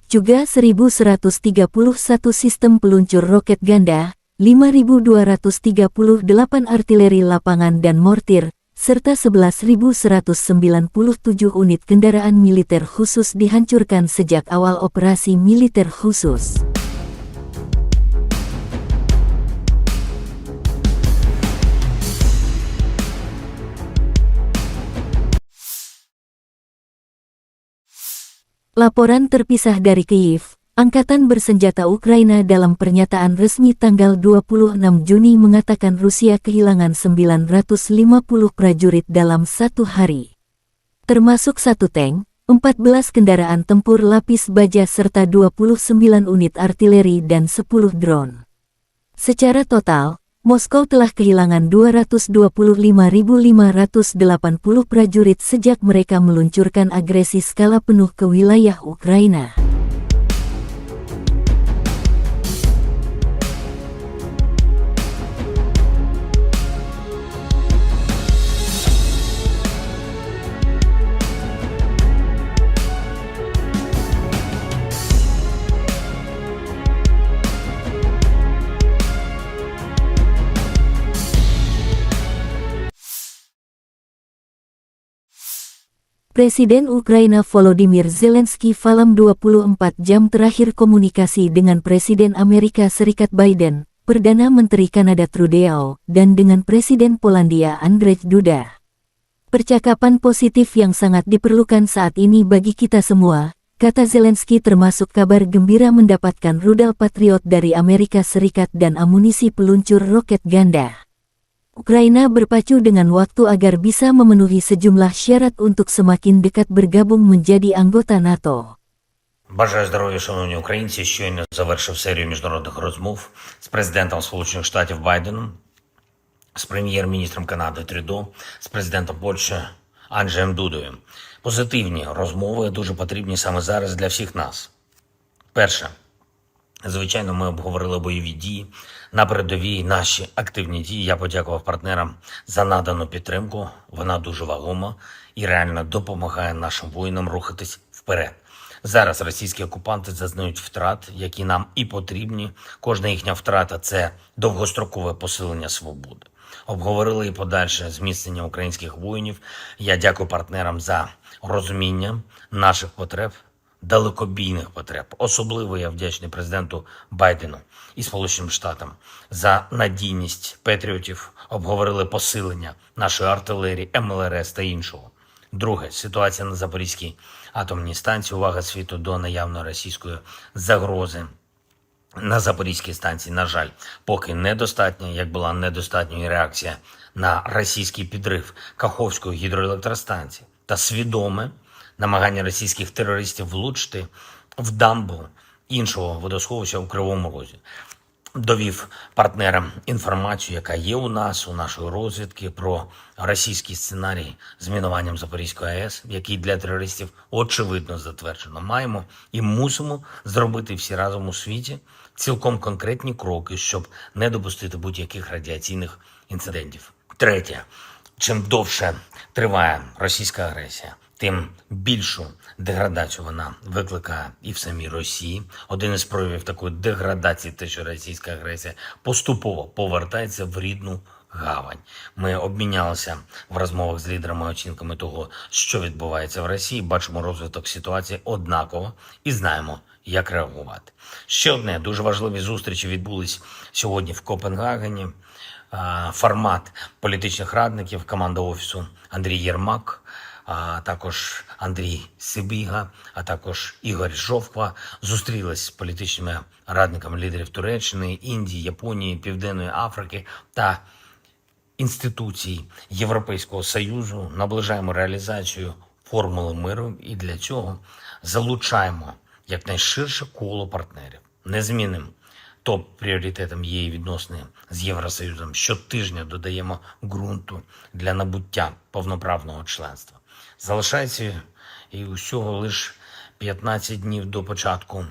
Juga 1.131 sistem peluncur roket ganda, 5.238 artileri lapangan dan mortir, serta 11.197 unit kendaraan militer khusus dihancurkan sejak awal operasi militer khusus. Laporan terpisah dari Kyiv, Angkatan Bersenjata Ukraina dalam pernyataan resmi tanggal 26 Juni mengatakan Rusia kehilangan 950 prajurit dalam satu hari. Termasuk 1 tank, 14 kendaraan tempur lapis baja serta 29 unit artileri dan 10 drone. Secara total, Moskow telah kehilangan 225.580 prajurit sejak mereka meluncurkan agresi skala penuh ke wilayah Ukraina. Presiden Ukraina Volodymyr Zelensky dalam 24 jam terakhir komunikasi dengan Presiden Amerika Serikat Biden, Perdana Menteri Kanada Trudeau, dan dengan Presiden Polandia Andrzej Duda. Percakapan positif yang sangat diperlukan saat ini bagi kita semua, kata Zelensky, termasuk kabar gembira mendapatkan rudal Patriot dari Amerika Serikat dan amunisi peluncur roket ganda. Ukraina berpacu dengan waktu agar bisa memenuhi sejumlah syarat untuk semakin dekat bergabung menjadi anggota НАТО. Бажаю здоров'я, шановні українці. Щойно завершив серію міжнародних розмов з президентом Сполучених Штатів Байденом, з прем'єр-міністром Канади Трюдо, з президентом Польщі Анджеєм Дудою. Позитивні розмови дуже потрібні саме зараз для всіх нас. Перше. Звичайно, ми обговорили бойові дії, на передовій наші активні дії. Я подякував партнерам за надану підтримку. Вона дуже вагома і реально допомагає нашим воїнам рухатись вперед. Зараз російські окупанти зазнають втрат, які нам і потрібні. Кожна їхня втрата – це довгострокове посилення свободи. Обговорили і подальше зміцнення українських воїнів. Я дякую партнерам за розуміння наших потреб, далекобійних потреб. Особливо я вдячний президенту Байдену і Сполученим Штатам за надійність патріотів. Обговорили посилення нашої артилерії, МЛРС та іншого. Друге, ситуація на Запорізькій атомній станції. Увага світу до наявної російської загрози на Запорізькій станції, на жаль, поки недостатня, як була недостатньою реакція на російський підрив Каховської гідроелектростанції та свідоме намагання російських терористів влучити в дамбу іншого водосховища у Кривому Розі. Довів партнерам інформацію, яка є у нас, у нашої розвідки, про російський сценарій з мінуванням Запорізької АЕС, який для терористів очевидно затверджено. Маємо і мусимо зробити всі разом у світі цілком конкретні кроки, щоб не допустити будь-яких радіаційних інцидентів. Третє. Чим довше триває російська агресія, тим більшу деградацію вона викликає і в самій Росії. Один із проявів такої деградації, те, що російська агресія поступово повертається в рідну гавань. Ми обмінялися в розмовах з лідерами оцінками того, що відбувається в Росії, бачимо розвиток ситуації однаково і знаємо, як реагувати. Ще одне, дуже важливі зустрічі відбулись сьогодні в Копенгагені. Формат політичних радників, команда Офісу Андрій Єрмак, а також Андрій Сибіга, а також Ігор Жовква зустрілись з політичними радниками лідерів Туреччини, Індії, Японії, Південної Африки та інституцій Європейського Союзу. Наближаємо реалізацію формули миру і для цього залучаємо якнайширше коло партнерів. Незмінним топ-пріоритетом є і відносини з Євросоюзом. Щотижня додаємо ґрунту для набуття повноправного членства. Залишається і усього лише 15 днів до початку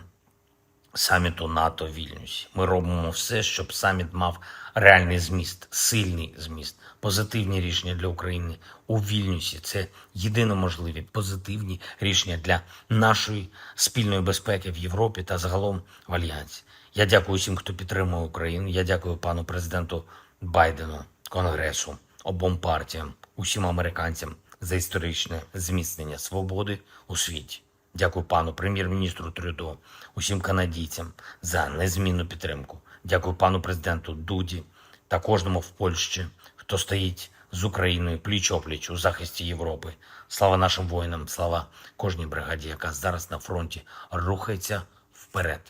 саміту НАТО в Вільнюсі. Ми робимо все, щоб саміт мав реальний зміст, сильний зміст, позитивні рішення для України у Вільнюсі. Це єдино можливі позитивні рішення для нашої спільної безпеки в Європі та загалом в Альянсі. Я дякую всім, хто підтримує Україну. Я дякую пану президенту Байдену, Конгресу, обом партіям, усім американцям за історичне зміцнення свободи у світі. Дякую пану прем'єр-міністру Трюдо, усім канадійцям за незмінну підтримку. Дякую пану президенту Дуді та кожному в Польщі, хто стоїть з Україною пліч-опліч у захисті Європи. Слава нашим воїнам, слава кожній бригаді, яка зараз на фронті рухається вперед.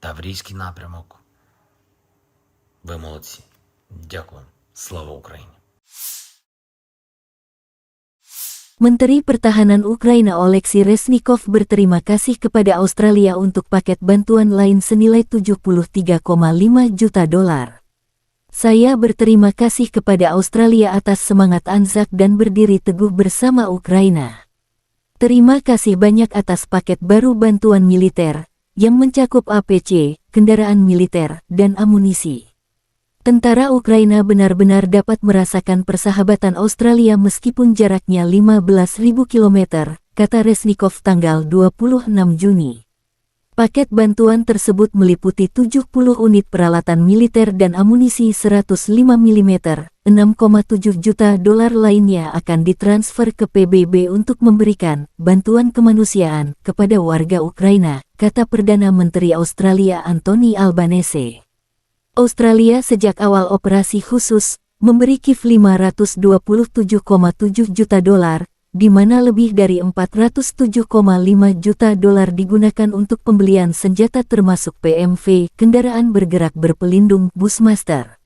Таврійський напрямок. Ви молодці. Дякую. Слава Україні. Menteri Pertahanan Ukraina Oleksiy Reznikov berterima kasih kepada Australia untuk paket bantuan lain senilai 73,5 juta dolar. Saya berterima kasih kepada Australia atas semangat Anzac dan berdiri teguh bersama Ukraina. Terima kasih banyak atas paket baru bantuan militer, yang mencakup APC, kendaraan militer, dan amunisi. Tentara Ukraina benar-benar dapat merasakan persahabatan Australia meskipun jaraknya 15.000 km, kata Reznikov tanggal 26 Juni. Paket bantuan tersebut meliputi 70 unit peralatan militer dan amunisi 105 mm, 6,7 juta dolar lainnya akan ditransfer ke PBB untuk memberikan bantuan kemanusiaan kepada warga Ukraina, kata Perdana Menteri Australia Anthony Albanese. Australia sejak awal operasi khusus memberi Kiev 527,7 juta dolar, di mana lebih dari 407,5 juta dolar digunakan untuk pembelian senjata termasuk PMV, kendaraan bergerak berpelindung Bushmaster.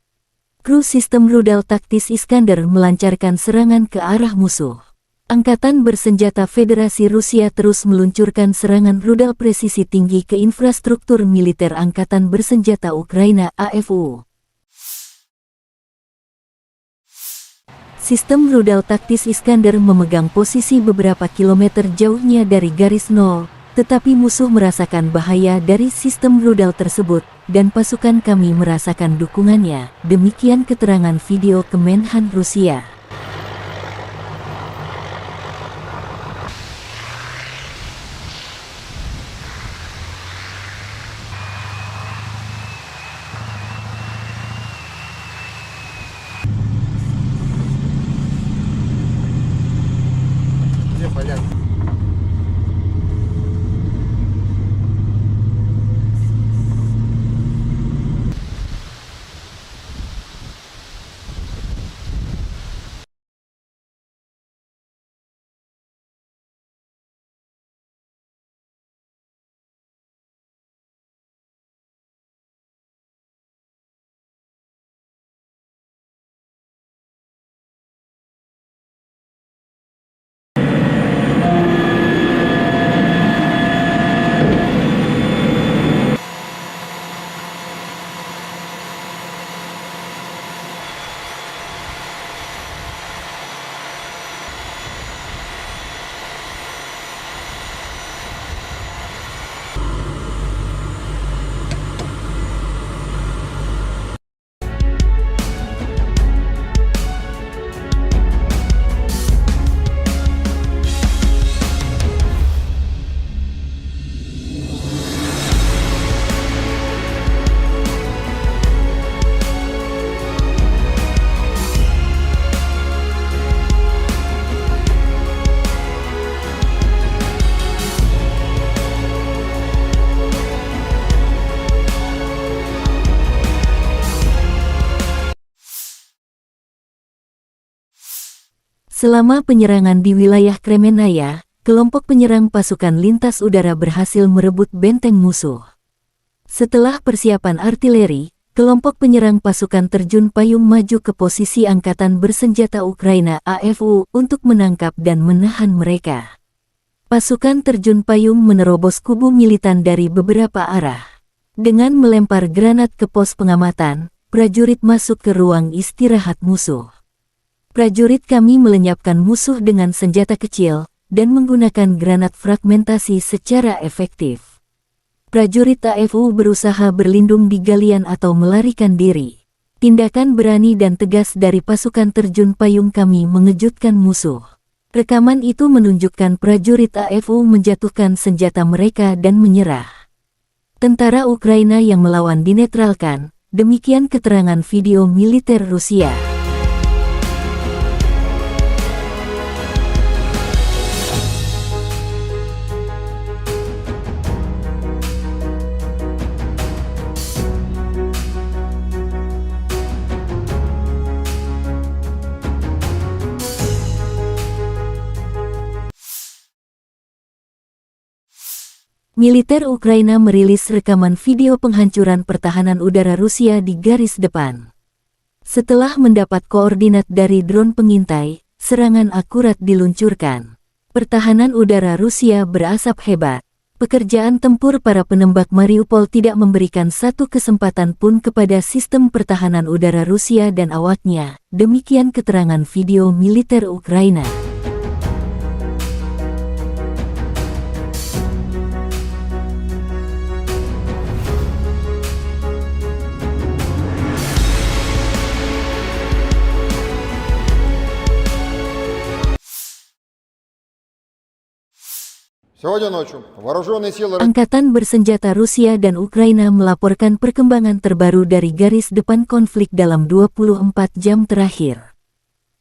Kru sistem rudal taktis Iskander melancarkan serangan ke arah musuh. Angkatan bersenjata Federasi Rusia terus meluncurkan serangan rudal presisi tinggi ke infrastruktur militer Angkatan Bersenjata Ukraina (AFU). Sistem rudal taktis Iskander memegang posisi beberapa kilometer jauhnya dari garis nol, tetapi musuh merasakan bahaya dari sistem rudal tersebut, dan pasukan kami merasakan dukungannya, demikian keterangan video Kemenhan Rusia. Где понятно? Selama penyerangan di wilayah Kremenaya, kelompok penyerang pasukan lintas udara berhasil merebut benteng musuh. Setelah persiapan artileri, kelompok penyerang pasukan terjun payung maju ke posisi Angkatan Bersenjata Ukraina AFU untuk menangkap dan menahan mereka. Pasukan terjun payung menerobos kubu militan dari beberapa arah. Dengan melempar granat ke pos pengamatan, prajurit masuk ke ruang istirahat musuh. Prajurit kami melenyapkan musuh dengan senjata kecil dan menggunakan granat fragmentasi secara efektif. Prajurit AFU berusaha berlindung di galian atau melarikan diri. Tindakan berani dan tegas dari pasukan terjun payung kami mengejutkan musuh. Rekaman itu menunjukkan prajurit AFU menjatuhkan senjata mereka dan menyerah. Tentara Ukraina yang melawan dinetralkan, demikian keterangan video militer Rusia. Militer Ukraina merilis rekaman video penghancuran pertahanan udara Rusia di garis depan. Setelah mendapat koordinat dari drone pengintai, serangan akurat diluncurkan. Pertahanan udara Rusia berasap hebat. Pekerjaan tempur para penembak Mariupol tidak memberikan satu kesempatan pun kepada sistem pertahanan udara Rusia dan awaknya, demikian keterangan video militer Ukraina. Сегодня ночью вооруженные силы Angkatan bersenjata Rusia dan Ukraina melaporkan perkembangan terbaru dari garis depan konflik dalam 24 jam terakhir.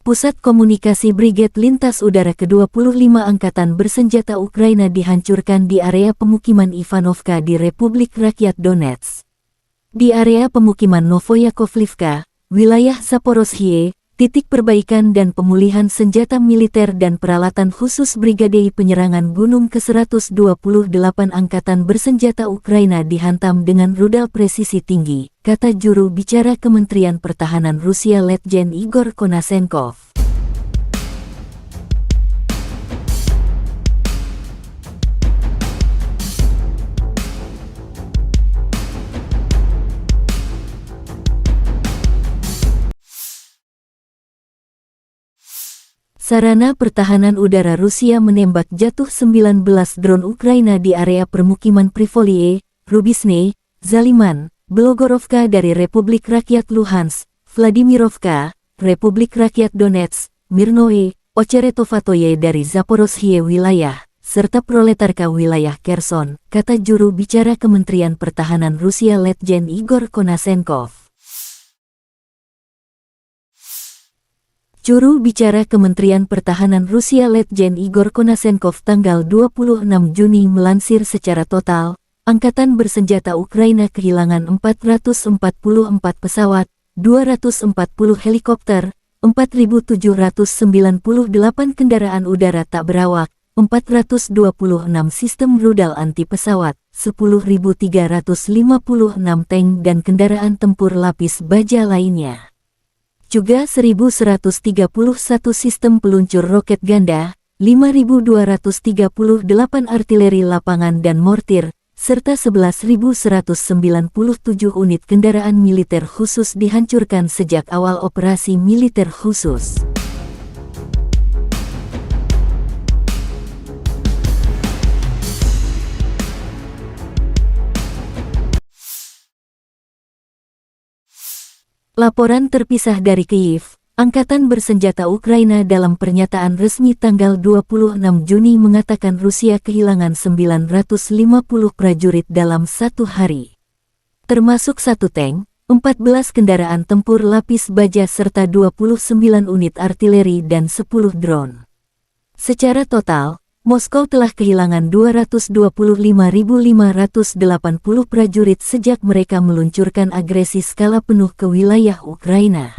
Pusat Komunikasi Brigade Lintas Udara ke-25 Angkatan Bersenjata Ukraina dihancurkan di area pemukiman Ivanovka di Republik Rakyat Donetsk. Di area pemukiman Novoyakovlivka, wilayah Zaporozhye, titik perbaikan dan pemulihan senjata militer dan peralatan khusus Brigade Penyerangan Gunung ke-128 Angkatan Bersenjata Ukraina dihantam dengan rudal presisi tinggi, kata juru bicara Kementerian Pertahanan Rusia Letjen Igor Konasenkov. Sarana pertahanan udara Rusia menembak jatuh 19 drone Ukraina di area permukiman Privolie, Rubisne, Zaliman, Belogorovka dari Republik Rakyat Luhansk, Vladimirovka, Republik Rakyat Donetsk, Mirnoe, Ocheretovatoye dari Zaporozhye wilayah, serta Proletarka wilayah Kherson, kata juru bicara Kementerian Pertahanan Rusia Letjen Igor Konasenkov. Juru bicara Kementerian Pertahanan Rusia Letjen Igor Konasenkov tanggal 26 Juni melansir secara total, Angkatan Bersenjata Ukraina kehilangan 444 pesawat, 240 helikopter, 4.798 kendaraan udara tak berawak, 426 sistem rudal anti pesawat, 10.356 tank dan kendaraan tempur lapis baja lainnya. Juga 1.131 sistem peluncur roket ganda, 5.238 artileri lapangan dan mortir, serta 11.197 unit kendaraan militer khusus dihancurkan sejak awal operasi militer khusus. Laporan terpisah dari Kyiv, Angkatan Bersenjata Ukraina dalam pernyataan resmi tanggal 26 Juni mengatakan Rusia kehilangan 950 prajurit dalam satu hari. Termasuk 1 tank, 14 kendaraan tempur lapis baja serta 29 unit artileri dan 10 drone. Secara total, Moskow telah kehilangan 225.580 prajurit sejak mereka meluncurkan agresi skala penuh ke wilayah Ukraina.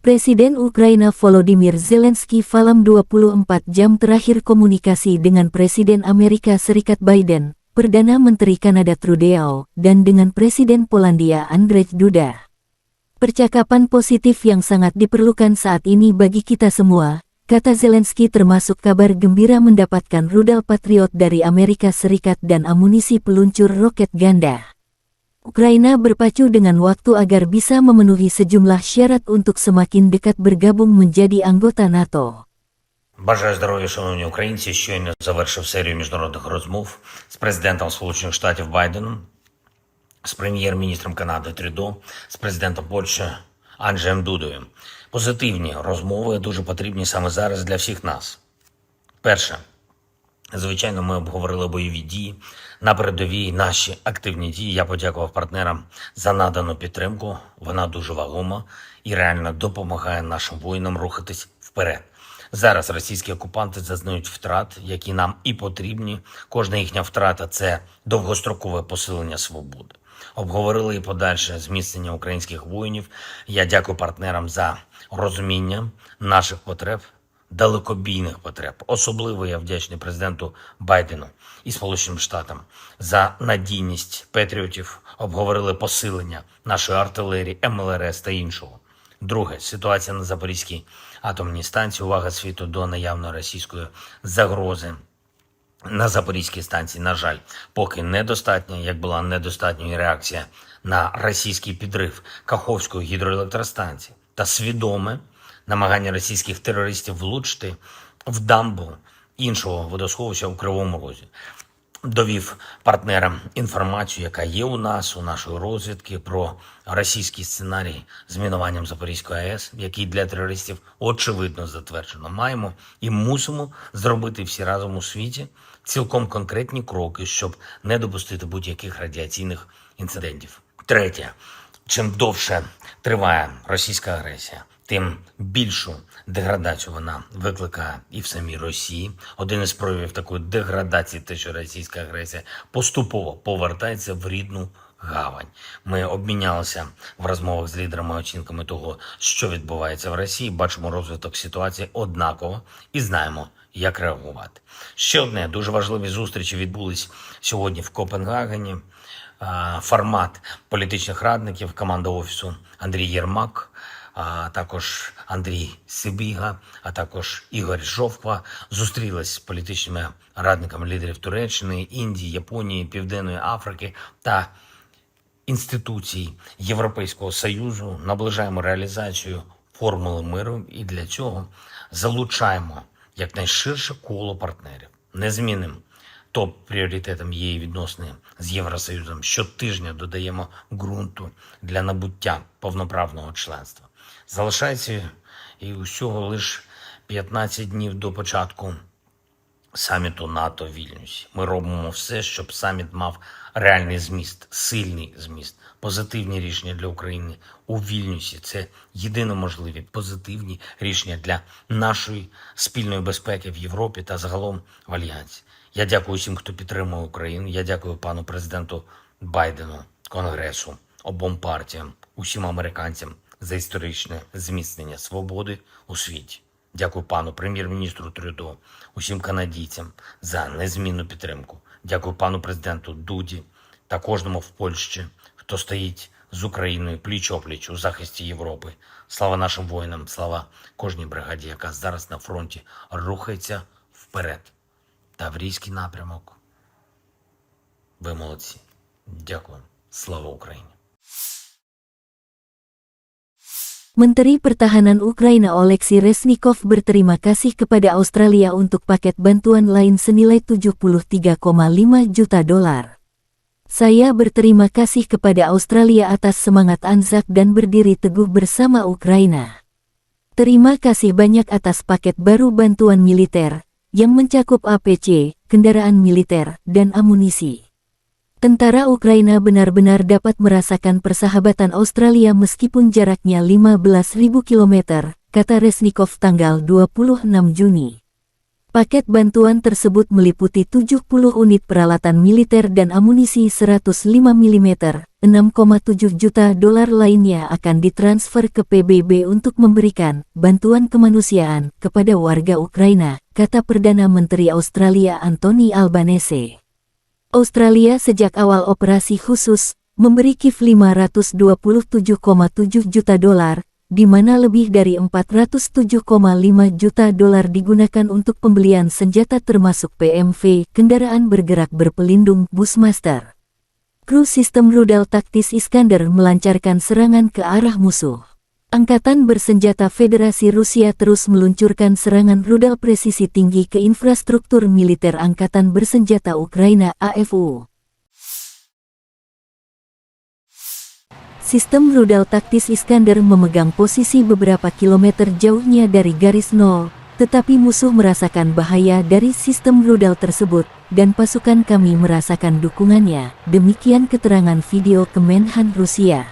Presiden Ukraina Volodymyr Zelensky dalam 24 jam terakhir komunikasi dengan Presiden Amerika Serikat Biden, Perdana Menteri Kanada Trudeau, dan dengan Presiden Polandia Andrzej Duda. Percakapan positif yang sangat diperlukan saat ini bagi kita semua, kata Zelensky, termasuk kabar gembira mendapatkan rudal Patriot dari Amerika Serikat dan amunisi peluncur roket ganda. Ukraina berpacu dengan waktu agar bisa memenuhi sejumlah syarat untuk semakin dekat bergabung menjadi anggota NATO. Бажаю здоров'я, шановні українці. Щойно завершив серію міжнародних розмов з президентом Сполучених Штатів Байденом, з прем'єр-міністром Канади Трюдо, з президентом Польщі Анджеєм Дудою. Позитивні розмови дуже потрібні саме зараз для всіх нас. Перше. Звичайно, ми обговорили бойові дії на передовій, наші активні дії. Я подякував партнерам за надану підтримку. Вона дуже вагома і реально допомагає нашим воїнам рухатись вперед. Зараз російські окупанти зазнають втрат, які нам і потрібні. Кожна їхня втрата – це довгострокове посилення свободи. Обговорили і подальше зміцнення українських воїнів. Я дякую партнерам за розуміння наших потреб, далекобійних потреб. Особливо я вдячний президенту Байдену і Сполученим Штатам за надійність патріотів. Обговорили посилення нашої артилерії, МЛРС та іншого. Друге. Ситуація на Запорізькій атомній станції. Увага світу до наявної російської загрози на Запорізькій станції, на жаль, поки недостатня, як була недостатньою реакція на російський підрив Каховської гідроелектростанції та свідоме намагання російських терористів влучити в дамбу іншого водосховища у Кривому Розі. Довів партнерам інформацію, яка є у нас, у нашої розвідки, про російський сценарій з мінуванням Запорізької АЕС, який для терористів очевидно затверджено. Маємо і мусимо зробити всі разом у світі цілком конкретні кроки, щоб не допустити будь-яких радіаційних інцидентів. Третє. Чим довше триває російська агресія, тим більшу деградацію вона викликає і в самій Росії. Один із проявів такої деградації – те, що російська агресія поступово повертається в рідну гавань. Ми обмінялися в розмовах з лідерами оцінками того, що відбувається в Росії, бачимо розвиток ситуації однаково і знаємо, як реагувати. Ще одне, дуже важливі зустрічі відбулись сьогодні в Копенгагені. Формат політичних радників, команда Офісу Андрій Єрмак, а також Андрій Сибіга, а також Ігор Жовква зустрілись з політичними радниками лідерів Туреччини, Індії, Японії, Південної Африки та інституцій Європейського Союзу. Наближаємо реалізацію формули миру і для цього залучаємо якнайширше коло партнерів. Незмінним топ-пріоритетом є і відносини з Євросоюзом. Щотижня додаємо ґрунту для набуття повноправного членства. Залишається і усього лише 15 днів до початку саміту НАТО в Вільнюсі. Ми робимо все, щоб саміт мав реальний зміст, сильний зміст, позитивні рішення для України у Вільнюсі. Це єдино можливі позитивні рішення для нашої спільної безпеки в Європі та загалом в Альянсі. Я дякую всім, хто підтримує Україну. Я дякую пану президенту Байдену, Конгресу, обом партіям, усім американцям за історичне зміцнення свободи у світі. Дякую пану прем'єр-міністру Трюдо, усім канадійцям за незмінну підтримку. Дякую пану президенту Дуді та кожному в Польщі, хто стоїть з Україною пліч-опліч у захисті Європи. Слава нашим воїнам, слава кожній бригаді, яка зараз на фронті рухається вперед. Таврійський напрямок. Ви молодці. Дякую. Слава Україні. Menteri Pertahanan Ukraina Oleksiy Reznikov berterima kasih kepada Australia untuk paket bantuan lain senilai 73,5 juta dolar. Saya berterima kasih kepada Australia atas semangat Anzac dan berdiri teguh bersama Ukraina. Terima kasih banyak atas paket baru bantuan militer, yang mencakup APC, kendaraan militer, dan amunisi. Tentara Ukraina benar-benar dapat merasakan persahabatan Australia meskipun jaraknya 15.000 km, kata Reznikov tanggal 26 Juni. Paket bantuan tersebut meliputi 70 unit peralatan militer dan amunisi 105 mm, $6,7 juta lainnya akan ditransfer ke PBB untuk memberikan bantuan kemanusiaan kepada warga Ukraina, kata Perdana Menteri Australia Anthony Albanese. Australia sejak awal operasi khusus memberi Kiev $527,7 juta, di mana lebih dari $407,5 juta digunakan untuk pembelian senjata termasuk PMV, kendaraan bergerak berpelindung Bushmaster. Kru sistem rudal taktis Iskander melancarkan serangan ke arah musuh. Angkatan bersenjata Federasi Rusia terus meluncurkan serangan rudal presisi tinggi ke infrastruktur militer Angkatan Bersenjata Ukraina (AFU). Sistem rudal taktis Iskander memegang posisi beberapa kilometer jauhnya dari garis nol, tetapi musuh merasakan bahaya dari sistem rudal tersebut, dan pasukan kami merasakan dukungannya, demikian keterangan video Kemenhan Rusia.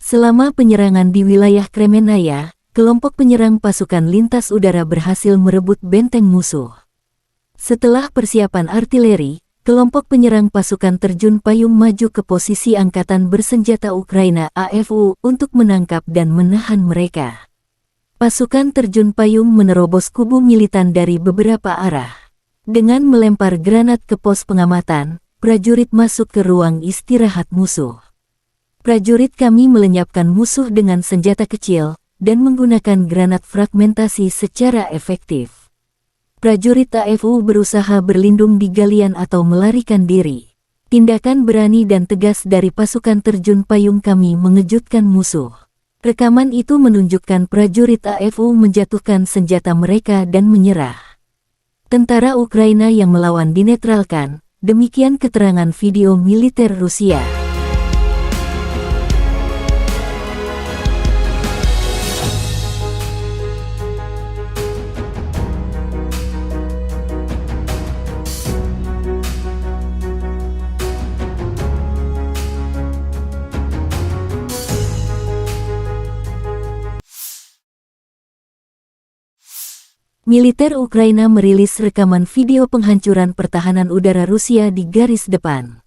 Selama penyerangan di wilayah Kremenaya, kelompok penyerang pasukan lintas udara berhasil merebut benteng musuh. Setelah persiapan artileri, kelompok penyerang pasukan terjun payung maju ke posisi Angkatan Bersenjata Ukraina (AFU) untuk menangkap dan menahan mereka. Pasukan terjun payung menerobos kubu militan dari beberapa arah. Dengan melempar granat ke pos pengamatan, prajurit masuk ke ruang istirahat musuh. Prajurit kami melenyapkan musuh dengan senjata kecil dan menggunakan granat fragmentasi secara efektif. Prajurit AFU berusaha berlindung di galian atau melarikan diri. Tindakan berani dan tegas dari pasukan terjun payung kami mengejutkan musuh. Rekaman itu menunjukkan prajurit AFU menjatuhkan senjata mereka dan menyerah. Tentara Ukraina yang melawan dinetralkan, demikian keterangan video militer Rusia. Militer Ukraina merilis rekaman video penghancuran pertahanan udara Rusia di garis depan.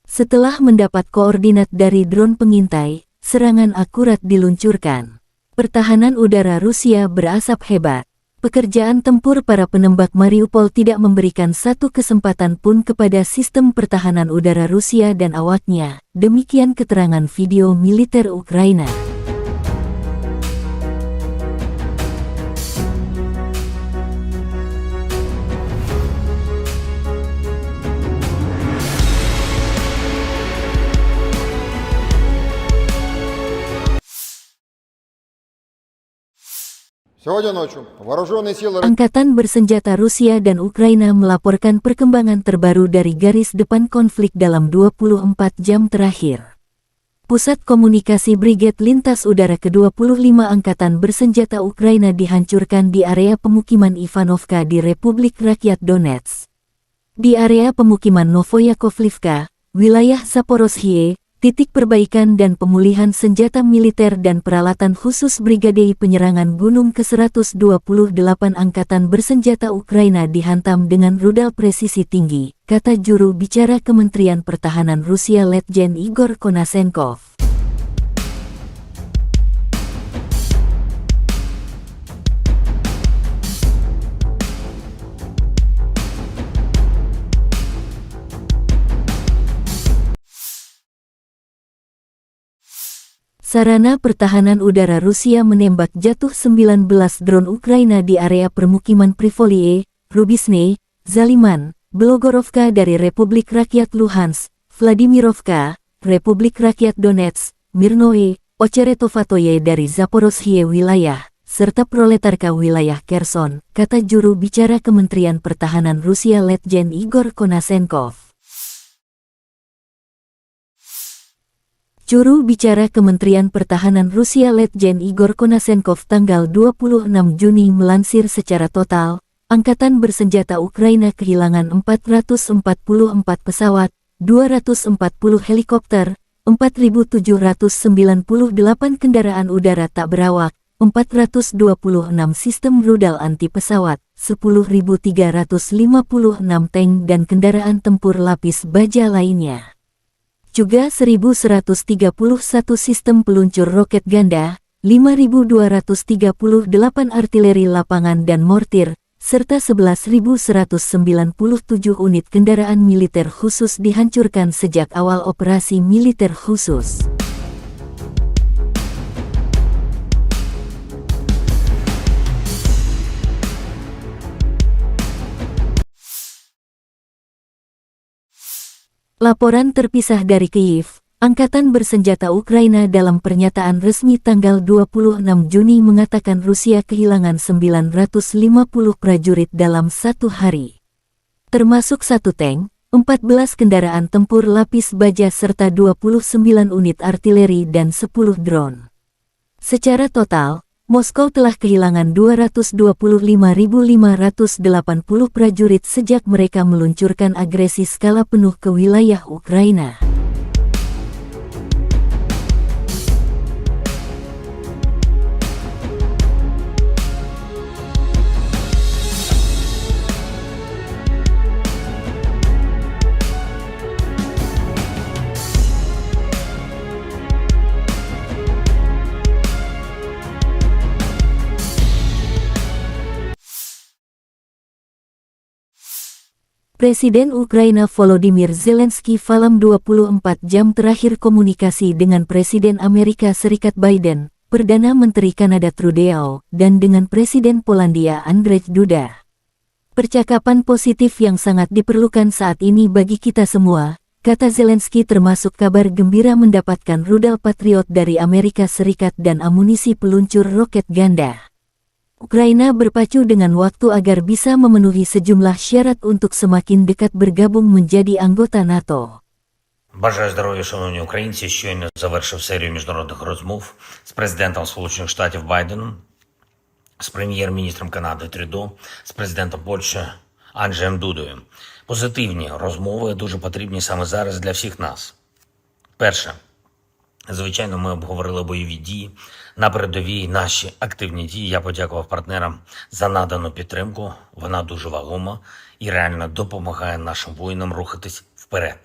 Setelah mendapat koordinat dari drone pengintai, serangan akurat diluncurkan. Pertahanan udara Rusia berasap hebat. Pekerjaan tempur para penembak Mariupol tidak memberikan satu kesempatan pun kepada sistem pertahanan udara Rusia dan awaknya, demikian keterangan video militer Ukraina. Сегодня ночью вооруженные силы Angkatan bersenjata Rusia dan Ukraina melaporkan perkembangan terbaru dari garis depan konflik dalam 24 jam terakhir. Pusat Komunikasi Brigade Lintas Udara ke-25 Angkatan Bersenjata Ukraina dihancurkan di area pemukiman Ivanovka di Republik Rakyat Donetsk. Di area pemukiman Novoyakovlivka, wilayah Zaporozhye, titik perbaikan dan pemulihan senjata militer dan peralatan khusus Brigade Penyerangan Gunung ke-128 Angkatan Bersenjata Ukraina dihantam dengan rudal presisi tinggi, kata juru bicara Kementerian Pertahanan Rusia Letjen Igor Konasenkov. Sarana Pertahanan Udara Rusia menembak jatuh 19 drone Ukraina di area permukiman Privolie, Rubisne, Zaliman, Belogorovka dari Republik Rakyat Luhansk, Vladimirovka, Republik Rakyat Donetsk, Mirnoe, Ocheretovatoye dari Zaporozhye wilayah, serta Proletarka wilayah Kherson, kata juru bicara Kementerian Pertahanan Rusia Letjen Igor Konasenkov. Juru bicara Kementerian Pertahanan Rusia Letjen Igor Konasenkov tanggal 26 Juni melansir secara total, Angkatan Bersenjata Ukraina kehilangan 444 pesawat, 240 helikopter, 4.798 kendaraan udara tak berawak, 426 sistem rudal anti pesawat, 10.356 tank dan kendaraan tempur lapis baja lainnya. Juga 1.131 sistem peluncur roket ganda, 5.238 artileri lapangan dan mortir, serta 11.197 unit kendaraan militer khusus dihancurkan sejak awal operasi militer khusus. Laporan terpisah dari Kyiv, Angkatan Bersenjata Ukraina dalam pernyataan resmi tanggal 26 Juni mengatakan Rusia kehilangan 950 prajurit dalam satu hari. Termasuk 1 tank, 14 kendaraan tempur lapis baja serta 29 unit artileri dan 10 drone. Secara total, Moskow telah kehilangan 225.580 prajurit sejak mereka meluncurkan agresi skala penuh ke wilayah Ukraina. Presiden Ukraina Volodymyr Zelensky dalam 24 jam terakhir komunikasi dengan Presiden Amerika Serikat Biden, Perdana Menteri Kanada Trudeau, dan dengan Presiden Polandia Andrzej Duda. Percakapan positif yang sangat diperlukan saat ini bagi kita semua, kata Zelensky, termasuk kabar gembira mendapatkan rudal Patriot dari Amerika Serikat dan amunisi peluncur roket ganda. Ukraina berpacu dengan waktu agar bisa memenuhi sejumlah syarat untuk semakin dekat bergabung menjadi anggota НАТО. Бажаю здоров'я, шановні українці. Щойно завершив серію міжнародних розмов з президентом Сполучених Штатів Байденом, з прем'єр-міністром Канади Трюдо, з президентом Польщі Анджеєм Дудою. Позитивні розмови дуже потрібні саме зараз для всіх нас. Перше. Звичайно, ми обговорили бойові дії на передовій, наші активні дії. Я подякував партнерам за надану підтримку. Вона дуже вагома і реально допомагає нашим воїнам рухатись вперед.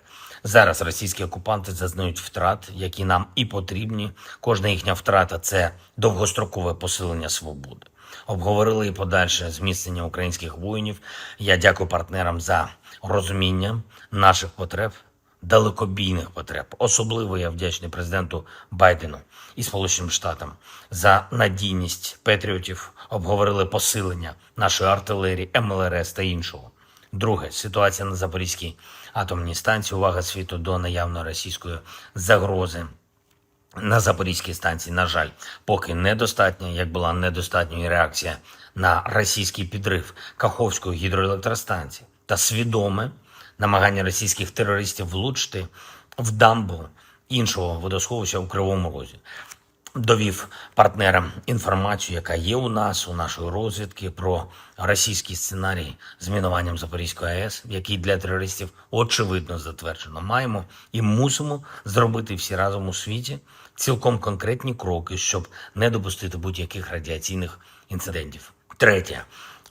Зараз російські окупанти зазнають втрат, які нам і потрібні. Кожна їхня втрата – це довгострокове посилення свободи. Обговорили і подальше зміцнення українських воїнів. Я дякую партнерам за розуміння наших потреб, далекобійних потреб. Особливо я вдячний президенту Байдену і Сполученим Штатам за надійність патріотів. Обговорили посилення нашої артилерії, МЛРС та іншого. Друге, ситуація на Запорізькій атомній станції. Увага світу до наявної російської загрози на Запорізькій станції, на жаль, поки недостатня, як була недостатньою реакція на російський підрив Каховської гідроелектростанції та свідоме намагання російських терористів влучити в дамбу іншого водосховища у Кривому Розі. Довів партнерам інформацію, яка є у нас, у нашої розвідки, про російський сценарій з мінуванням Запорізької АЕС, який для терористів очевидно затверджено. Маємо і мусимо зробити всі разом у світі цілком конкретні кроки, щоб не допустити будь-яких радіаційних інцидентів. Третє.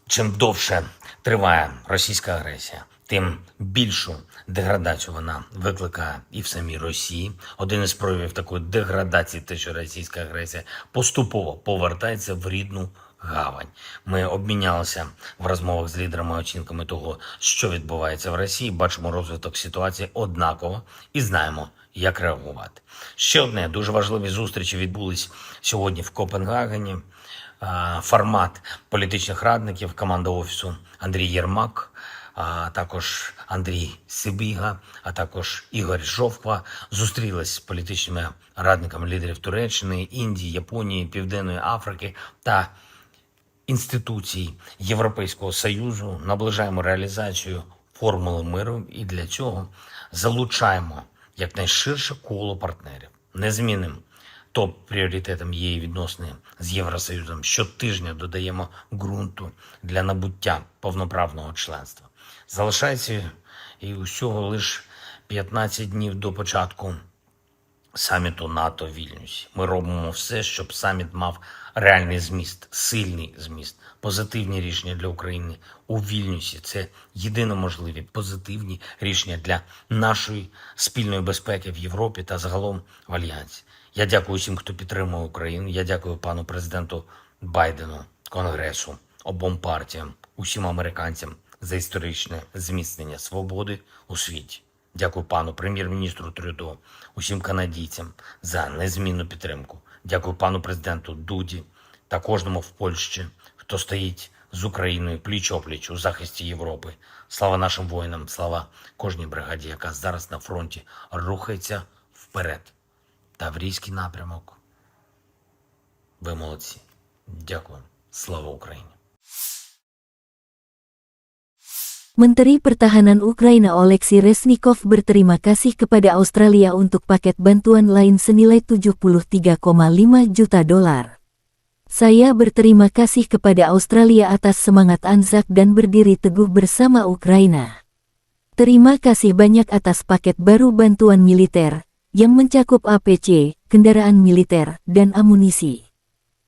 Чим довше триває російська агресія, тим більшу деградацію вона викликає і в самій Росії. Один із проявів такої деградації, те, що російська агресія поступово повертається в рідну гавань. Ми обмінялися в розмовах з лідерами оцінками того, що відбувається в Росії, бачимо розвиток ситуації однаково і знаємо, як реагувати. Ще одне, дуже важливі зустрічі відбулись сьогодні в Копенгагені. Формат політичних радників, команда Офісу Андрій Єрмак, а також Андрій Сибіга, а також Ігор Жовква зустрілись з політичними радниками лідерів Туреччини, Індії, Японії, Південної Африки та інституцій Європейського Союзу. Наближаємо реалізацію формули миру і для цього залучаємо якнайширше коло партнерів. Незмінним топ-пріоритетом є і відносини з Євросоюзом. Щотижня додаємо ґрунту для набуття повноправного членства. Залишається і усього лише 15 днів до початку саміту НАТО в Вільнюсі. Ми робимо все, щоб саміт мав реальний зміст, сильний зміст, позитивні рішення для України у Вільнюсі. Це єдино можливі позитивні рішення для нашої спільної безпеки в Європі та загалом в Альянсі. Я дякую всім, хто підтримує Україну. Я дякую пану президенту Байдену, Конгресу, обом партіям, усім американцям за історичне зміцнення свободи у світі. Дякую пану прем'єр-міністру Трюдо, усім канадійцям за незмінну підтримку. Дякую пану президенту Дуді та кожному в Польщі, хто стоїть з Україною пліч-опліч у захисті Європи. Слава нашим воїнам, слава кожній бригаді, яка зараз на фронті рухається вперед. Таврійський напрямок. Ви молодці. Дякую. Слава Україні. Menteri Pertahanan Ukraina Oleksiy Reznikov berterima kasih kepada Australia untuk paket bantuan lain senilai 73,5 juta dolar. Saya berterima kasih kepada Australia atas semangat Anzac dan berdiri teguh bersama Ukraina. Terima kasih banyak atas paket baru bantuan militer, yang mencakup APC, kendaraan militer, dan amunisi.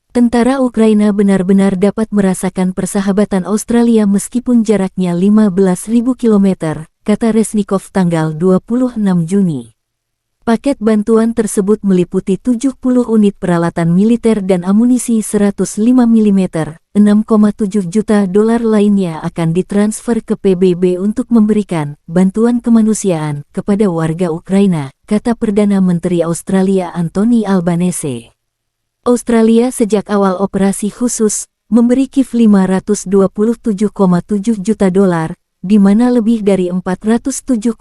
Tentara Ukraina benar-benar dapat merasakan persahabatan Australia meskipun jaraknya 15.000 km, kata Reznikov tanggal 26 Juni. Paket bantuan tersebut meliputi 70 unit peralatan militer dan amunisi 105 mm, 6,7 juta dolar lainnya akan ditransfer ke PBB untuk memberikan bantuan kemanusiaan kepada warga Ukraina, kata Perdana Menteri Australia Anthony Albanese. Australia sejak awal operasi khusus memberi Kiev 527,7 juta dolar, di mana lebih dari 407,5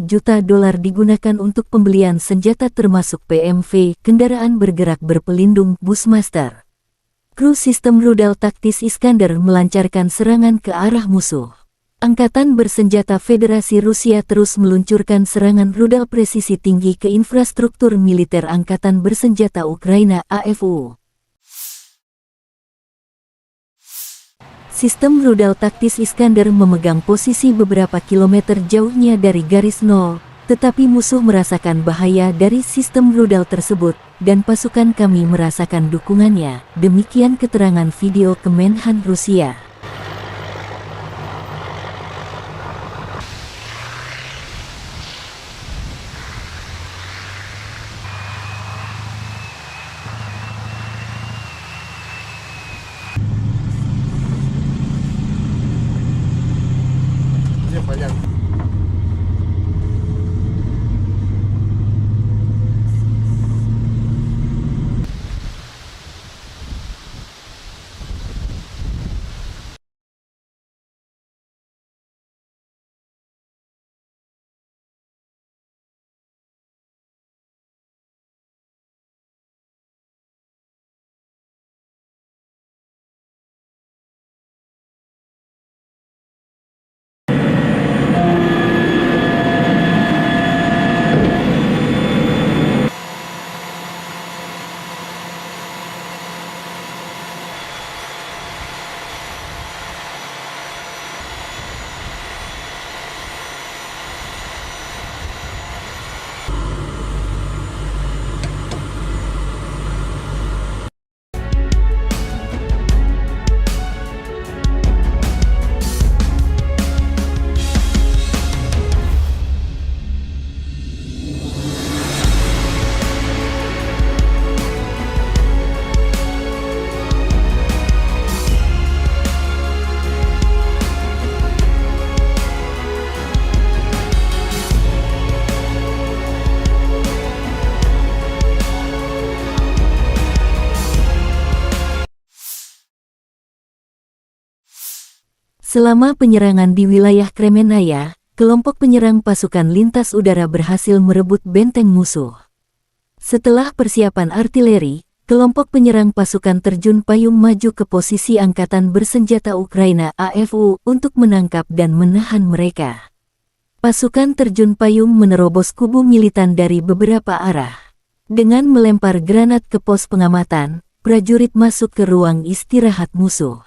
juta dolar digunakan untuk pembelian senjata termasuk PMV, kendaraan bergerak berpelindung Bushmaster. Kru sistem rudal taktis Iskander melancarkan serangan ke arah musuh. Angkatan bersenjata Federasi Rusia terus meluncurkan serangan rudal presisi tinggi ke infrastruktur militer Angkatan Bersenjata Ukraina AFU. Sistem rudal taktis Iskander memegang posisi beberapa kilometer jauhnya dari garis nol, tetapi musuh merasakan bahaya dari sistem rudal tersebut, dan pasukan kami merasakan dukungannya, demikian keterangan video Kemenhan Rusia. Понятно. Selama penyerangan di wilayah Kremenaya, kelompok penyerang pasukan lintas udara berhasil merebut benteng musuh. Setelah persiapan artileri, kelompok penyerang pasukan terjun payung maju ke posisi Angkatan Bersenjata Ukraina AFU untuk menangkap dan menahan mereka. Pasukan terjun payung menerobos kubu militan dari beberapa arah. Dengan melempar granat ke pos pengamatan, prajurit masuk ke ruang istirahat musuh.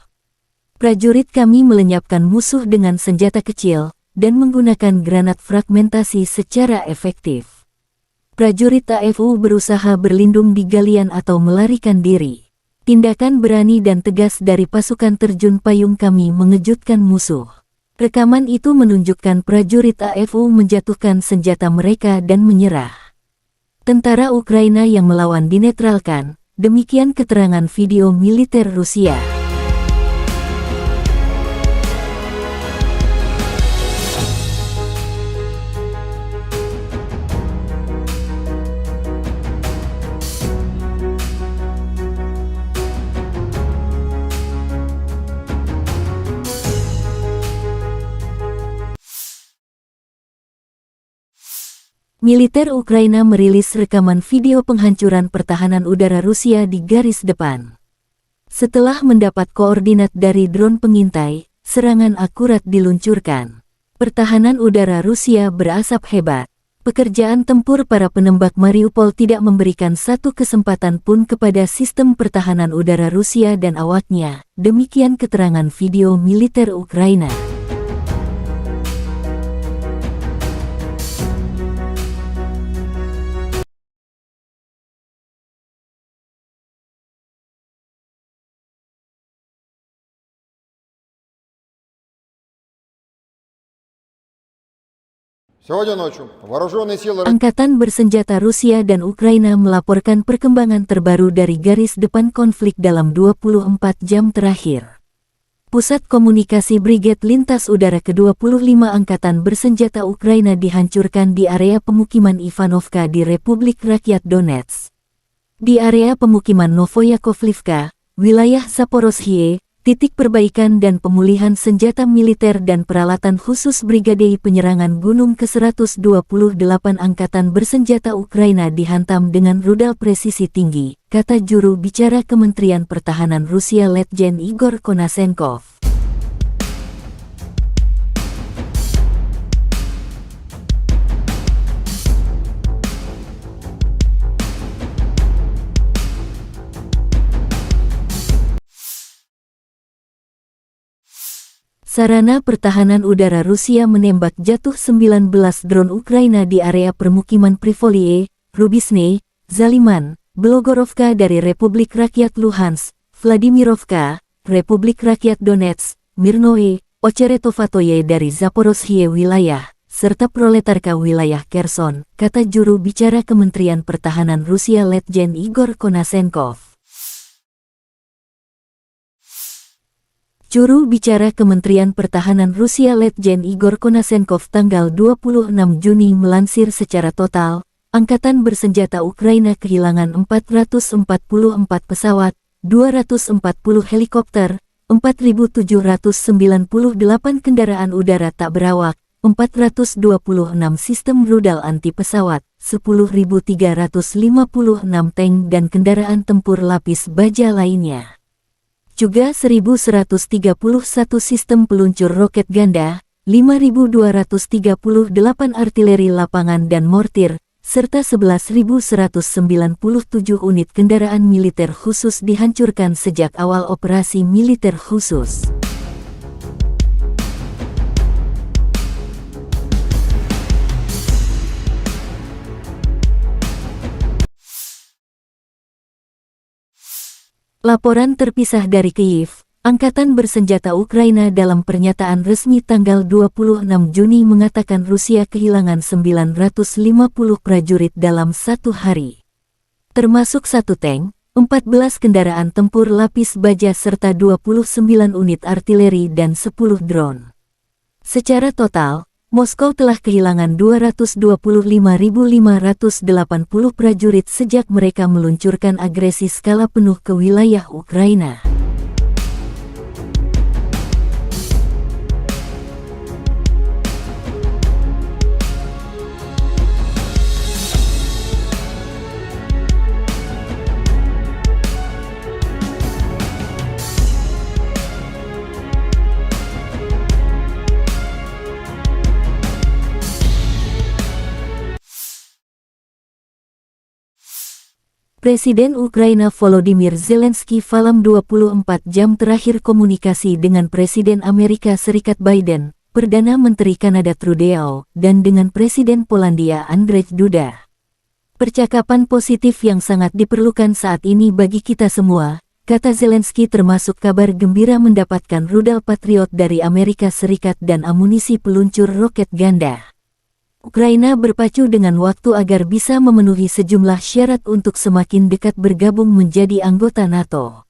Prajurit kami melenyapkan musuh dengan senjata kecil dan menggunakan granat fragmentasi secara efektif. Prajurit AFU berusaha berlindung di galian atau melarikan diri. Tindakan berani dan tegas dari pasukan terjun payung kami mengejutkan musuh. Rekaman itu menunjukkan prajurit AFU menjatuhkan senjata mereka dan menyerah. Tentara Ukraina yang melawan dinetralkan, demikian keterangan video militer Rusia. Militer Ukraina merilis rekaman video penghancuran pertahanan udara Rusia di garis depan. Setelah mendapat koordinat dari drone pengintai, serangan akurat diluncurkan. Pertahanan udara Rusia berasap hebat. Pekerjaan tempur para penembak Mariupol tidak memberikan satu kesempatan pun kepada sistem pertahanan udara Rusia dan awaknya. Demikian keterangan video militer Ukraina. Сегодня ночью вооруженные силы Angkatan bersenjata Rusia dan Ukraina melaporkan perkembangan terbaru dari garis depan konflik dalam 24 jam terakhir. Pusat Komunikasi Brigade Lintas Udara ke-25 Angkatan Bersenjata Ukraina dihancurkan di area pemukiman Ivanovka di Republik Rakyat Donetsk. Di area pemukiman Novoyakovlivka, wilayah Zaporozhye, titik perbaikan dan pemulihan senjata militer dan peralatan khusus Brigade Penyerangan Gunung ke-128 Angkatan Bersenjata Ukraina dihantam dengan rudal presisi tinggi, kata juru bicara Kementerian Pertahanan Rusia Letjen Igor Konasenkov. Sarana pertahanan udara Rusia menembak jatuh 19 drone Ukraina di area permukiman Privolie, Rubisne, Zaliman, Blogorovka dari Republik Rakyat Luhansk, Vladimirovka, Republik Rakyat Donetsk, Mirnoe, Ocheretovatoye dari Zaporozhye wilayah, serta Proletarka wilayah Kherson, kata juru bicara Kementerian Pertahanan Rusia Letjen Igor Konasenkov. Juru bicara Kementerian Pertahanan Rusia Letjen Igor Konasenkov tanggal 26 Juni melansir secara total, Angkatan Bersenjata Ukraina kehilangan 444 pesawat, 240 helikopter, 4.798 kendaraan udara tak berawak, 426 sistem rudal anti pesawat, 10.356 tank dan kendaraan tempur lapis baja lainnya. Juga 1.131 sistem peluncur roket ganda, 5.238 artileri lapangan dan mortir, serta 11.197 unit kendaraan militer khusus dihancurkan sejak awal operasi militer khusus. Laporan terpisah dari Kyiv, Angkatan Bersenjata Ukraina dalam pernyataan resmi tanggal 26 Juni mengatakan Rusia kehilangan 950 prajurit dalam satu hari. Termasuk 1 tank, 14 kendaraan tempur lapis baja serta 29 unit artileri dan 10 drone. Secara total, Moskow telah kehilangan 225.580 prajurit sejak mereka meluncurkan agresi skala penuh ke wilayah Ukraina. Presiden Ukraina Volodymyr Zelensky dalam 24 jam terakhir komunikasi dengan Presiden Amerika Serikat Biden, Perdana Menteri Kanada Trudeau, dan dengan Presiden Polandia Andrzej Duda. Percakapan positif yang sangat diperlukan saat ini bagi kita semua, kata Zelensky, termasuk kabar gembira mendapatkan rudal Patriot dari Amerika Serikat dan amunisi peluncur roket ganda. Ukraina berpacu dengan waktu agar bisa memenuhi sejumlah syarat untuk semakin dekat bergabung menjadi anggota NATO.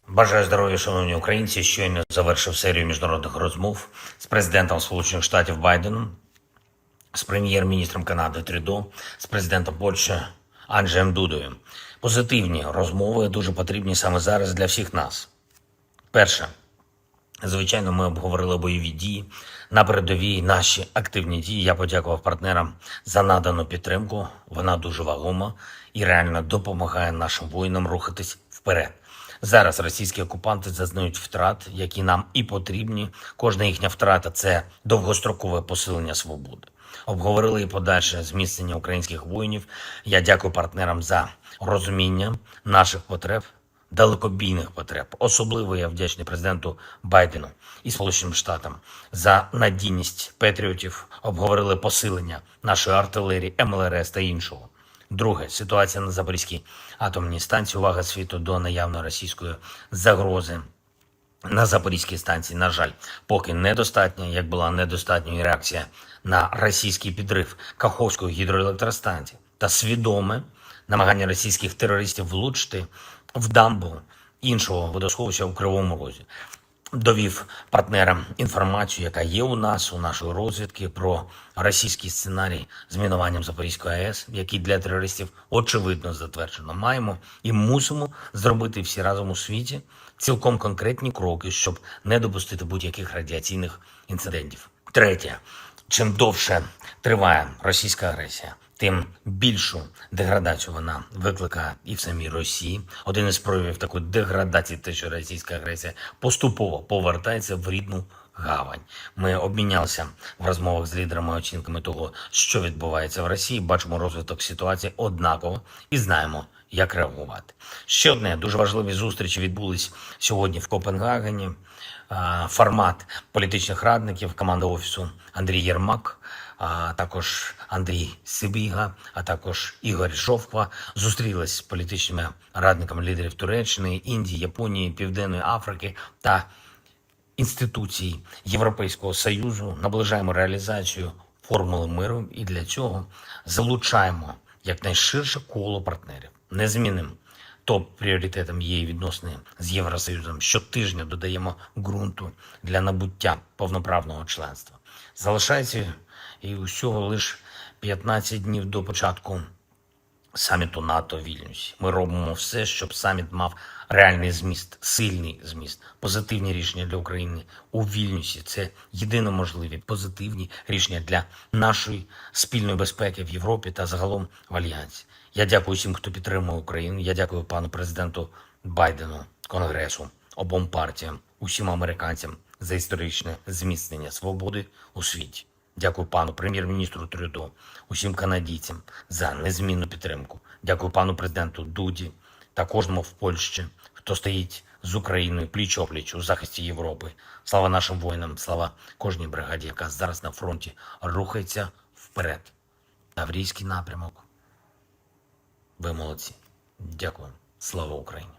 Бажаю здоров'я, шановні українці. Щойно завершив серію міжнародних розмов з президентом Сполучених Штатів Байденом, з прем'єр-міністром Канади Трюдо, з президентом Польщі Анджеєм Дудою. Позитивні розмови дуже потрібні саме зараз для всіх нас. Перше. Звичайно, ми обговорили бойові дії на передовій, наші активні дії. Я подякував партнерам за надану підтримку. Вона дуже вагома і реально допомагає нашим воїнам рухатись вперед. Зараз російські окупанти зазнають втрат, які нам і потрібні. Кожна їхня втрата – це довгострокове посилення свободи. Обговорили і подальше зміцнення українських воїнів. Я дякую партнерам за розуміння наших потреб, далекобійних потреб. Особливо я вдячний президенту Байдену і Сполученим Штатам за надійність патріотів. Обговорили посилення нашої артилерії, МЛРС та іншого. Друге, ситуація на Запорізькій атомній станції. Увага світу до наявної російської загрози на Запорізькій станції, на жаль, поки недостатня, як була недостатньою реакція на російський підрив Каховської гідроелектростанції та свідоме намагання російських терористів влучити в дамбу іншого водосховища у Кривому Розі. Довів партнерам інформацію, яка є у нас, у нашої розвідки, про російський сценарій з мінуванням Запорізької АЕС, який для терористів очевидно затверджено. Маємо і мусимо зробити всі разом у світі цілком конкретні кроки, щоб не допустити будь-яких радіаційних інцидентів. Третє. Чим довше триває російська агресія, тим більшу деградацію вона викликає і в самій Росії. Один із проявів такої деградації – те, що російська агресія поступово повертається в рідну гавань. Ми обмінялися в розмовах з лідерами оцінками того, що відбувається в Росії, бачимо розвиток ситуації однаково і знаємо, як реагувати. Ще одне, дуже важливі зустрічі відбулись сьогодні в Копенгагені. Формат політичних радників, команда Офісу Андрій Єрмак, а також Андрій Сибіга, а також Ігор Шовква зустрілись з політичними радниками лідерів Туреччини, Індії, Японії, Південної Африки та інституцій Європейського Союзу. Наближаємо реалізацію формули миру і для цього залучаємо якнайширше коло партнерів. Незмінним топ-пріоритетом є і відносини з Євросоюзом. Щотижня додаємо ґрунту для набуття повноправного членства. Залишається і усього лише 15 днів до початку саміту НАТО в Вільнюсі. Ми робимо все, щоб саміт мав реальний зміст, сильний зміст, позитивні рішення для України у Вільнюсі. Це єдино можливі позитивні рішення для нашої спільної безпеки в Європі та загалом в Альянсі. Я дякую всім, хто підтримує Україну. Я дякую пану президенту Байдену, Конгресу, обом партіям, усім американцям за історичне зміцнення свободи у світі. Дякую пану прем'єр-міністру Трюдо, усім канадійцям за незмінну підтримку. Дякую пану президенту Дуді та кожному в Польщі, хто стоїть з Україною пліч-опліч у захисті Європи. Слава нашим воїнам, слава кожній бригаді, яка зараз на фронті рухається вперед. Таврійський напрямок. Ви молодці. Дякую. Слава Україні.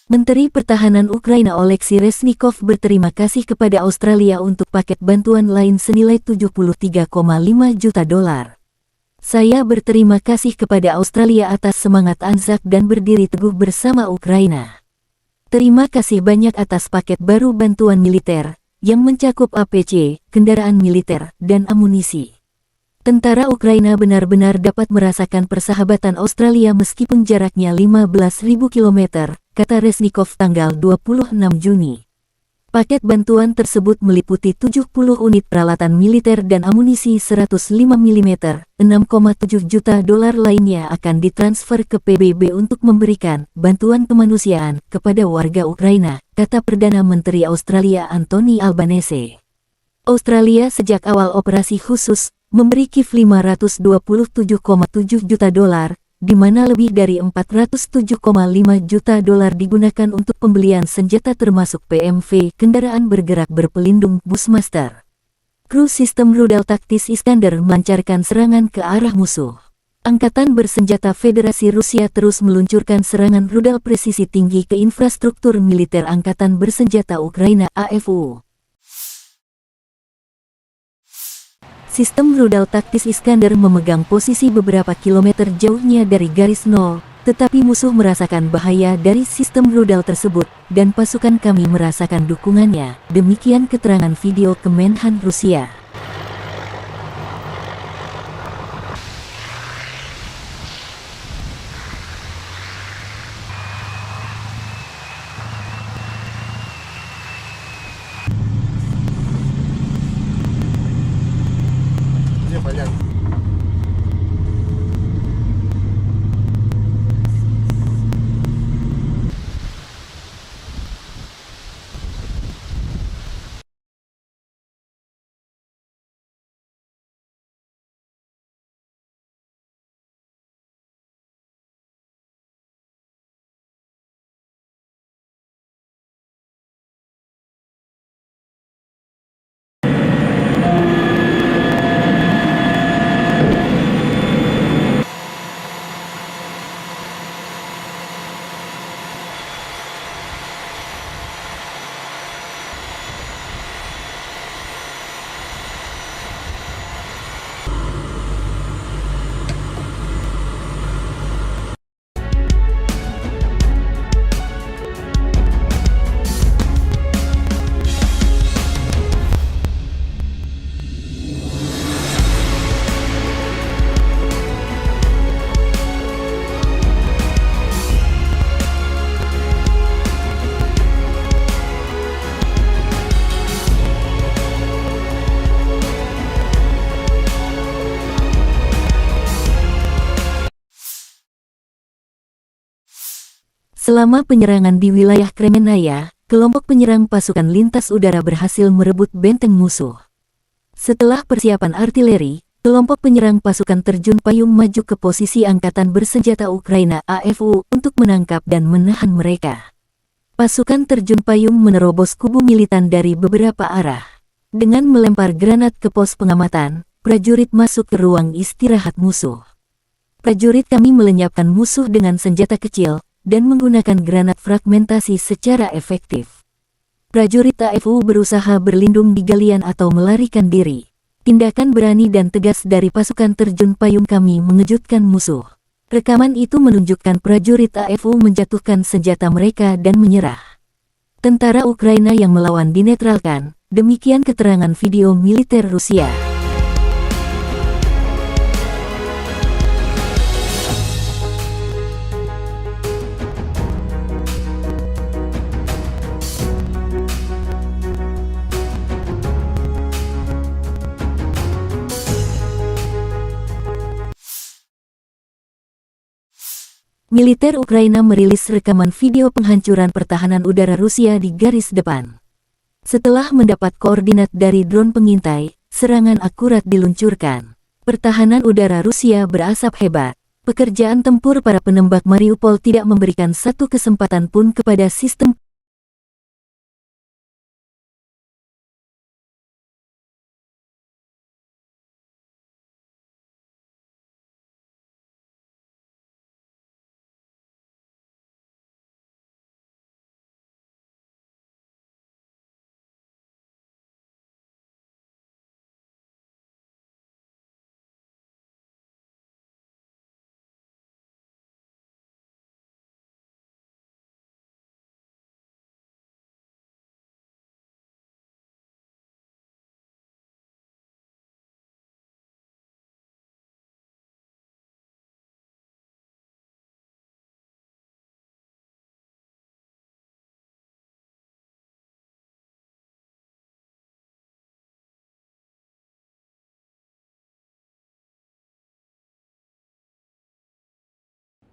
Menteri Pertahanan Ukraina Oleksiy Reznikov berterima kasih kepada Australia untuk paket bantuan lain senilai 73,5 juta dolar. Saya berterima kasih kepada Australia atas semangat Anzac dan berdiri teguh bersama Ukraina. Terima kasih banyak atas paket baru bantuan militer, yang mencakup APC, kendaraan militer, dan amunisi. Tentara Ukraina benar-benar dapat merasakan persahabatan Australia meskipun jaraknya 15.000 km, kata Reznikov tanggal 26 Juni. Paket bantuan tersebut meliputi 70 unit peralatan militer dan amunisi 105 mm, 6,7 juta dolar lainnya akan ditransfer ke PBB untuk memberikan bantuan kemanusiaan kepada warga Ukraina, kata Perdana Menteri Australia Anthony Albanese. Australia sejak awal operasi khusus memberi Kiev 527,7 juta dolar, di mana lebih dari 407,5 juta dolar digunakan untuk pembelian senjata termasuk PMV, kendaraan bergerak berpelindung Bushmaster. Kru sistem rudal taktis Iskander melancarkan serangan ke arah musuh. Angkatan bersenjata Federasi Rusia terus meluncurkan serangan rudal presisi tinggi ke infrastruktur militer Angkatan Bersenjata Ukraina (AFU). Sistem rudal taktis Iskander memegang posisi beberapa kilometer jauhnya dari garis nol, tetapi musuh merasakan bahaya dari sistem rudal tersebut, dan pasukan kami merasakan dukungannya. Demikian keterangan video Kemenhan Rusia. Где поляк? Selama penyerangan di wilayah Kremenaya, kelompok penyerang pasukan lintas udara berhasil merebut benteng musuh. Setelah persiapan artileri, kelompok penyerang pasukan terjun payung maju ke posisi Angkatan Bersenjata Ukraina (AFU) untuk menangkap dan menahan mereka. Pasukan terjun payung menerobos kubu militan dari beberapa arah. Dengan melempar granat ke pos pengamatan, prajurit masuk ke ruang istirahat musuh. Prajurit kami melenyapkan musuh dengan senjata kecil, dan menggunakan granat fragmentasi secara efektif. Prajurit AFU berusaha berlindung di galian atau melarikan diri. Tindakan berani dan tegas dari pasukan terjun payung kami mengejutkan musuh. Rekaman itu menunjukkan prajurit AFU menjatuhkan senjata mereka dan menyerah. Tentara Ukraina yang melawan dinetralkan. Demikian keterangan video militer Rusia. Militer Ukraina merilis rekaman video penghancuran pertahanan udara Rusia di garis depan. Setelah mendapat koordinat dari drone pengintai, serangan akurat diluncurkan. Pertahanan udara Rusia berasap hebat. Pekerjaan tempur para penembak Mariupol tidak memberikan satu kesempatan pun kepada sistem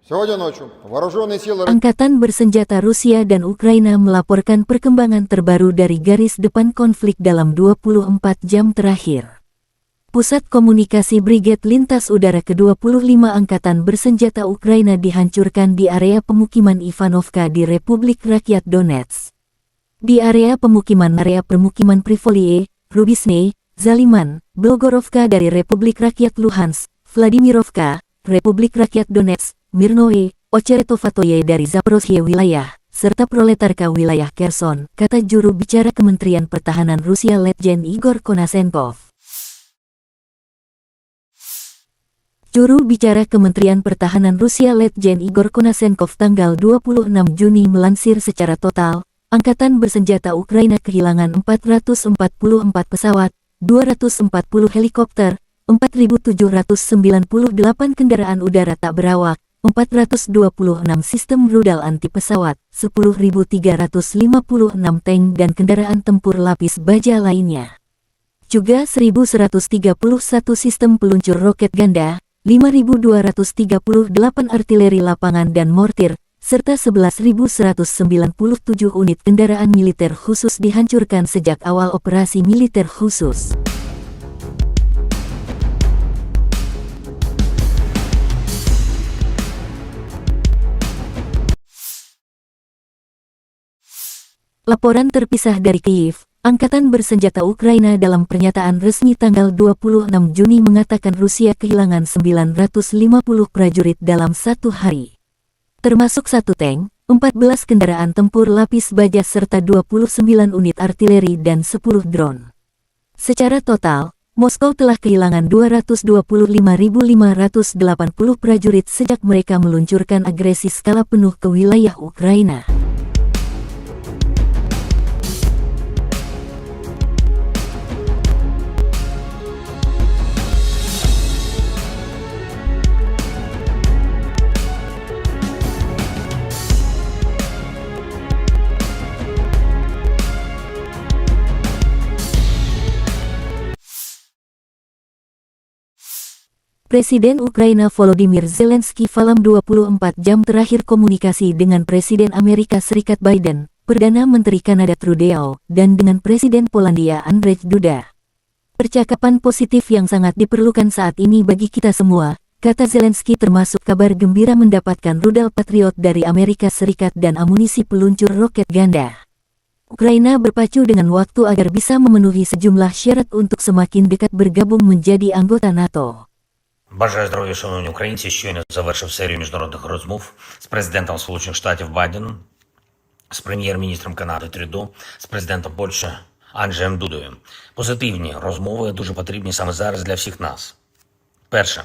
Сегодня ночью вооруженные силы Angkatan Bersenjata Rusia dan Ukraina melaporkan perkembangan terbaru dari garis depan konflik dalam 24 jam terakhir. Pusat Komunikasi Brigade Lintas Udara ke-25 Angkatan Bersenjata Ukraina dihancurkan di area pemukiman Ivanovka di Republik Rakyat Donetsk. Di area permukiman Privolie, Rubisne, Zaliman, Blogorovka dari Republik Rakyat Luhansk, Vladimirovka, Republik Rakyat Donetsk, Mirnoe, Ocheretovatoye dari Zaporozhye wilayah, serta Proletarka wilayah Kherson, kata juru bicara Kementerian Pertahanan Rusia Letjen Igor Konasenkov. Juru bicara Kementerian Pertahanan Rusia Letjen Igor Konasenkov tanggal 26 Juni melansir secara total, Angkatan Bersenjata Ukraina kehilangan 444 pesawat, 240 helikopter, 4.798 kendaraan udara tak berawak, 426 sistem rudal anti-pesawat, 10.356 tank dan kendaraan tempur lapis baja lainnya. Juga 1.131 sistem peluncur roket ganda, 5.238 artileri lapangan dan mortir, serta 11.197 unit kendaraan militer khusus dihancurkan sejak awal operasi militer khusus. Laporan terpisah dari Kyiv, Angkatan Bersenjata Ukraina dalam pernyataan resmi tanggal 26 Juni mengatakan Rusia kehilangan 950 prajurit dalam satu hari. Termasuk 1 tank, 14 kendaraan tempur lapis baja serta 29 unit artileri dan 10 drone. Secara total, Moskow telah kehilangan 225.580 prajurit sejak mereka meluncurkan agresi skala penuh ke wilayah Ukraina. Presiden Ukraina Volodymyr Zelensky dalam 24 jam terakhir komunikasi dengan Presiden Amerika Serikat Biden, Perdana Menteri Kanada Trudeau, dan dengan Presiden Polandia Andrzej Duda. Percakapan positif yang sangat diperlukan saat ini bagi kita semua, kata Zelensky, termasuk kabar gembira mendapatkan rudal Patriot dari Amerika Serikat dan amunisi peluncur roket ganda. Ukraina berpacu dengan waktu agar bisa memenuhi sejumlah syarat untuk semakin dekat bergabung menjadi anggota NATO. Бажаю здоров'я, шановні українці. Щойно завершив серію міжнародних розмов з президентом Сполучених Штатів Байденом, з прем'єр-міністром Канади Трюдо, з президентом Польщі Анджеєм Дудою. Позитивні розмови дуже потрібні саме зараз для всіх нас. Перше.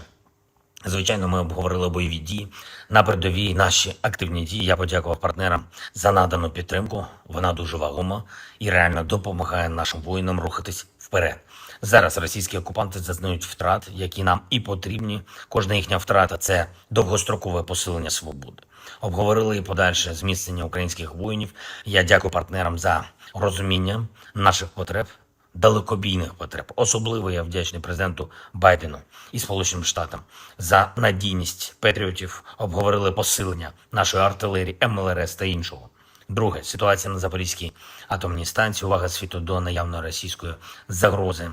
Звичайно, ми обговорили бойові дії на передовій, наші активні дії. Я подякував партнерам за надану підтримку. Вона дуже вагома і реально допомагає нашим воїнам рухатись вперед. Зараз російські окупанти зазнають втрат, які нам і потрібні. Кожна їхня втрата – це довгострокове посилення свободи. Обговорили і подальше зміцнення українських воїнів. Я дякую партнерам за розуміння наших потреб, далекобійних потреб. Особливо я вдячний президенту Байдену і Сполученим Штатам за надійність патріотів. Обговорили посилення нашої артилерії, МЛРС та іншого. Друге, ситуація на Запорізькій атомній станції. Увага світу до наявної російської загрози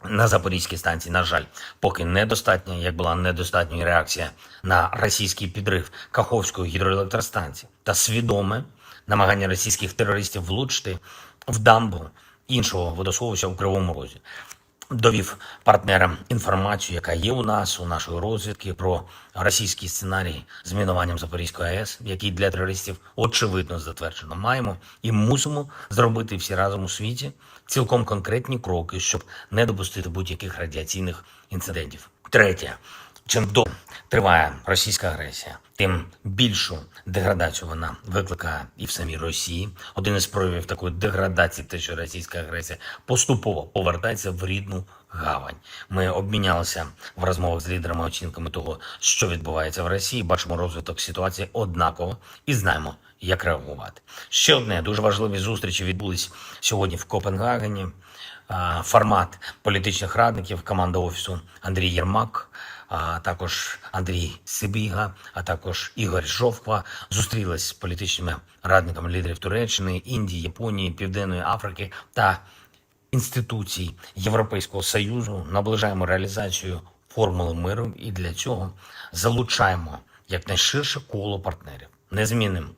на Запорізькій станції, на жаль, поки недостатня, як була недостатньою реакція на російський підрив Каховської гідроелектростанції та свідоме намагання російських терористів влучити в дамбу іншого водосховища у Кривому Розі. Довів партнерам інформацію, яка є у нас, у нашої розвідки, про російський сценарій з мінуванням Запорізької АЕС, який для терористів очевидно затверджено. Маємо і мусимо зробити всі разом у світі цілком конкретні кроки, щоб не допустити будь-яких радіаційних інцидентів. Третє. Чим довше триває російська агресія, тим більшу деградацію вона викликає і в самій Росії. Один із проявів такої деградації – те, що російська агресія поступово повертається в рідну гавань. Ми обмінялися в розмовах з лідерами оцінками того, що відбувається в Росії, бачимо розвиток ситуації однаково і знаємо, як реагувати. Ще одне, дуже важливі зустрічі відбулись сьогодні в Копенгагені. Формат політичних радників, команда Офісу Андрій Єрмак, а також Андрій Сибіга, а також Ігор Жовква зустрілись з політичними радниками лідерів Туреччини, Індії, Японії, Південної Африки та інституцій Європейського Союзу, наближаємо реалізацію формули миру і для цього залучаємо якнайширше коло партнерів. Незмінним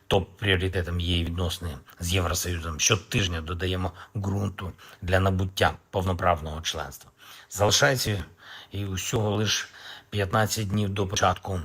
топ-пріоритетом є і відносини з Євросоюзом. Щотижня додаємо ґрунту для набуття повноправного членства. Залишається і усього лише 15 днів до початку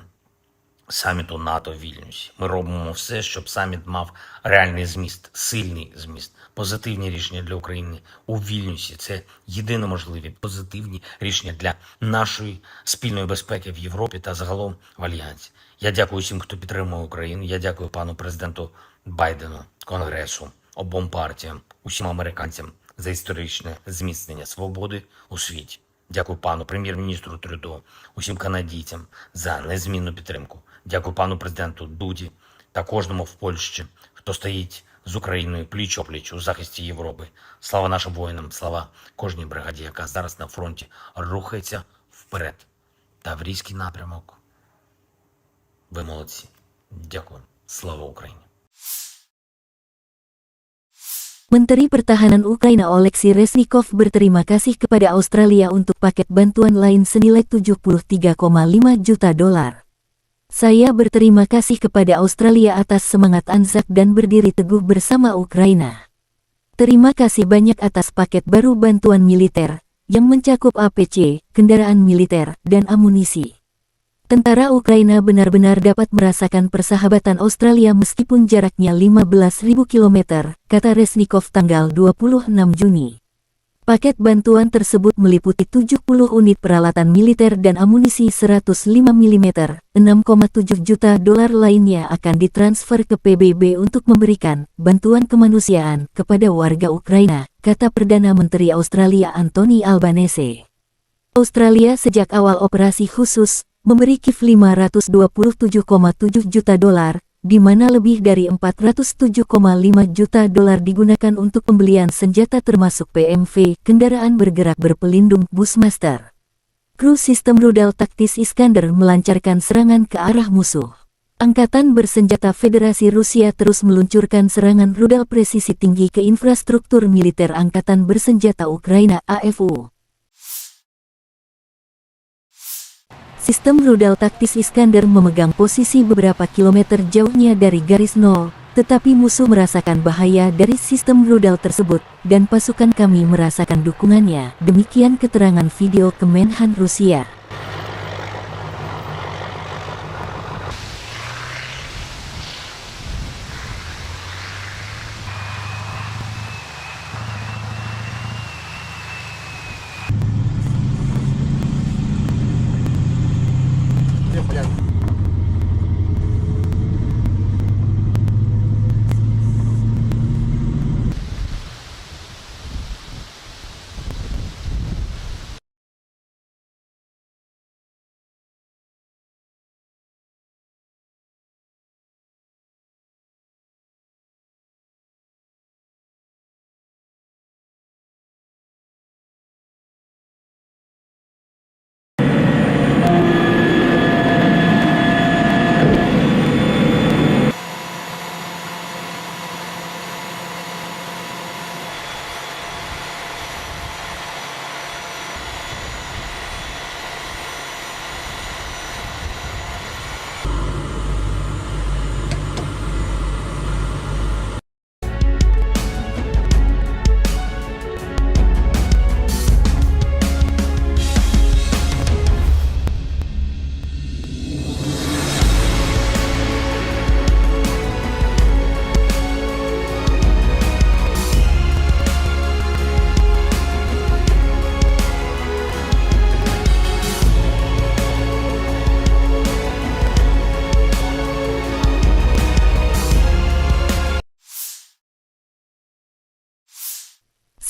саміту НАТО в Вільнюсі. Ми робимо все, щоб саміт мав реальний зміст, сильний зміст, позитивні рішення для України у Вільнюсі. Це єдино можливі позитивні рішення для нашої спільної безпеки в Європі та загалом в Альянсі. Я дякую всім, хто підтримує Україну. Я дякую пану президенту Байдену, Конгресу, обом партіям, усім американцям за історичне зміцнення свободи у світі. Дякую пану прем'єр-міністру Трюдо, усім канадійцям за незмінну підтримку. Дякую пану президенту Дуді та кожному в Польщі, хто стоїть з Україною пліч-опліч у захисті Європи. Слава нашим воїнам, слава кожній бригаді, яка зараз на фронті рухається вперед. Таврійський напрямок. Ви молодці. Дякую. Слава Україні. Menteri Pertahanan Ukraina Oleksiy Reznikov berterima kasih kepada Australia untuk paket bantuan lain senilai 73,5 juta dolar. Saya berterima kasih kepada Australia atas semangat Anzac dan berdiri teguh bersama Ukraina. Terima kasih banyak atas paket baru bantuan militer, yang mencakup APC, kendaraan militer, dan amunisi. Tentara Ukraina benar-benar dapat merasakan persahabatan Australia meskipun jaraknya 15.000 km, kata Reznikov tanggal 26 Juni. Paket bantuan tersebut meliputi 70 unit peralatan militer dan amunisi 105 mm, 6,7 juta dolar lainnya akan ditransfer ke PBB untuk memberikan bantuan kemanusiaan kepada warga Ukraina, kata Perdana Menteri Australia Anthony Albanese. Australia sejak awal operasi khusus memberi Kiev 527,7 juta dolar, di mana lebih dari 407,5 juta dolar digunakan untuk pembelian senjata termasuk PMV, kendaraan bergerak berpelindung Bushmaster. Kru sistem rudal taktis Iskander melancarkan serangan ke arah musuh. Angkatan bersenjata Federasi Rusia terus meluncurkan serangan rudal presisi tinggi ke infrastruktur militer Angkatan Bersenjata Ukraina (AFU). Sistem rudal taktis Iskander memegang posisi beberapa kilometer jauhnya dari garis nol, tetapi musuh merasakan bahaya dari sistem rudal tersebut, dan pasukan kami merasakan dukungannya. Demikian keterangan video Kemenhan Rusia. Где порядок?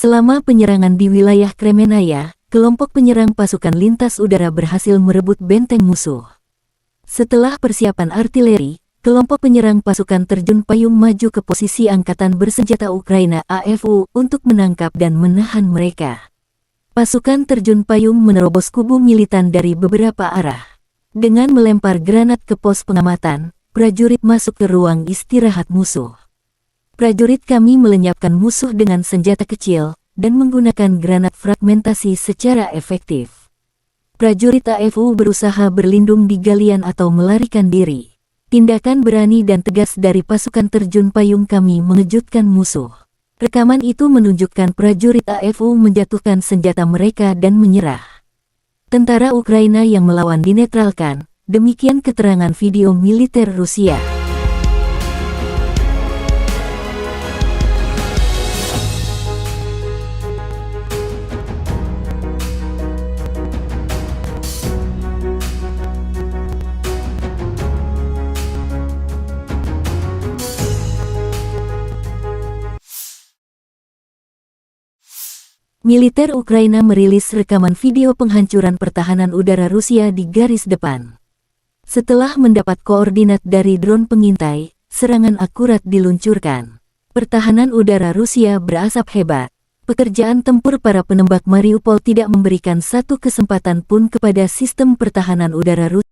Selama penyerangan di wilayah Kremenaya, kelompok penyerang pasukan lintas udara berhasil merebut benteng musuh. Setelah persiapan artileri, kelompok penyerang pasukan terjun payung maju ke posisi Angkatan Bersenjata Ukraina (AFU) untuk menangkap dan menahan mereka. Pasukan terjun payung menerobos kubu militan dari beberapa arah. Dengan melempar granat ke pos pengamatan, prajurit masuk ke ruang istirahat musuh. Prajurit kami melenyapkan musuh dengan senjata kecil, dan menggunakan granat fragmentasi secara efektif. Prajurit AFU berusaha berlindung di galian atau melarikan diri. Tindakan berani dan tegas dari pasukan terjun payung kami mengejutkan musuh. Rekaman itu menunjukkan prajurit AFU menjatuhkan senjata mereka dan menyerah. Tentara Ukraina yang melawan dinetralkan. Demikian keterangan video militer Rusia. Militer Ukraina merilis rekaman video penghancuran pertahanan udara Rusia di garis depan. Setelah mendapat koordinat dari drone pengintai, serangan akurat diluncurkan. Pertahanan udara Rusia berasap hebat. Pekerjaan tempur para penembak Mariupol tidak memberikan satu kesempatan pun kepada sistem pertahanan udara Rusia.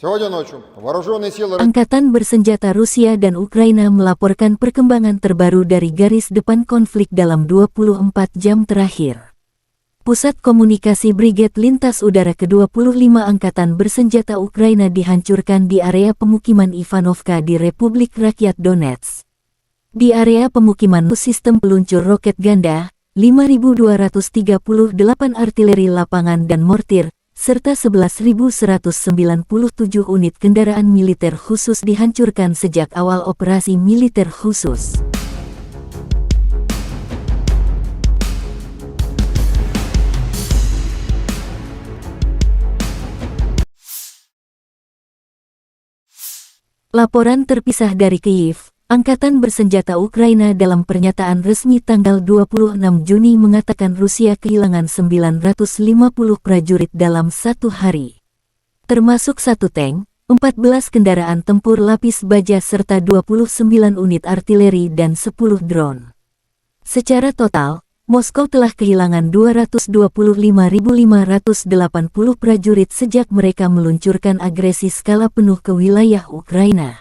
Сегодня ночью вооруженные силы Angkatan bersenjata Rusia dan Ukraina melaporkan perkembangan terbaru dari garis depan konflik dalam 24 jam terakhir. Pusat Komunikasi Brigade Lintas Udara ke-25 Angkatan Bersenjata Ukraina dihancurkan di area pemukiman Ivanovka di Republik Rakyat Donetsk. Di area pemukiman sistem peluncur roket ganda, 5.238 artileri lapangan dan mortir, serta 11.197 unit kendaraan militer khusus dihancurkan sejak awal operasi militer khusus. Laporan terpisah dari Kyiv, Angkatan Bersenjata Ukraina dalam pernyataan resmi tanggal 26 Juni mengatakan Rusia kehilangan 950 prajurit dalam satu hari. Termasuk 1 tank, 14 kendaraan tempur lapis baja serta 29 unit artileri dan 10 drone. Secara total, Moskow telah kehilangan 225.580 prajurit sejak mereka meluncurkan agresi skala penuh ke wilayah Ukraina.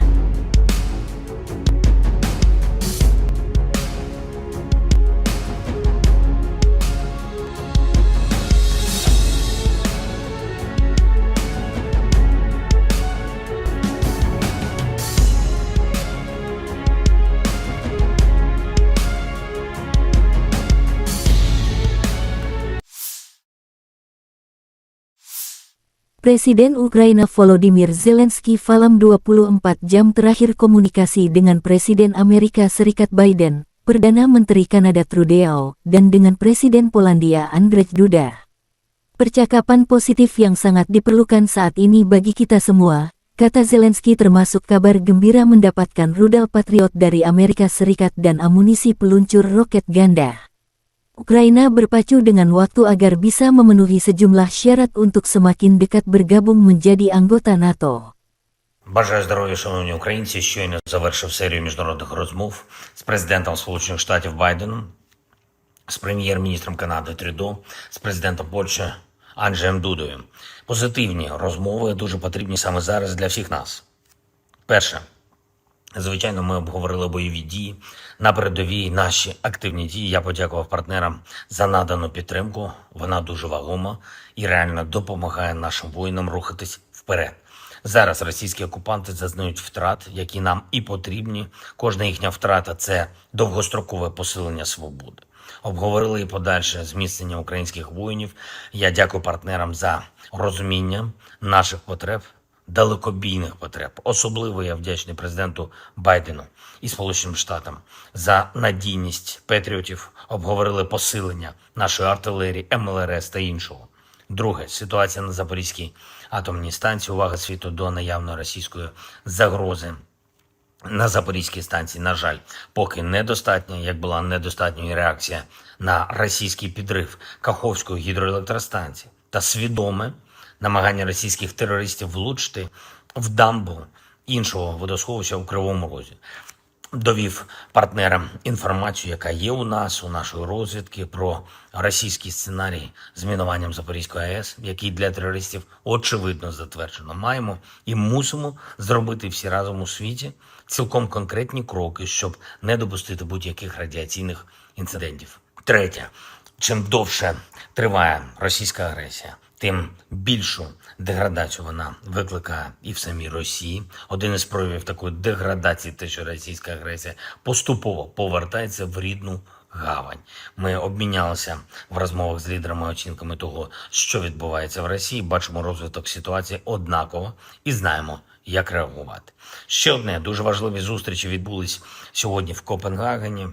Presiden Ukraina Volodymyr Zelensky dalam 24 jam terakhir komunikasi dengan Presiden Amerika Serikat Biden, Perdana Menteri Kanada Trudeau, dan dengan Presiden Polandia Andrzej Duda. Percakapan positif yang sangat diperlukan saat ini bagi kita semua, kata Zelensky, termasuk kabar gembira mendapatkan rudal Patriot dari Amerika Serikat dan amunisi peluncur roket ganda. Ukraina berpacu dengan waktu agar bisa memenuhi sejumlah syarat untuk semakin dekat bergabung menjadi anggota NATO. Бажаю здоров'я, шановні українці. Щойно завершив серію міжнародних розмов з президентом Сполучених Штатів Байденом, з прем'єр-міністром Канади Трюдо, з президентом Польщі Анджеєм Дудою. Позитивні розмови дуже потрібні саме зараз для всіх нас. Перше. Звичайно, ми обговорили бойові дії на передовій, наші активні дії. Я подякував партнерам за надану підтримку. Вона дуже вагома і реально допомагає нашим воїнам рухатись вперед. Зараз російські окупанти зазнають втрат, які нам і потрібні. Кожна їхня втрата – це довгострокове посилення свободи. Обговорили і подальше зміцнення українських воїнів. Я дякую партнерам за розуміння наших потреб, далекобійних потреб. Особливо я вдячний президенту Байдену і Сполученим Штатам за надійність патріотів. Обговорили посилення нашої артилерії, МЛРС та іншого. Друге. Ситуація на Запорізькій атомній станції. Увага світу до наявної російської загрози на Запорізькій станції, на жаль, поки недостатня, як була недостатньою реакція на російський підрив Каховської гідроелектростанції та свідоме намагання російських терористів влучити в дамбу іншого водосховища у Кривому Розі. Довів партнерам інформацію, яка є у нас, у нашої розвідки, про російський сценарій з мінуванням Запорізької АЕС, який для терористів очевидно затверджено. Маємо і мусимо зробити всі разом у світі цілком конкретні кроки, щоб не допустити будь-яких радіаційних інцидентів. Третє. Чим довше триває російська агресія, тим більшу деградацію вона викликає і в самій Росії. Один із проявів такої деградації – те, що російська агресія поступово повертається в рідну гавань. Ми обмінялися в розмовах з лідерами оцінками того, що відбувається в Росії, бачимо розвиток ситуації однаково і знаємо, як реагувати. Ще одне, дуже важливі зустрічі відбулись сьогодні в Копенгагені.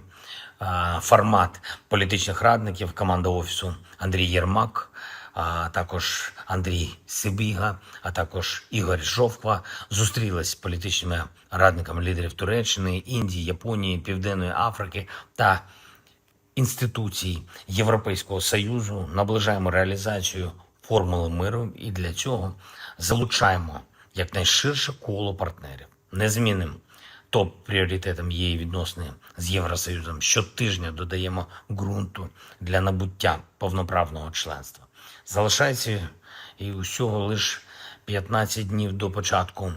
Формат політичних радників, команда Офісу Андрій Єрмак, а також Андрій Сибіга, а також Ігор Жовква зустрілись з політичними радниками лідерів Туреччини, Індії, Японії, Південної Африки та інституцій Європейського Союзу. Наближаємо реалізацію формули миру і для цього залучаємо якнайширше коло партнерів. Незмінним топ-пріоритетом є і відносини з Євросоюзом. Щотижня додаємо ґрунту для набуття повноправного членства. Залишається і усього лише 15 днів до початку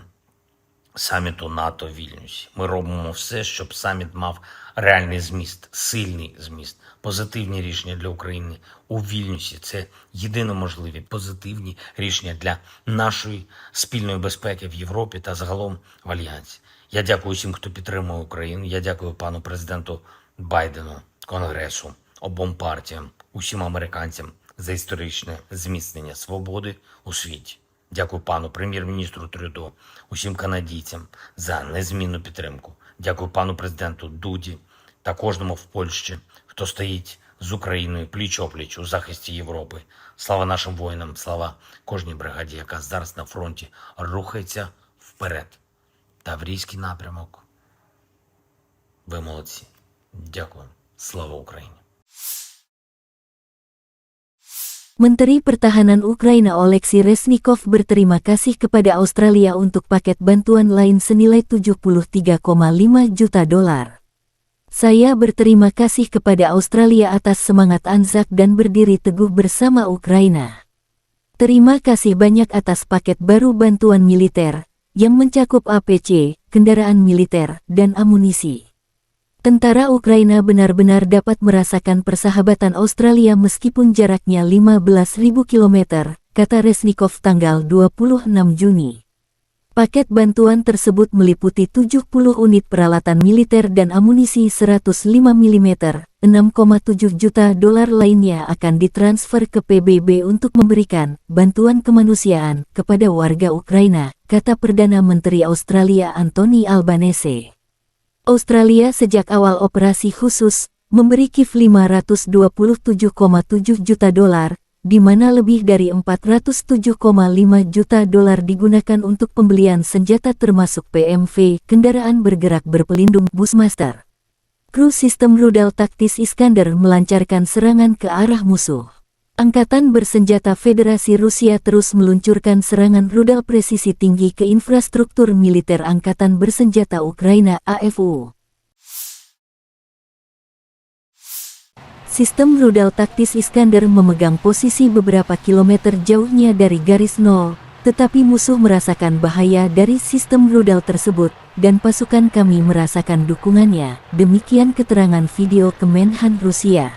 саміту НАТО в Вільнюсі. Ми робимо все, щоб саміт мав реальний зміст, сильний зміст, позитивні рішення для України у Вільнюсі. Це єдино можливі позитивні рішення для нашої спільної безпеки в Європі та загалом в Альянсі. Я дякую всім, хто підтримує Україну. Я дякую пану президенту Байдену, Конгресу, обом партіям, усім американцям за історичне зміцнення свободи у світі. Дякую пану прем'єр-міністру Трюдо, усім канадійцям за незмінну підтримку. Дякую пану президенту Дуді та кожному в Польщі, хто стоїть з Україною пліч-опліч у захисті Європи. Слава нашим воїнам, слава кожній бригаді, яка зараз на фронті рухається вперед. Таврійський напрямок. Ви молодці. Дякую. Слава Україні. Menteri Pertahanan Ukraina Oleksiy Reznikov berterima kasih kepada Australia untuk paket bantuan lain senilai 73,5 juta dolar. Saya berterima kasih kepada Australia atas semangat Anzac dan berdiri teguh bersama Ukraina. Terima kasih banyak atas paket baru bantuan militer, yang mencakup APC, kendaraan militer, dan amunisi. Tentara Ukraina benar-benar dapat merasakan persahabatan Australia meskipun jaraknya 15.000 km, kata Reznikov tanggal 26 Juni. Paket bantuan tersebut meliputi 70 unit peralatan militer dan amunisi 105 mm, 6,7 juta dolar lainnya akan ditransfer ke PBB untuk memberikan bantuan kemanusiaan kepada warga Ukraina, kata Perdana Menteri Australia Anthony Albanese. Australia sejak awal operasi khusus memberi Kiev 527,7 juta dolar, di mana lebih dari 407,5 juta dolar digunakan untuk pembelian senjata termasuk PMV, kendaraan bergerak berpelindung Bushmaster. Kru sistem rudal taktis Iskander melancarkan serangan ke arah musuh. Angkatan bersenjata Federasi Rusia terus meluncurkan serangan rudal presisi tinggi ke infrastruktur militer Angkatan Bersenjata Ukraina (AFU). Sistem rudal taktis Iskander memegang posisi beberapa kilometer jauhnya dari garis nol, tetapi musuh merasakan bahaya dari sistem rudal tersebut, dan pasukan kami merasakan dukungannya. Demikian keterangan video Kemenhan Rusia.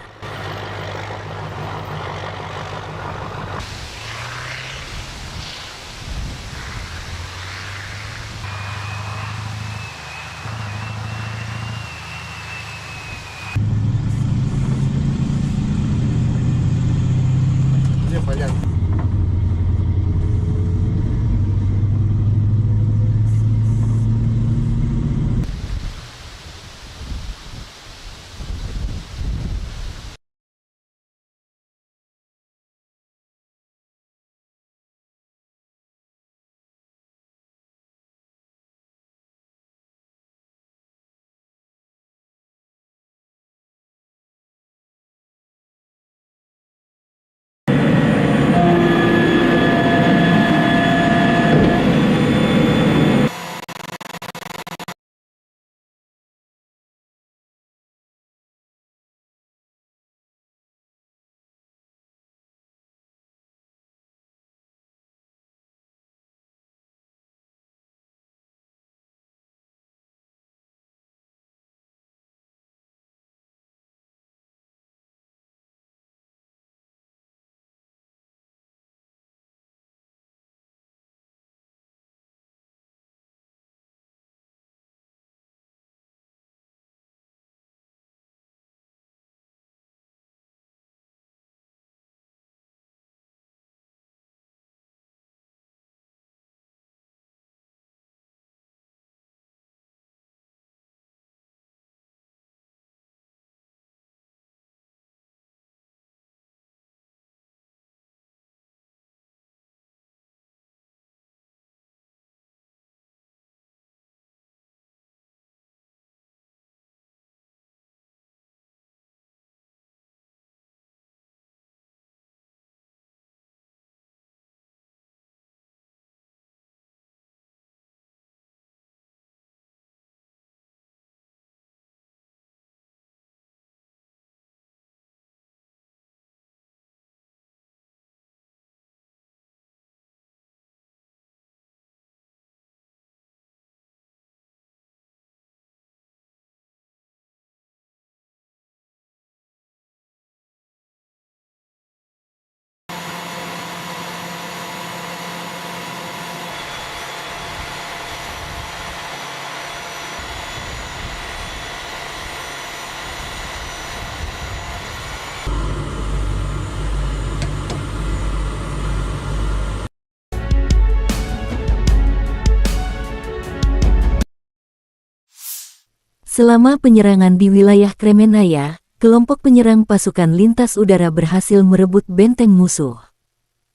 Selama penyerangan di wilayah Kremenaya, kelompok penyerang pasukan lintas udara berhasil merebut benteng musuh.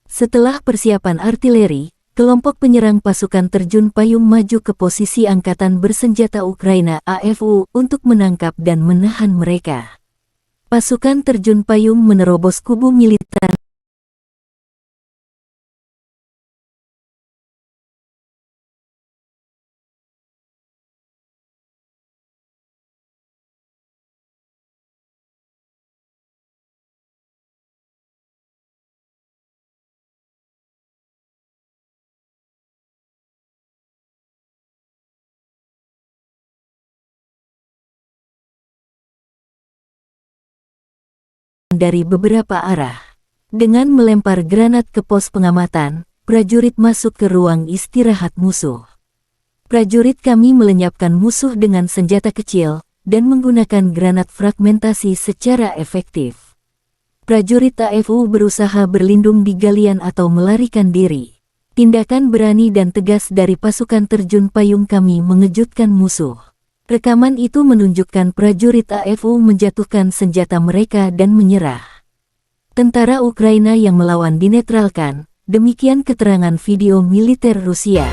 Setelah persiapan artileri, kelompok penyerang pasukan terjun payung maju ke posisi Angkatan Bersenjata Ukraina (AFU) untuk menangkap dan menahan mereka. Pasukan terjun payung menerobos kubu militer dari beberapa arah. Dengan melempar granat ke pos pengamatan, prajurit masuk ke ruang istirahat musuh. Prajurit kami melenyapkan musuh dengan senjata kecil dan menggunakan granat fragmentasi secara efektif. Prajurit AFU berusaha berlindung di galian atau melarikan diri. Tindakan berani dan tegas dari pasukan terjun payung kami mengejutkan musuh. Rekaman itu menunjukkan prajurit AFU menjatuhkan senjata mereka dan menyerah. Tentara Ukraina yang melawan dinetralkan, demikian keterangan video militer Rusia.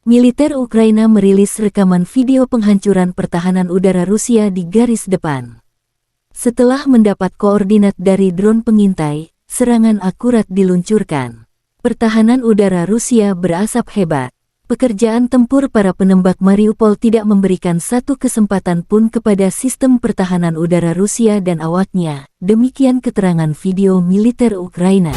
Militer Ukraina merilis rekaman video penghancuran pertahanan udara Rusia di garis depan. Setelah mendapat koordinat dari drone pengintai, serangan akurat diluncurkan. Pertahanan udara Rusia berasap hebat. Pekerjaan tempur para penembak Mariupol tidak memberikan satu kesempatan pun kepada sistem pertahanan udara Rusia dan awaknya. Demikian keterangan video militer Ukraina.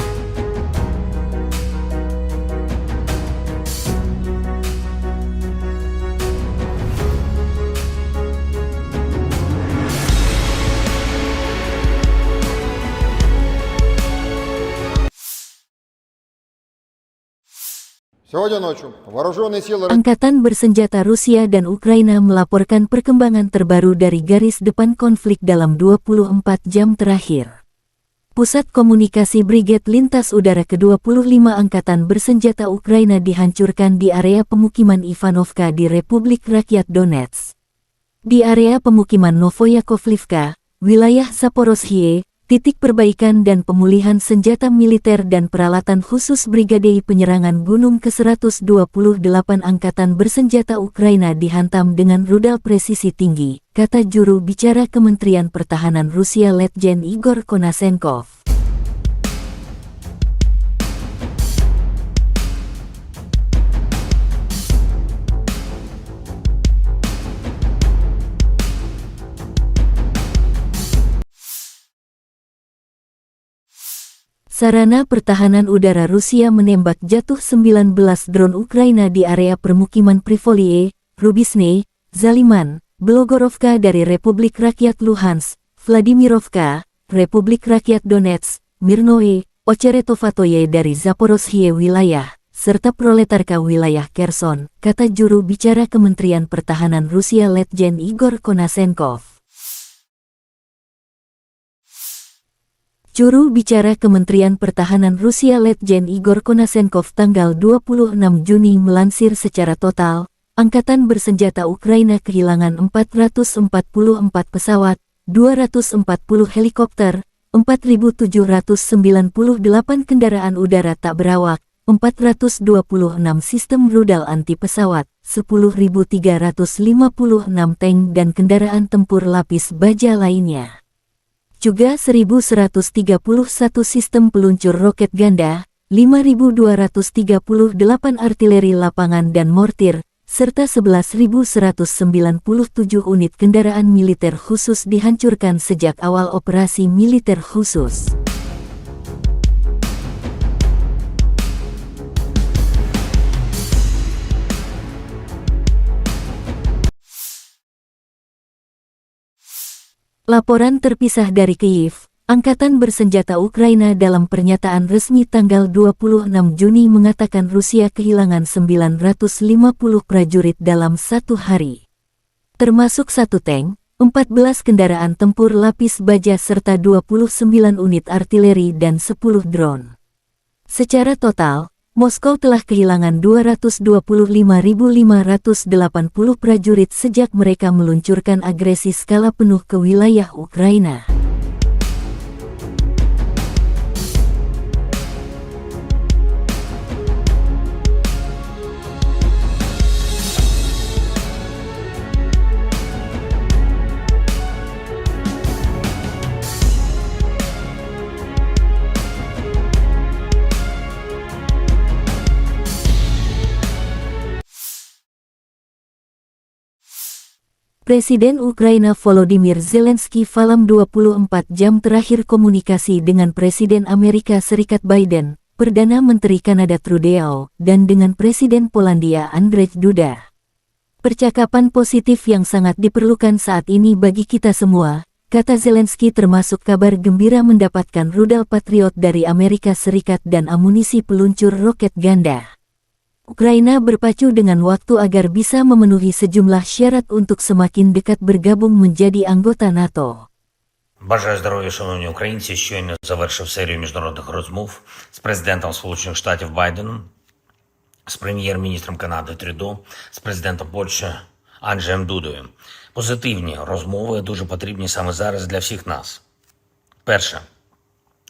Сегодня ночью вооруженные силы Angkatan bersenjata Rusia dan Ukraina melaporkan perkembangan terbaru dari garis depan konflik dalam 24 jam terakhir. Pusat Komunikasi Brigade Lintas Udara ke-25 Angkatan Bersenjata Ukraina dihancurkan di area pemukiman Ivanovka di Republik Rakyat Donetsk. Di area pemukiman Novoyakovlivka, wilayah Zaporozhye, titik perbaikan dan pemulihan senjata militer dan peralatan khusus Brigade Penyerangan Gunung ke-128 Angkatan Bersenjata Ukraina dihantam dengan rudal presisi tinggi, kata juru bicara Kementerian Pertahanan Rusia Letjen Igor Konasenkov. Sarana pertahanan udara Rusia menembak jatuh 19 drone Ukraina di area permukiman Privolie, Rubisne, Zaliman, Blogorovka dari Republik Rakyat Luhansk, Vladimirovka, Republik Rakyat Donetsk, Mirnoe, Ocheretovatoye dari Zaporozhye wilayah, serta Proletarka wilayah Kherson, kata juru bicara Kementerian Pertahanan Rusia Letjen Igor Konasenkov. Juru bicara Kementerian Pertahanan Rusia Letjen Igor Konasenkov tanggal 26 Juni melansir secara total, Angkatan Bersenjata Ukraina kehilangan 444 pesawat, 240 helikopter, 4.798 kendaraan udara tak berawak, 426 sistem rudal anti pesawat, 10.356 tank dan kendaraan tempur lapis baja lainnya. Juga 1.131 sistem peluncur roket ganda, 5.238 artileri lapangan dan mortir, serta 11.197 unit kendaraan militer khusus dihancurkan sejak awal operasi militer khusus. Laporan terpisah dari Kyiv, Angkatan Bersenjata Ukraina dalam pernyataan resmi tanggal 26 Juni mengatakan Rusia kehilangan 950 prajurit dalam satu hari. Termasuk 1 tank, 14 kendaraan tempur lapis baja serta 29 unit artileri dan 10 drone. Secara total, Moskow telah kehilangan 225.580 prajurit sejak mereka meluncurkan agresi skala penuh ke wilayah Ukraina. Presiden Ukraina Volodymyr Zelensky dalam 24 jam terakhir komunikasi dengan Presiden Amerika Serikat Biden, Perdana Menteri Kanada Trudeau, dan dengan Presiden Polandia Andrzej Duda. Percakapan positif yang sangat diperlukan saat ini bagi kita semua, kata Zelensky, termasuk kabar gembira mendapatkan rudal Patriot dari Amerika Serikat dan amunisi peluncur roket ganda. Ukraina berpacu dengan waktu agar bisa memenuhi sejumlah syarat untuk semakin dekat bergabung menjadi anggota NATO. Бажаю здоров'я, шановні українці. Щойно завершив серію міжнародних розмов з президентом Сполучених Штатів Байденом, з прем'єр-міністром Канади Трюдо, з президентом Польщі Анджеєм Дудою. Позитивні розмови дуже потрібні саме зараз для всіх нас. Перше.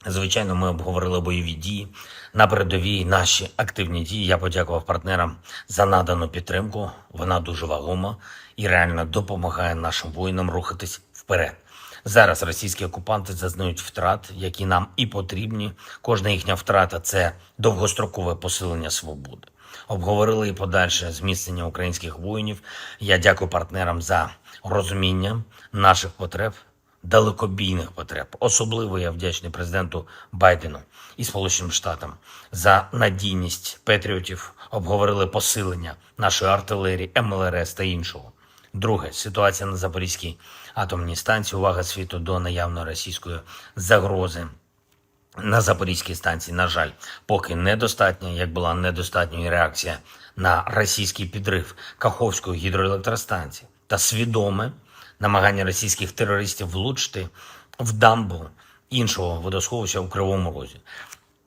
Звичайно, ми обговорили бойові дії на передовій, наші активні дії. Я подякував партнерам за надану підтримку. Вона дуже вагома і реально допомагає нашим воїнам рухатись вперед. Зараз російські окупанти зазнають втрат, які нам і потрібні. Кожна їхня втрата – це довгострокове посилення свободи. Обговорили і подальше зміцнення українських воїнів. Я дякую партнерам за розуміння наших потреб, далекобійних потреб. Особливо я вдячний президенту Байдену і Сполученим Штатам за надійність патріотів. Обговорили посилення нашої артилерії, МЛРС та іншого. Друге, ситуація на Запорізькій атомній станції. Увага світу до наявної російської загрози на Запорізькій станції, на жаль, поки недостатня, як була недостатньою реакція на російський підрив Каховської гідроелектростанції та свідоме намагання російських терористів влучити в дамбу іншого водосховища у Кривому Розі.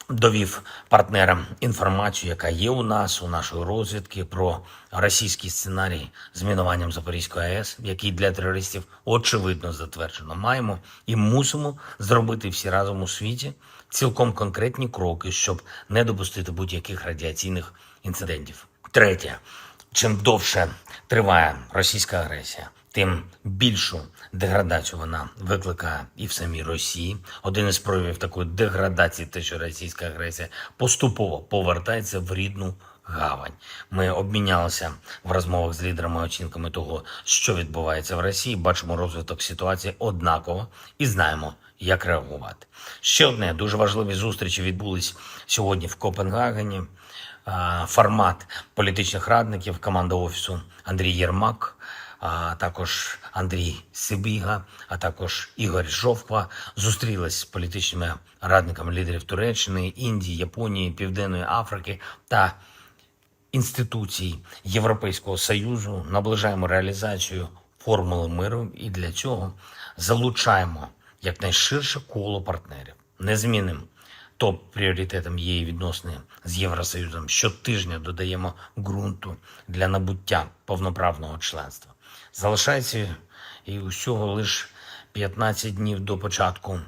Довів партнерам інформацію, яка є у нас, у нашої розвідки, про російський сценарій з мінуванням Запорізької АЕС, який для терористів очевидно затверджено. Маємо і мусимо зробити всі разом у світі цілком конкретні кроки, щоб не допустити будь-яких радіаційних інцидентів. Третє. Чим довше триває російська агресія, тим більшу деградацію вона викликає і в самій Росії. Один із проявів такої деградації – те, що російська агресія поступово повертається в рідну гавань. Ми обмінялися в розмовах з лідерами оцінками того, що відбувається в Росії, бачимо розвиток ситуації однаково і знаємо, як реагувати. Ще одне, дуже важливі зустрічі відбулись сьогодні в Копенгагені. Формат політичних радників, команда Офісу Андрій Єрмак, а також Андрій Сибіга, а також Ігор Жовква зустрілись з політичними радниками лідерів Туреччини, Індії, Японії, Південної Африки та інституцій Європейського Союзу. Наближаємо реалізацію формули миру і для цього залучаємо якнайширше коло партнерів. Незмінним топ-пріоритетом є і відносини з Євросоюзом. Щотижня додаємо ґрунту для набуття повноправного членства. Залишається і усього лише 15 днів до початку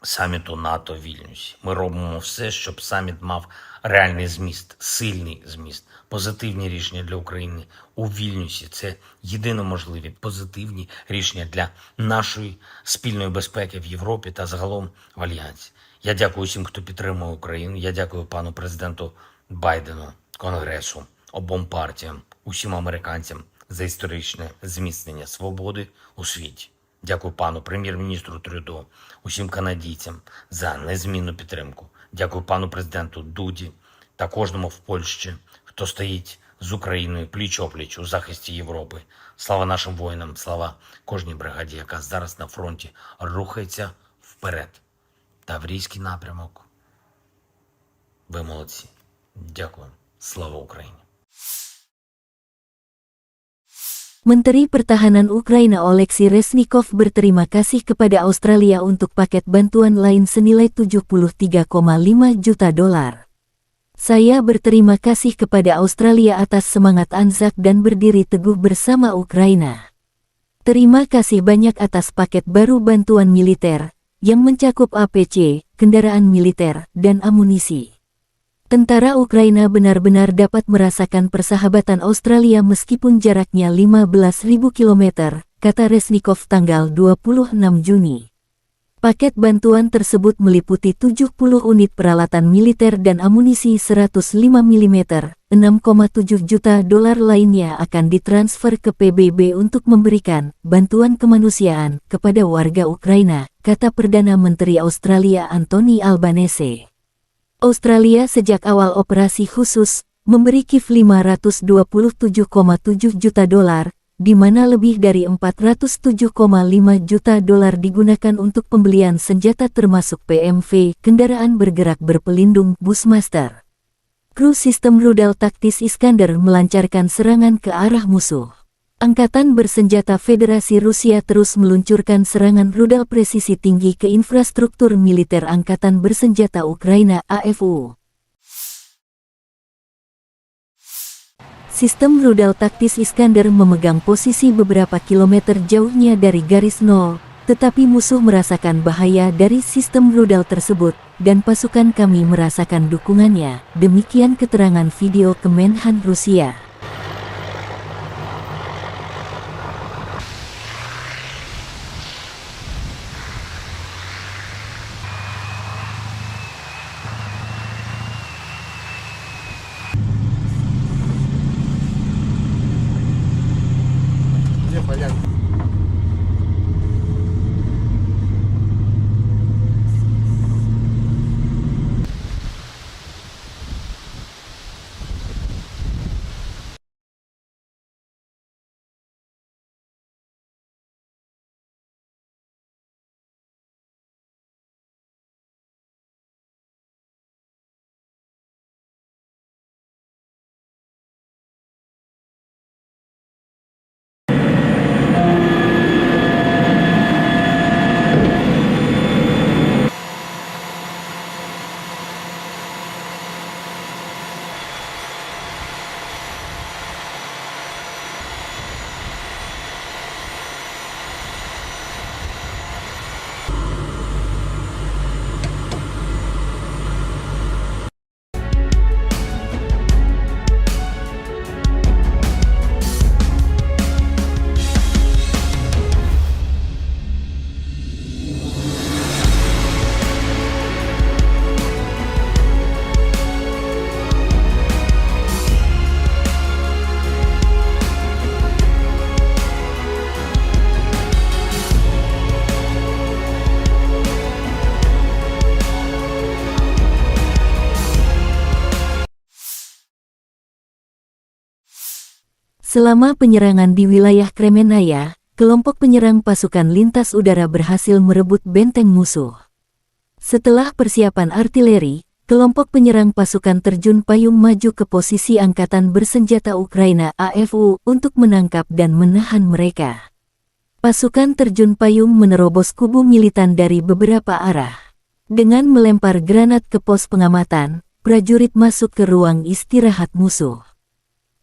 саміту НАТО в Вільнюсі. Ми робимо все, щоб саміт мав реальний зміст, сильний зміст, позитивні рішення для України у Вільнюсі. Це єдино можливі позитивні рішення для нашої спільної безпеки в Європі та загалом в Альянсі. Я дякую всім, хто підтримує Україну. Я дякую пану президенту Байдену, Конгресу, обом партіям, усім американцям за історичне зміцнення свободи у світі. Дякую пану прем'єр-міністру Трюдо, усім канадійцям за незмінну підтримку. Дякую пану президенту Дуді та кожному в Польщі, хто стоїть з Україною пліч-опліч у захисті Європи. Слава нашим воїнам, слава кожній бригаді, яка зараз на фронті рухається вперед. Таврійський напрямок. Ви молодці. Дякую. Слава Україні. Menteri Pertahanan Ukraina Oleksiy Reznikov berterima kasih kepada Australia untuk paket bantuan lain senilai 73,5 juta dolar. Saya berterima kasih kepada Australia atas semangat Anzac dan berdiri teguh bersama Ukraina. Terima kasih banyak atas paket baru bantuan militer, yang mencakup APC, kendaraan militer, dan amunisi. Tentara Ukraina benar-benar dapat merasakan persahabatan Australia meskipun jaraknya 15.000 km, kata Reznikov tanggal 26 Juni. Paket bantuan tersebut meliputi 70 unit peralatan militer dan amunisi 105 mm, 6,7 juta dolar lainnya akan ditransfer ke PBB untuk memberikan bantuan kemanusiaan kepada warga Ukraina, kata Perdana Menteri Australia Anthony Albanese. Australia sejak awal operasi khusus memberi Kiev 527,7 juta dolar, di mana lebih dari 407,5 juta dolar digunakan untuk pembelian senjata termasuk PMV, kendaraan bergerak berpelindung Bushmaster. Kru sistem rudal taktis Iskander melancarkan serangan ke arah musuh. Angkatan bersenjata Federasi Rusia terus meluncurkan serangan rudal presisi tinggi ke infrastruktur militer Angkatan Bersenjata Ukraina AFU. Sistem rudal taktis Iskander memegang posisi beberapa kilometer jauhnya dari garis nol, tetapi musuh merasakan bahaya dari sistem rudal tersebut, dan pasukan kami merasakan dukungannya. Demikian keterangan video Kemenhan Rusia. Selama penyerangan di wilayah Kremenaya, kelompok penyerang pasukan lintas udara berhasil merebut benteng musuh. Setelah persiapan artileri, kelompok penyerang pasukan terjun payung maju ke posisi Angkatan Bersenjata Ukraina AFU untuk menangkap dan menahan mereka. Pasukan terjun payung menerobos kubu militan dari beberapa arah. Dengan melempar granat ke pos pengamatan, prajurit masuk ke ruang istirahat musuh.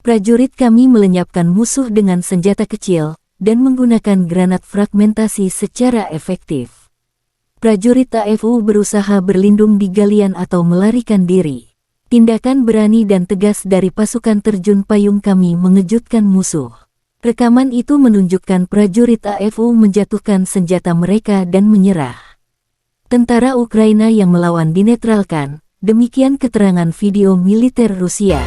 Prajurit kami melenyapkan musuh dengan senjata kecil dan menggunakan granat fragmentasi secara efektif. Prajurit AFU berusaha berlindung di galian atau melarikan diri. Tindakan berani dan tegas dari pasukan terjun payung kami mengejutkan musuh. Rekaman itu menunjukkan prajurit AFU menjatuhkan senjata mereka dan menyerah. Tentara Ukraina yang melawan dinetralkan. Demikian keterangan video militer Rusia.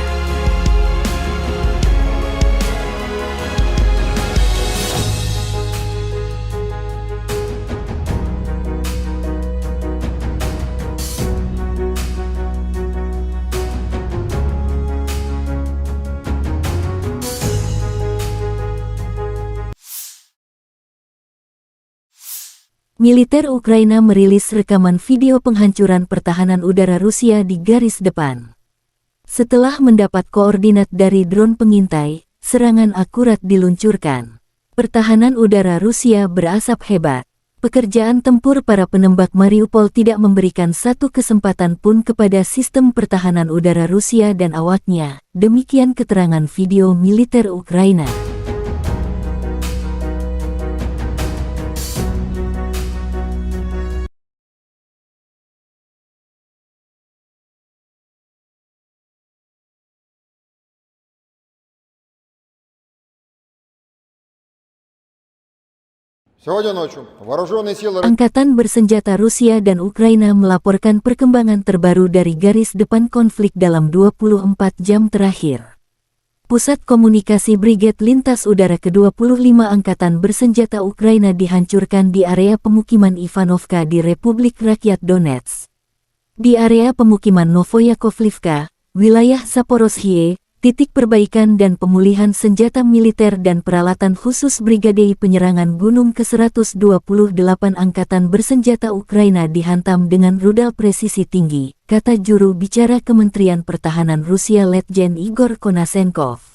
Militer Ukraina merilis rekaman video penghancuran pertahanan udara Rusia di garis depan. Setelah mendapat koordinat dari drone pengintai, serangan akurat diluncurkan. Pertahanan udara Rusia berasap hebat. Pekerjaan tempur para penembak Mariupol tidak memberikan satu kesempatan pun kepada sistem pertahanan udara Rusia dan awaknya. Demikian keterangan video militer Ukraina. Сегодня ночью вооруженные силы Angkatan bersenjata Rusia dan Ukraina melaporkan perkembangan terbaru dari garis depan konflik dalam 24 jam terakhir. Pusat Komunikasi Brigade Lintas Udara ke-25 Angkatan Bersenjata Ukraina dihancurkan di area pemukiman Ivanovka di Republik Rakyat Donetsk. Di area pemukiman Novoyakovlivka, wilayah Zaporozhye, Titik perbaikan dan pemulihan senjata militer dan peralatan khusus Brigade Penyerangan Gunung ke-128 Angkatan Bersenjata Ukraina dihantam dengan rudal presisi tinggi, kata juru bicara Kementerian Pertahanan Rusia Letjen Igor Konasenkov.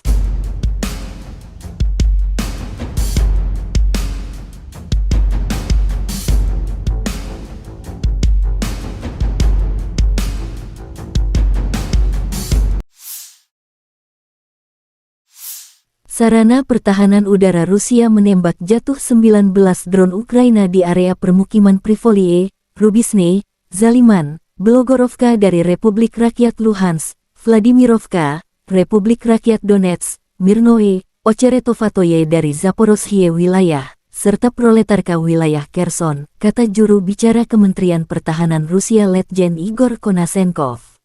Sarana pertahanan udara Rusia menembak jatuh 19 drone Ukraina di area permukiman Privolie, Rubisne, Zaliman, Belogorovka dari Republik Rakyat Luhansk, Vladimirovka, Republik Rakyat Donetsk, Mirnoe, Ocheretovatoye dari Zaporozhye wilayah, serta Proletarka wilayah Kherson, kata juru bicara Kementerian Pertahanan Rusia Letjen Igor Konasenkov.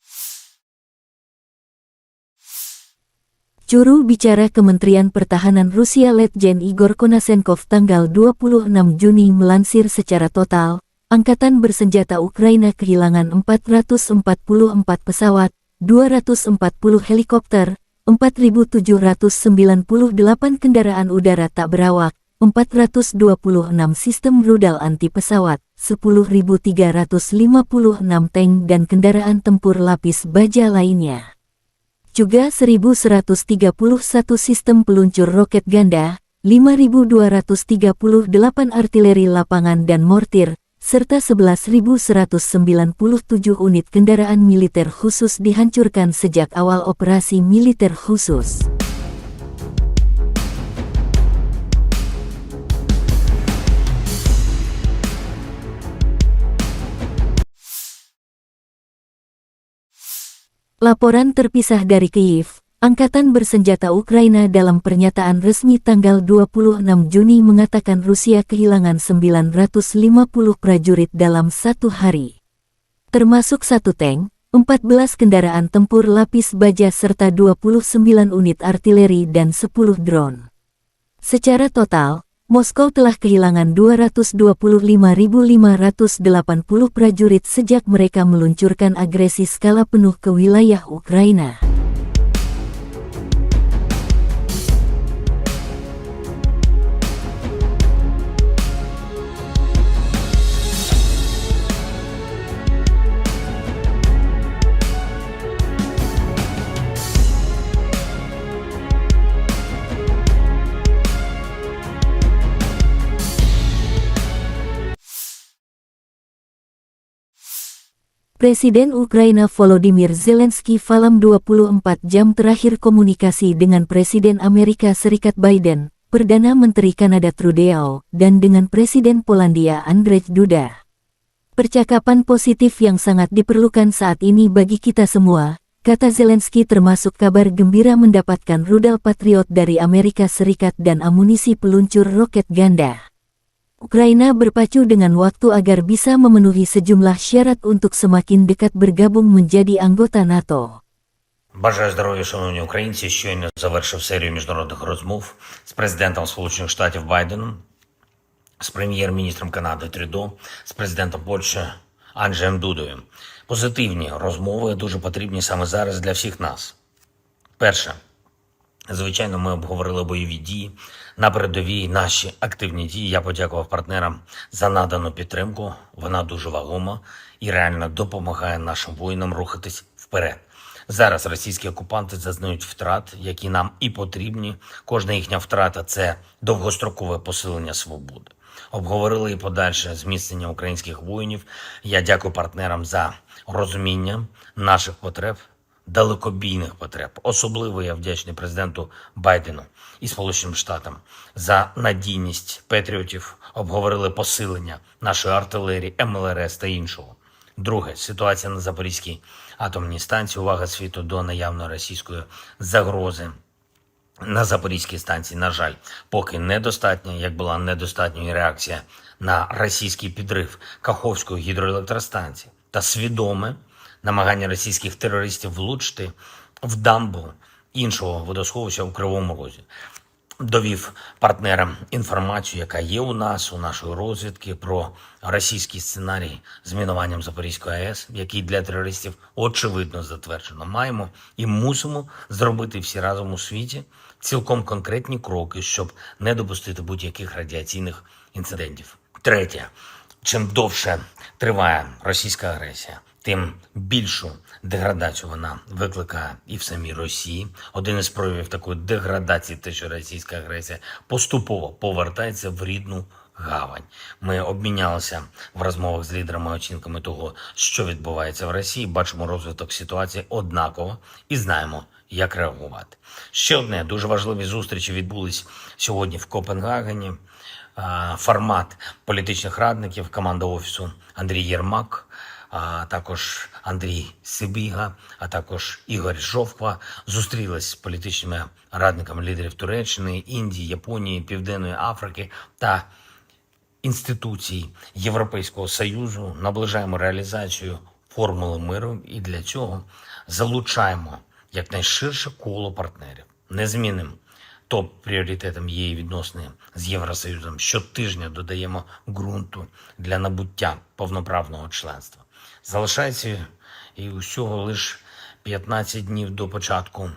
Juru bicara Kementerian Pertahanan Rusia Letjen Igor Konasenkov tanggal 26 Juni melansir secara total, Angkatan Bersenjata Ukraina kehilangan 444 pesawat, 240 helikopter, 4.798 kendaraan udara tak berawak, 426 sistem rudal anti pesawat, 10.356 tank dan kendaraan tempur lapis baja lainnya. Juga 1.131 sistem peluncur roket ganda, 5.238 artileri lapangan dan mortir, serta 11.197 unit kendaraan militer khusus dihancurkan sejak awal operasi militer khusus. Laporan terpisah dari Kyiv, Angkatan Bersenjata Ukraina dalam pernyataan resmi tanggal 26 Juni mengatakan Rusia kehilangan 950 prajurit dalam satu hari. Termasuk 1 tank, 14 kendaraan tempur lapis baja serta 29 unit artileri dan 10 drone. Secara total, Moskow telah kehilangan 225.580 prajurit sejak mereka meluncurkan agresi skala penuh ke wilayah Ukraina. Presiden Ukraina Volodymyr Zelensky dalam 24 jam terakhir komunikasi dengan Presiden Amerika Serikat Biden, Perdana Menteri Kanada Trudeau, dan dengan Presiden Polandia Andrzej Duda. Percakapan positif yang sangat diperlukan saat ini bagi kita semua, kata Zelensky, termasuk kabar gembira mendapatkan rudal Patriot dari Amerika Serikat dan amunisi peluncur roket ganda. Ukraina berpacu dengan waktu agar bisa memenuhi sejumlah syarat untuk semakin dekat bergabung menjadi anggota НАТО. Бажаю здоров'я, шановні українці. Щойно завершив серію міжнародних розмов з президентом Сполучених Штатів Байденом, з прем'єр-міністром Канади Трюдо, з президентом Польщі Анджеєм Дудою. Позитивні розмови дуже потрібні саме зараз для всіх нас. Перше. Звичайно, ми обговорили бойові дії, на передовій наші активні дії. Я подякував партнерам за надану підтримку. Вона дуже вагома і реально допомагає нашим воїнам рухатись вперед. Зараз російські окупанти зазнають втрат, які нам і потрібні. Кожна їхня втрата – це довгострокове посилення свободи. Обговорили і подальше зміцнення українських воїнів. Я дякую партнерам за розуміння наших потреб, далекобійних потреб. Особливо я вдячний президенту Байдену і Сполученим Штатам за надійність патріотів. Обговорили посилення нашої артилерії, МЛРС та іншого. Друге, ситуація на Запорізькій атомній станції. Увага світу до наявної російської загрози на Запорізькій станції, на жаль, поки недостатня, як була недостатньою реакція на російський підрив Каховської гідроелектростанції та свідоме намагання російських терористів влучити в дамбу іншого водосховища у Кривому Розі. довів партнерам інформацію, яка є у нас, у нашої розвідки, про російський сценарій з мінуванням Запорізької АЕС, який для терористів очевидно затверджено. Маємо і мусимо зробити всі разом у світі цілком конкретні кроки, щоб не допустити будь-яких радіаційних інцидентів. Третє. Чим довше триває російська агресія, тим більшу деградацію вона викликає і в самій Росії. Один із проявів такої деградації, те, що російська агресія поступово повертається в рідну гавань. Ми обмінялися в розмовах з лідерами оцінками того, що відбувається в Росії, бачимо розвиток ситуації однаково і знаємо, як реагувати. Ще одне, дуже важливі зустрічі відбулись сьогодні в Копенгагені. Формат політичних радників, команда Офісу Андрій Єрмак, а також Андрій Сибіга, а також Ігор Жовква зустрілись з політичними радниками лідерів Туреччини, Індії, Японії, Південної Африки та інституцій Європейського Союзу. Наближаємо реалізацію формули миру і для цього залучаємо якнайширше коло партнерів. Незмінним топ-пріоритетом є і відносини з Євросоюзом. Щотижня додаємо ґрунту для набуття повноправного членства. Залишається і усього лише 15 днів до початку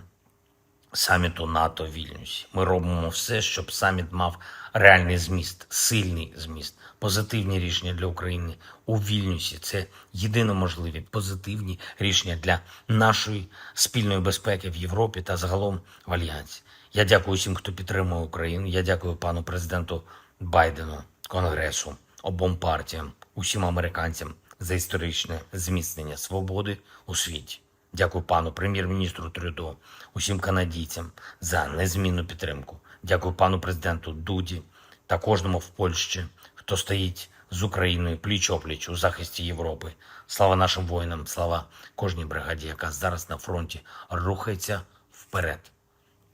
саміту НАТО в Вільнюсі. Ми робимо все, щоб саміт мав реальний зміст, сильний зміст, позитивні рішення для України у Вільнюсі. Це єдино можливі позитивні рішення для нашої спільної безпеки в Європі та загалом в Альянсі. Я дякую всім, хто підтримує Україну. Я дякую пану президенту Байдену, Конгресу, обом партіям, усім американцям за історичне зміцнення свободи у світі. Дякую пану прем'єр-міністру Трюдо, усім канадійцям за незмінну підтримку. Дякую пану президенту Дуді та кожному в Польщі, хто стоїть з Україною пліч-опліч у захисті Європи. Слава нашим воїнам, слава кожній бригаді, яка зараз на фронті рухається вперед.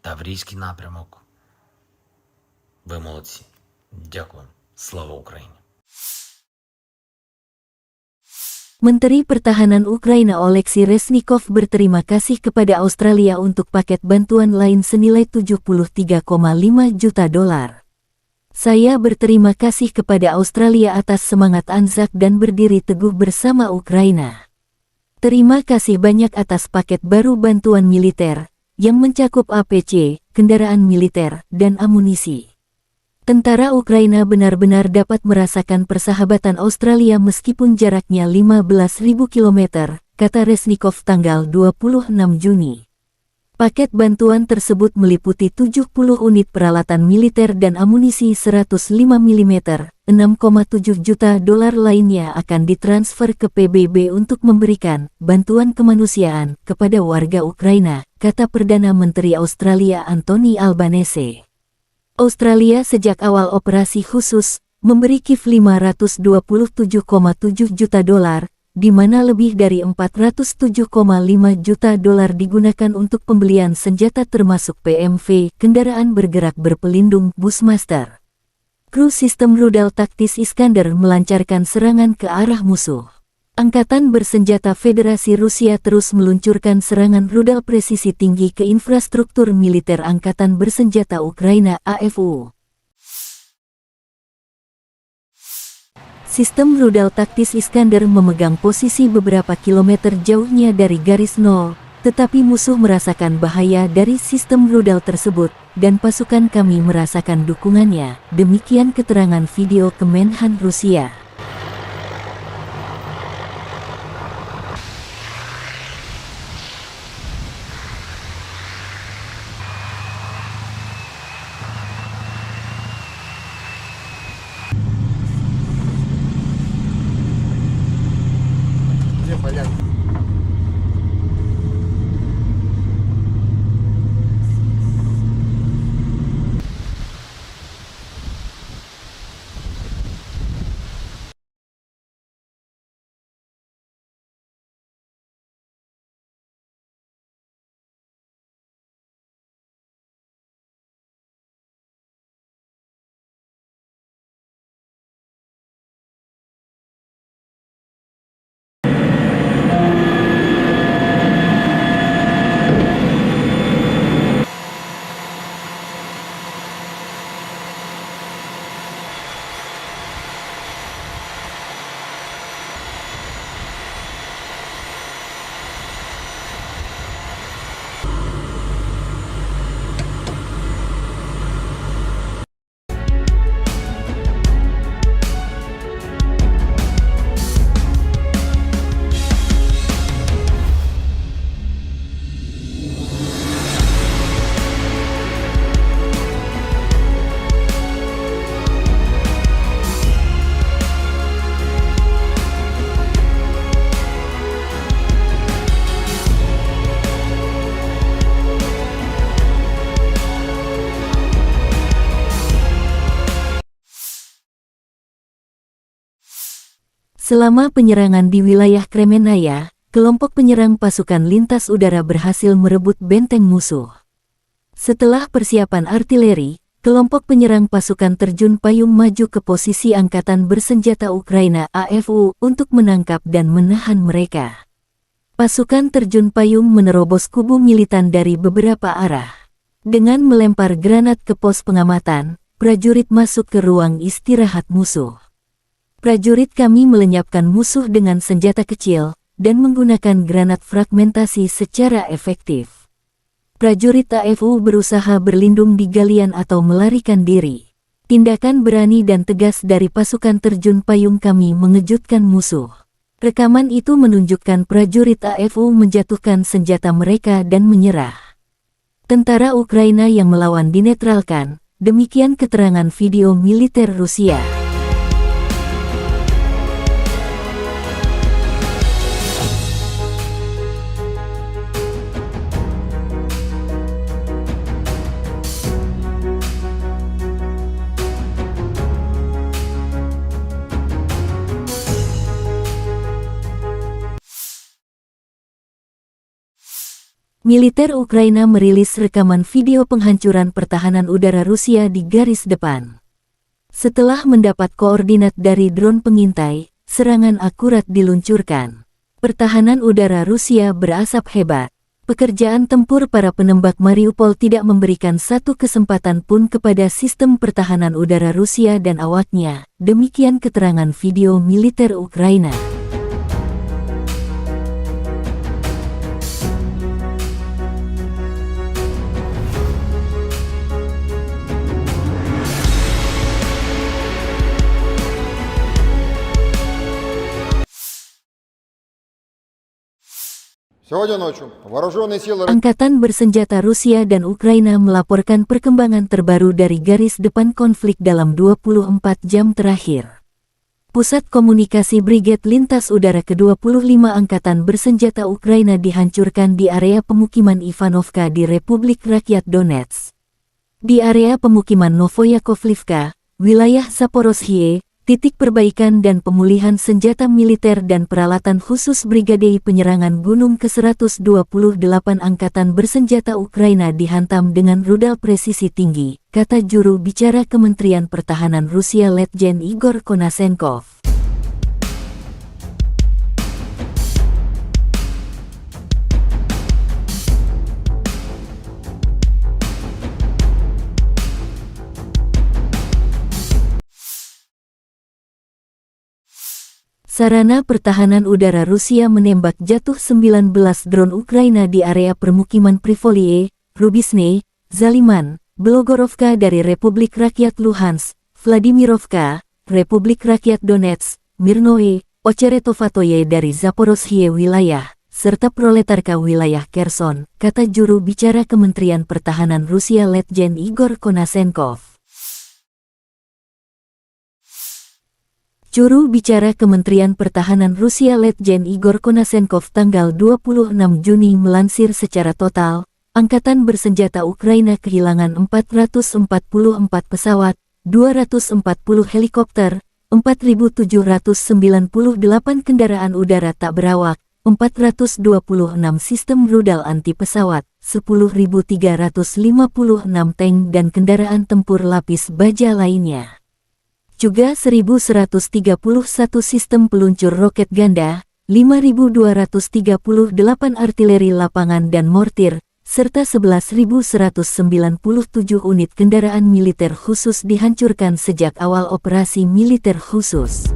Таврійський напрямок. Ви молодці. Дякую. Слава Україні. Menteri Pertahanan Ukraina Oleksiy Reznikov berterima kasih kepada Australia untuk paket bantuan lain senilai 73,5 juta dolar. Saya berterima kasih kepada Australia atas semangat Anzac dan berdiri teguh bersama Ukraina. Terima kasih banyak atas paket baru bantuan militer, yang mencakup APC, kendaraan militer, dan amunisi. Tentara Ukraina benar-benar dapat merasakan persahabatan Australia meskipun jaraknya 15.000 km, kata Reznikov tanggal 26 Juni. Paket bantuan tersebut meliputi 70 unit peralatan militer dan amunisi 105 mm, 6,7 juta dolar lainnya akan ditransfer ke PBB untuk memberikan bantuan kemanusiaan kepada warga Ukraina, kata Perdana Menteri Australia Anthony Albanese. Australia sejak awal operasi khusus memberi Kiev 527,7 juta dolar, di mana lebih dari 407,5 juta dolar digunakan untuk pembelian senjata termasuk PMV, kendaraan bergerak berpelindung Bushmaster. Kru sistem rudal taktis Iskander melancarkan serangan ke arah musuh. Angkatan bersenjata Federasi Rusia terus meluncurkan serangan rudal presisi tinggi ke infrastruktur militer Angkatan Bersenjata Ukraina (AFU). Sistem rudal taktis Iskander memegang posisi beberapa kilometer jauhnya dari garis nol, tetapi musuh merasakan bahaya dari sistem rudal tersebut, dan pasukan kami merasakan dukungannya, demikian keterangan video Kemenhan Rusia. Selama penyerangan di wilayah Kremenaya, kelompok penyerang pasukan lintas udara berhasil merebut benteng musuh. Setelah persiapan artileri, kelompok penyerang pasukan terjun payung maju ke posisi Angkatan Bersenjata Ukraina AFU untuk menangkap dan menahan mereka. Pasukan terjun payung menerobos kubu militan dari beberapa arah. Dengan melempar granat ke pos pengamatan, prajurit masuk ke ruang istirahat musuh. Prajurit kami melenyapkan musuh dengan senjata kecil dan menggunakan granat fragmentasi secara efektif. Prajurit AFU berusaha berlindung di galian atau melarikan diri. Tindakan berani dan tegas dari pasukan terjun payung kami mengejutkan musuh. Rekaman itu menunjukkan prajurit AFU menjatuhkan senjata mereka dan menyerah. Tentara Ukraina yang melawan dinetralkan, demikian keterangan video militer Rusia. Militer Ukraina merilis rekaman video penghancuran pertahanan udara Rusia di garis depan. Setelah mendapat koordinat dari drone pengintai, serangan akurat diluncurkan. Pertahanan udara Rusia berasap hebat. Pekerjaan tempur para penembak Mariupol tidak memberikan satu kesempatan pun kepada sistem pertahanan udara Rusia dan awaknya, demikian keterangan video militer Ukraina. Сегодня ночью вооруженные силы Angkatan bersenjata Rusia dan Ukraina melaporkan perkembangan terbaru dari garis depan konflik dalam 24 jam terakhir. Pusat Komunikasi Brigade Lintas Udara ke-25 Angkatan Bersenjata Ukraina dihancurkan di area pemukiman Ivanovka di Republik Rakyat Donetsk. Di area pemukiman Novoyakovlivka, wilayah Zaporozhye, titik perbaikan dan pemulihan senjata militer dan peralatan khusus Brigade Penyerangan Gunung ke-128 Angkatan Bersenjata Ukraina dihantam dengan rudal presisi tinggi, kata juru bicara Kementerian Pertahanan Rusia Letjen Igor Konasenkov. Sarana pertahanan udara Rusia menembak jatuh 19 drone Ukraina di area permukiman Privolie, Rubisne, Zaliman, Belogorovka dari Republik Rakyat Luhansk, Vladimirovka, Republik Rakyat Donetsk, Mirnoe, Ocheretovatoye dari Zaporozhye wilayah, serta Proletarka wilayah Kherson, kata juru bicara Kementerian Pertahanan Rusia Letjen Igor Konasenkov. Juru bicara Kementerian Pertahanan Rusia Letjen Igor Konasenkov tanggal 26 Juni melansir secara total, Angkatan Bersenjata Ukraina kehilangan 444 pesawat, 240 helikopter, 4.798 kendaraan udara tak berawak, 426 sistem rudal anti pesawat, 10.356 tank dan kendaraan tempur lapis baja lainnya. Juga 1.131 sistem peluncur roket ganda, 5.238 artileri lapangan dan mortir, serta 11.197 unit kendaraan militer khusus dihancurkan sejak awal operasi militer khusus.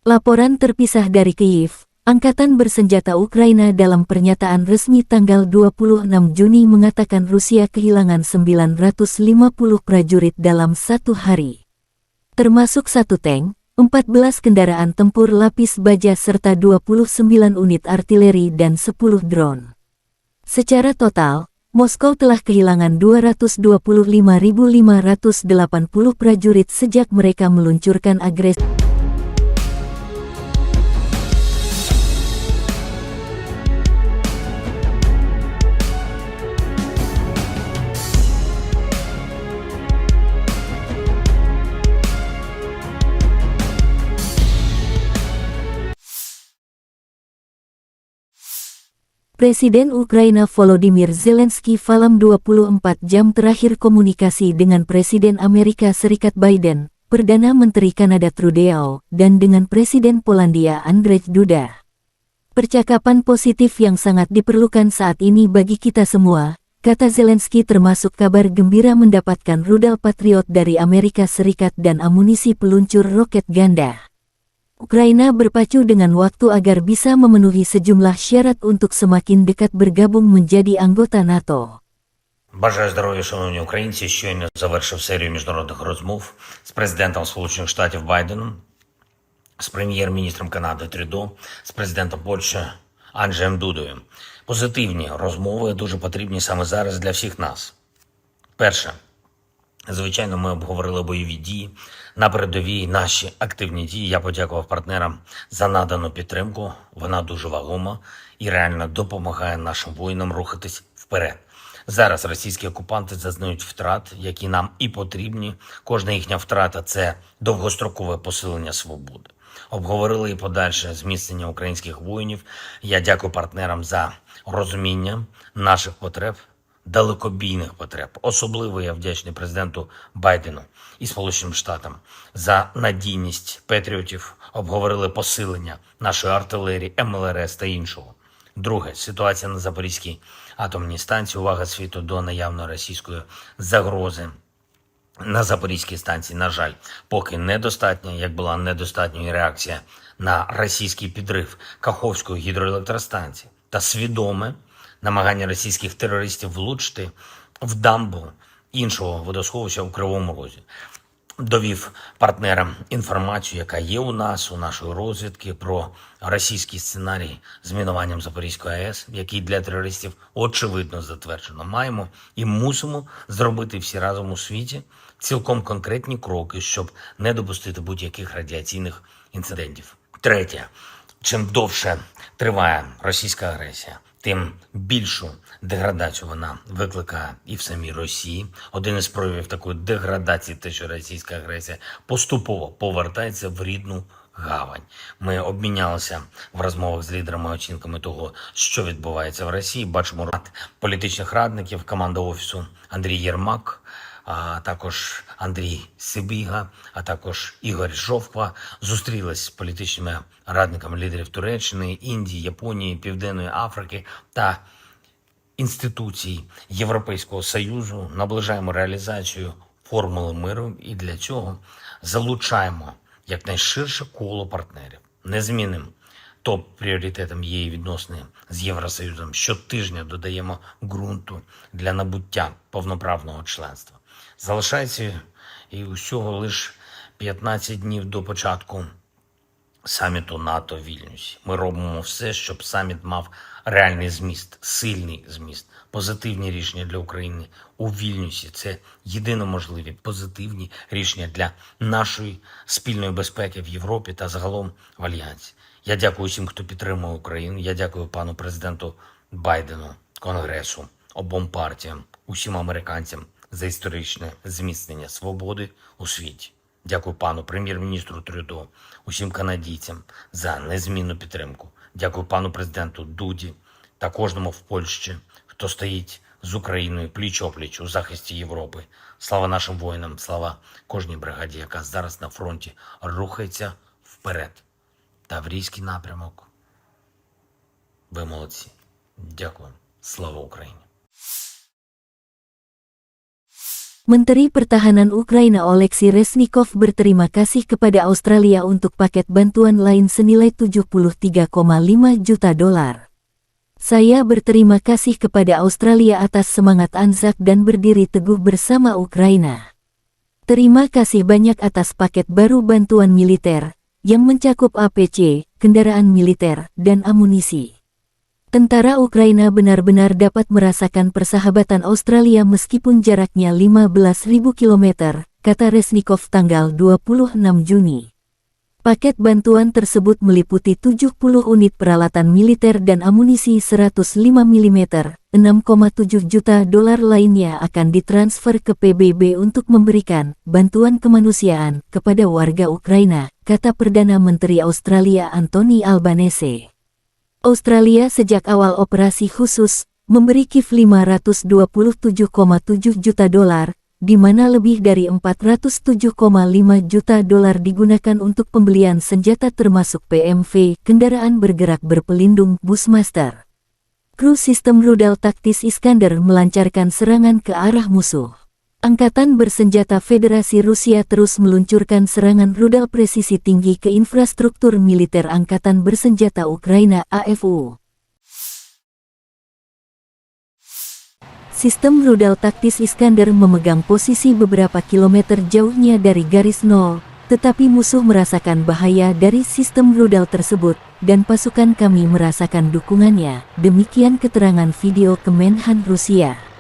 Laporan terpisah dari Kyiv, Angkatan Bersenjata Ukraina dalam pernyataan resmi tanggal 26 Juni mengatakan Rusia kehilangan 950 prajurit dalam satu hari. Termasuk 1 tank, 14 kendaraan tempur lapis baja serta 29 unit artileri dan 10 drone. Secara total, Moskow telah kehilangan 225.580 prajurit sejak mereka meluncurkan agresi. Presiden Ukraina Volodymyr Zelensky dalam 24 jam terakhir komunikasi dengan Presiden Amerika Serikat Biden, Perdana Menteri Kanada Trudeau, dan dengan Presiden Polandia Andrzej Duda. Percakapan positif yang sangat diperlukan saat ini bagi kita semua, kata Zelensky, termasuk kabar gembira mendapatkan rudal Patriot dari Amerika Serikat dan amunisi peluncur roket ganda. Ukraina berpacu dengan waktu agar bisa memenuhi sejumlah syarat untuk semakin dekat bergabung menjadi anggota NATO. Бажаю здоров'я, шановні українці. Щойно завершив серію міжнародних розмов з президентом Сполучених Штатів Байденом, з прем'єр-міністром Канади Трюдо, з президентом Польщі Анджеєм Дудою. Позитивні розмови дуже потрібні саме зараз для всіх нас. Перше. Звичайно, ми обговорили бойові дії на передовій, наші активні дії. Я подякував партнерам за надану підтримку. Вона дуже вагома і реально допомагає нашим воїнам рухатись вперед. Зараз російські окупанти зазнають втрат, які нам і потрібні. Кожна їхня втрата – це довгострокове посилення свободи. Обговорили і подальше зміцнення українських воїнів. Я дякую партнерам за розуміння наших потреб, далекобійних потреб. Особливо я вдячний президенту Байдену і Сполученим Штатам за надійність патріотів. Обговорили посилення нашої артилерії, МЛРС та іншого. Друге. Ситуація на Запорізькій атомній станції. Увага світу до наявної російської загрози на Запорізькій станції, на жаль, поки недостатня, як була недостатньою реакція на російський підрив Каховської гідроелектростанції та свідоме намагання російських терористів влучити в дамбу іншого водосховища у Кривому Розі. Довів партнерам інформацію, яка є у нас, у нашої розвідки, про російський сценарій з мінуванням Запорізької АЕС, який для терористів очевидно затверджено. Маємо і мусимо зробити всі разом у світі цілком конкретні кроки, щоб не допустити будь-яких радіаційних інцидентів. Третє. Чим довше триває російська агресія, тим більшу деградацію вона викликає і в самій Росії. Один із проявів такої деградації – те, що російська агресія поступово повертається в рідну гавань. Ми обмінялися в розмовах з лідерами оцінками того, що відбувається в Росії. Бачимо політичних радників, команда Офісу Андрій Єрмак, а також Андрій Сибіга, а також Ігор Жовква зустрілись з політичними радниками лідерів Туреччини, Індії, Японії, Південної Африки та інституцій Європейського Союзу. Наближаємо реалізацію формули миру і для цього залучаємо якнайширше коло партнерів. Незмінним топ-пріоритетом є і відносини з Євросоюзом. Щотижня додаємо ґрунту для набуття повноправного членства. Залишається і усього лише 15 днів до початку саміту НАТО в Вільнюсі. Ми робимо все, щоб саміт мав реальний зміст, сильний зміст, позитивні рішення для України у Вільнюсі. Це єдино можливі позитивні рішення для нашої спільної безпеки в Європі та загалом в Альянсі. Я дякую всім, хто підтримує Україну. Я дякую пану президенту Байдену, Конгресу, обом партіям, усім американцям за історичне зміцнення свободи у світі. Дякую пану прем'єр-міністру Трюдо, усім канадійцям за незмінну підтримку. Дякую пану президенту Дуді та кожному в Польщі, хто стоїть з Україною пліч-опліч у захисті Європи. Слава нашим воїнам, слава кожній бригаді, яка зараз на фронті рухається вперед. Таврійський напрямок. Ви молодці. Дякую. Слава Україні. Menteri Pertahanan Ukraina Oleksiy Reznikov berterima kasih kepada Australia untuk paket bantuan lain senilai 73,5 juta dolar. Saya berterima kasih kepada Australia atas semangat Anzac dan berdiri teguh bersama Ukraina. Terima kasih banyak atas paket baru bantuan militer, yang mencakup APC, kendaraan militer, dan amunisi. Tentara Ukraina benar-benar dapat merasakan persahabatan Australia meskipun jaraknya 15.000 km, kata Reznikov tanggal 26 Juni. Paket bantuan tersebut meliputi 70 unit peralatan militer dan amunisi 105 mm, 6,7 juta dolar lainnya akan ditransfer ke PBB untuk memberikan bantuan kemanusiaan kepada warga Ukraina, kata Perdana Menteri Australia Anthony Albanese. Australia sejak awal operasi khusus memberi Kiev 527,7 juta dolar, di mana lebih dari 407,5 juta dolar digunakan untuk pembelian senjata termasuk PMV, kendaraan bergerak berpelindung Bushmaster. Kru sistem rudal taktis Iskander melancarkan serangan ke arah musuh. Angkatan bersenjata Federasi Rusia terus meluncurkan serangan rudal presisi tinggi ke infrastruktur militer Angkatan Bersenjata Ukraina AFU. Sistem rudal taktis Iskander memegang posisi beberapa kilometer jauhnya dari garis nol, tetapi musuh merasakan bahaya dari sistem rudal tersebut, dan pasukan kami merasakan dukungannya. Demikian keterangan video Kemenhan Rusia.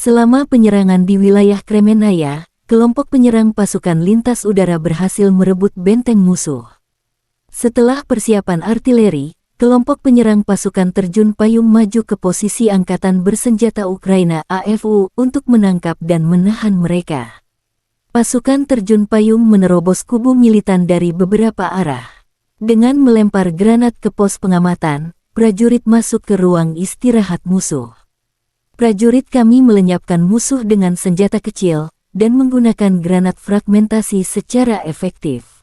Selama penyerangan di wilayah Kremenaya, kelompok penyerang pasukan lintas udara berhasil merebut benteng musuh. Setelah persiapan artileri, kelompok penyerang pasukan terjun payung maju ke posisi Angkatan Bersenjata Ukraina AFU untuk menangkap dan menahan mereka. Pasukan terjun payung menerobos kubu militan dari beberapa arah. Dengan melempar granat ke pos pengamatan, prajurit masuk ke ruang istirahat musuh. Prajurit kami melenyapkan musuh dengan senjata kecil dan menggunakan granat fragmentasi secara efektif.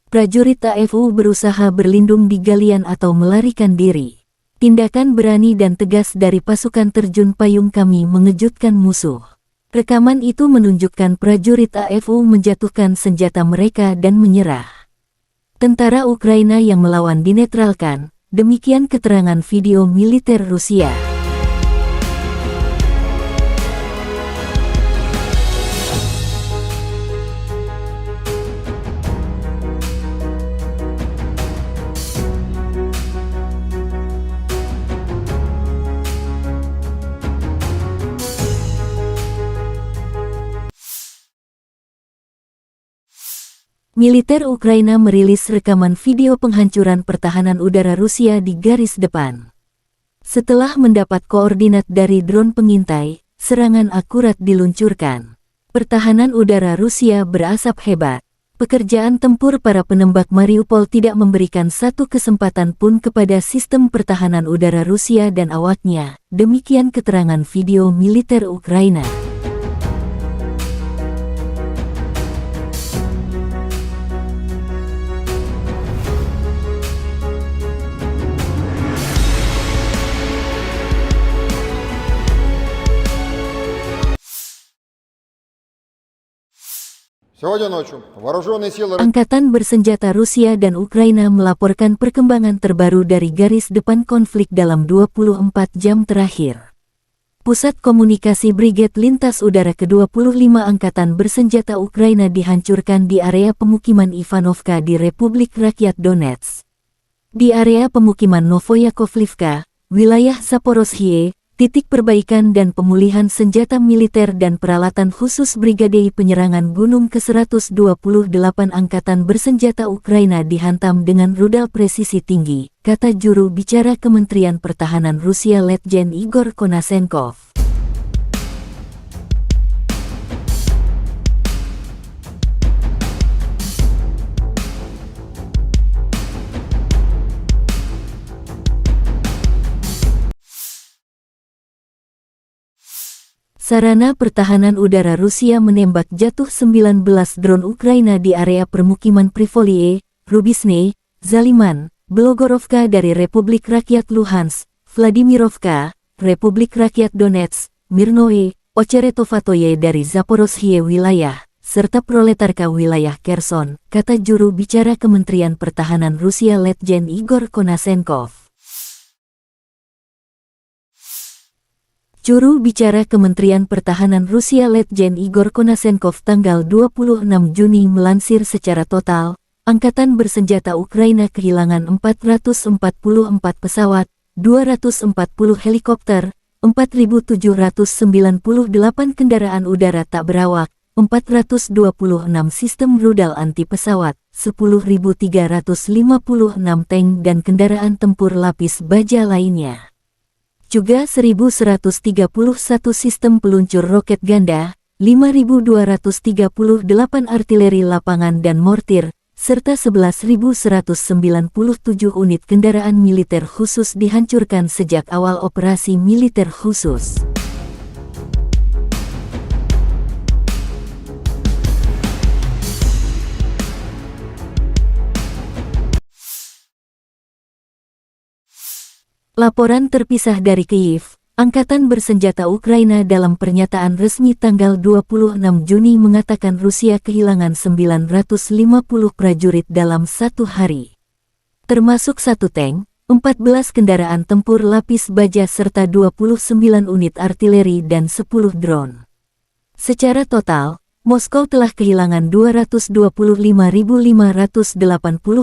Prajurit AFU berusaha berlindung di galian atau melarikan diri. Tindakan berani dan tegas dari pasukan terjun payung kami mengejutkan musuh. Rekaman itu menunjukkan prajurit AFU menjatuhkan senjata mereka dan menyerah. Tentara Ukraina yang melawan dinetralkan. Demikian keterangan video militer Rusia. Militer Ukraina merilis rekaman video penghancuran pertahanan udara Rusia di garis depan. Setelah mendapat koordinat dari drone pengintai, serangan akurat diluncurkan. Pertahanan udara Rusia berasap hebat. Pekerjaan tempur para penembak Mariupol tidak memberikan satu kesempatan pun kepada sistem pertahanan udara Rusia dan awaknya. Demikian keterangan video militer Ukraina. Сегодня ночью вооруженные силы Angkatan bersenjata Rusia dan Ukraina melaporkan perkembangan terbaru dari garis depan konflik dalam 24 jam terakhir. Pusat Komunikasi Brigade Lintas Udara ke-25 Angkatan Bersenjata Ukraina dihancurkan di area pemukiman Ivanovka di Republik Rakyat Donetsk. Di area pemukiman Novoyakovlivka, wilayah Zaporozhye, titik perbaikan dan pemulihan senjata militer dan peralatan khusus Brigade Penyerangan Gunung ke-128 Angkatan Bersenjata Ukraina dihantam dengan rudal presisi tinggi, kata juru bicara Kementerian Pertahanan Rusia Letjen Igor Konasenkov. Sarana pertahanan udara Rusia menembak jatuh 19 drone Ukraina di area permukiman Privolie, Rubisne, Zaliman, Belogorovka dari Republik Rakyat Luhansk, Vladimirovka, Republik Rakyat Donetsk, Mirnoe, Ocheretovatoye dari Zaporozhye wilayah, serta Proletarka wilayah Kherson, kata juru bicara Kementerian Pertahanan Rusia Letjen Igor Konasenkov. Juru bicara Kementerian Pertahanan Rusia Letjen Igor Konasenkov tanggal 26 Juni melansir secara total, Angkatan Bersenjata Ukraina kehilangan 444 pesawat, 240 helikopter, 4.798 kendaraan udara tak berawak, 426 sistem rudal anti pesawat, 10.356 tank dan kendaraan tempur lapis baja lainnya. Juga 1.131 sistem peluncur roket ganda, 5.238 artileri lapangan dan mortir, serta 11.197 unit kendaraan militer khusus dihancurkan sejak awal operasi militer khusus. Laporan terpisah dari Kyiv, Angkatan Bersenjata Ukraina dalam pernyataan resmi tanggal 26 Juni mengatakan Rusia kehilangan 950 prajurit dalam satu hari. Termasuk 1 tank, 14 kendaraan tempur lapis baja serta 29 unit artileri dan 10 drone. Secara total, Moskow telah kehilangan 225.580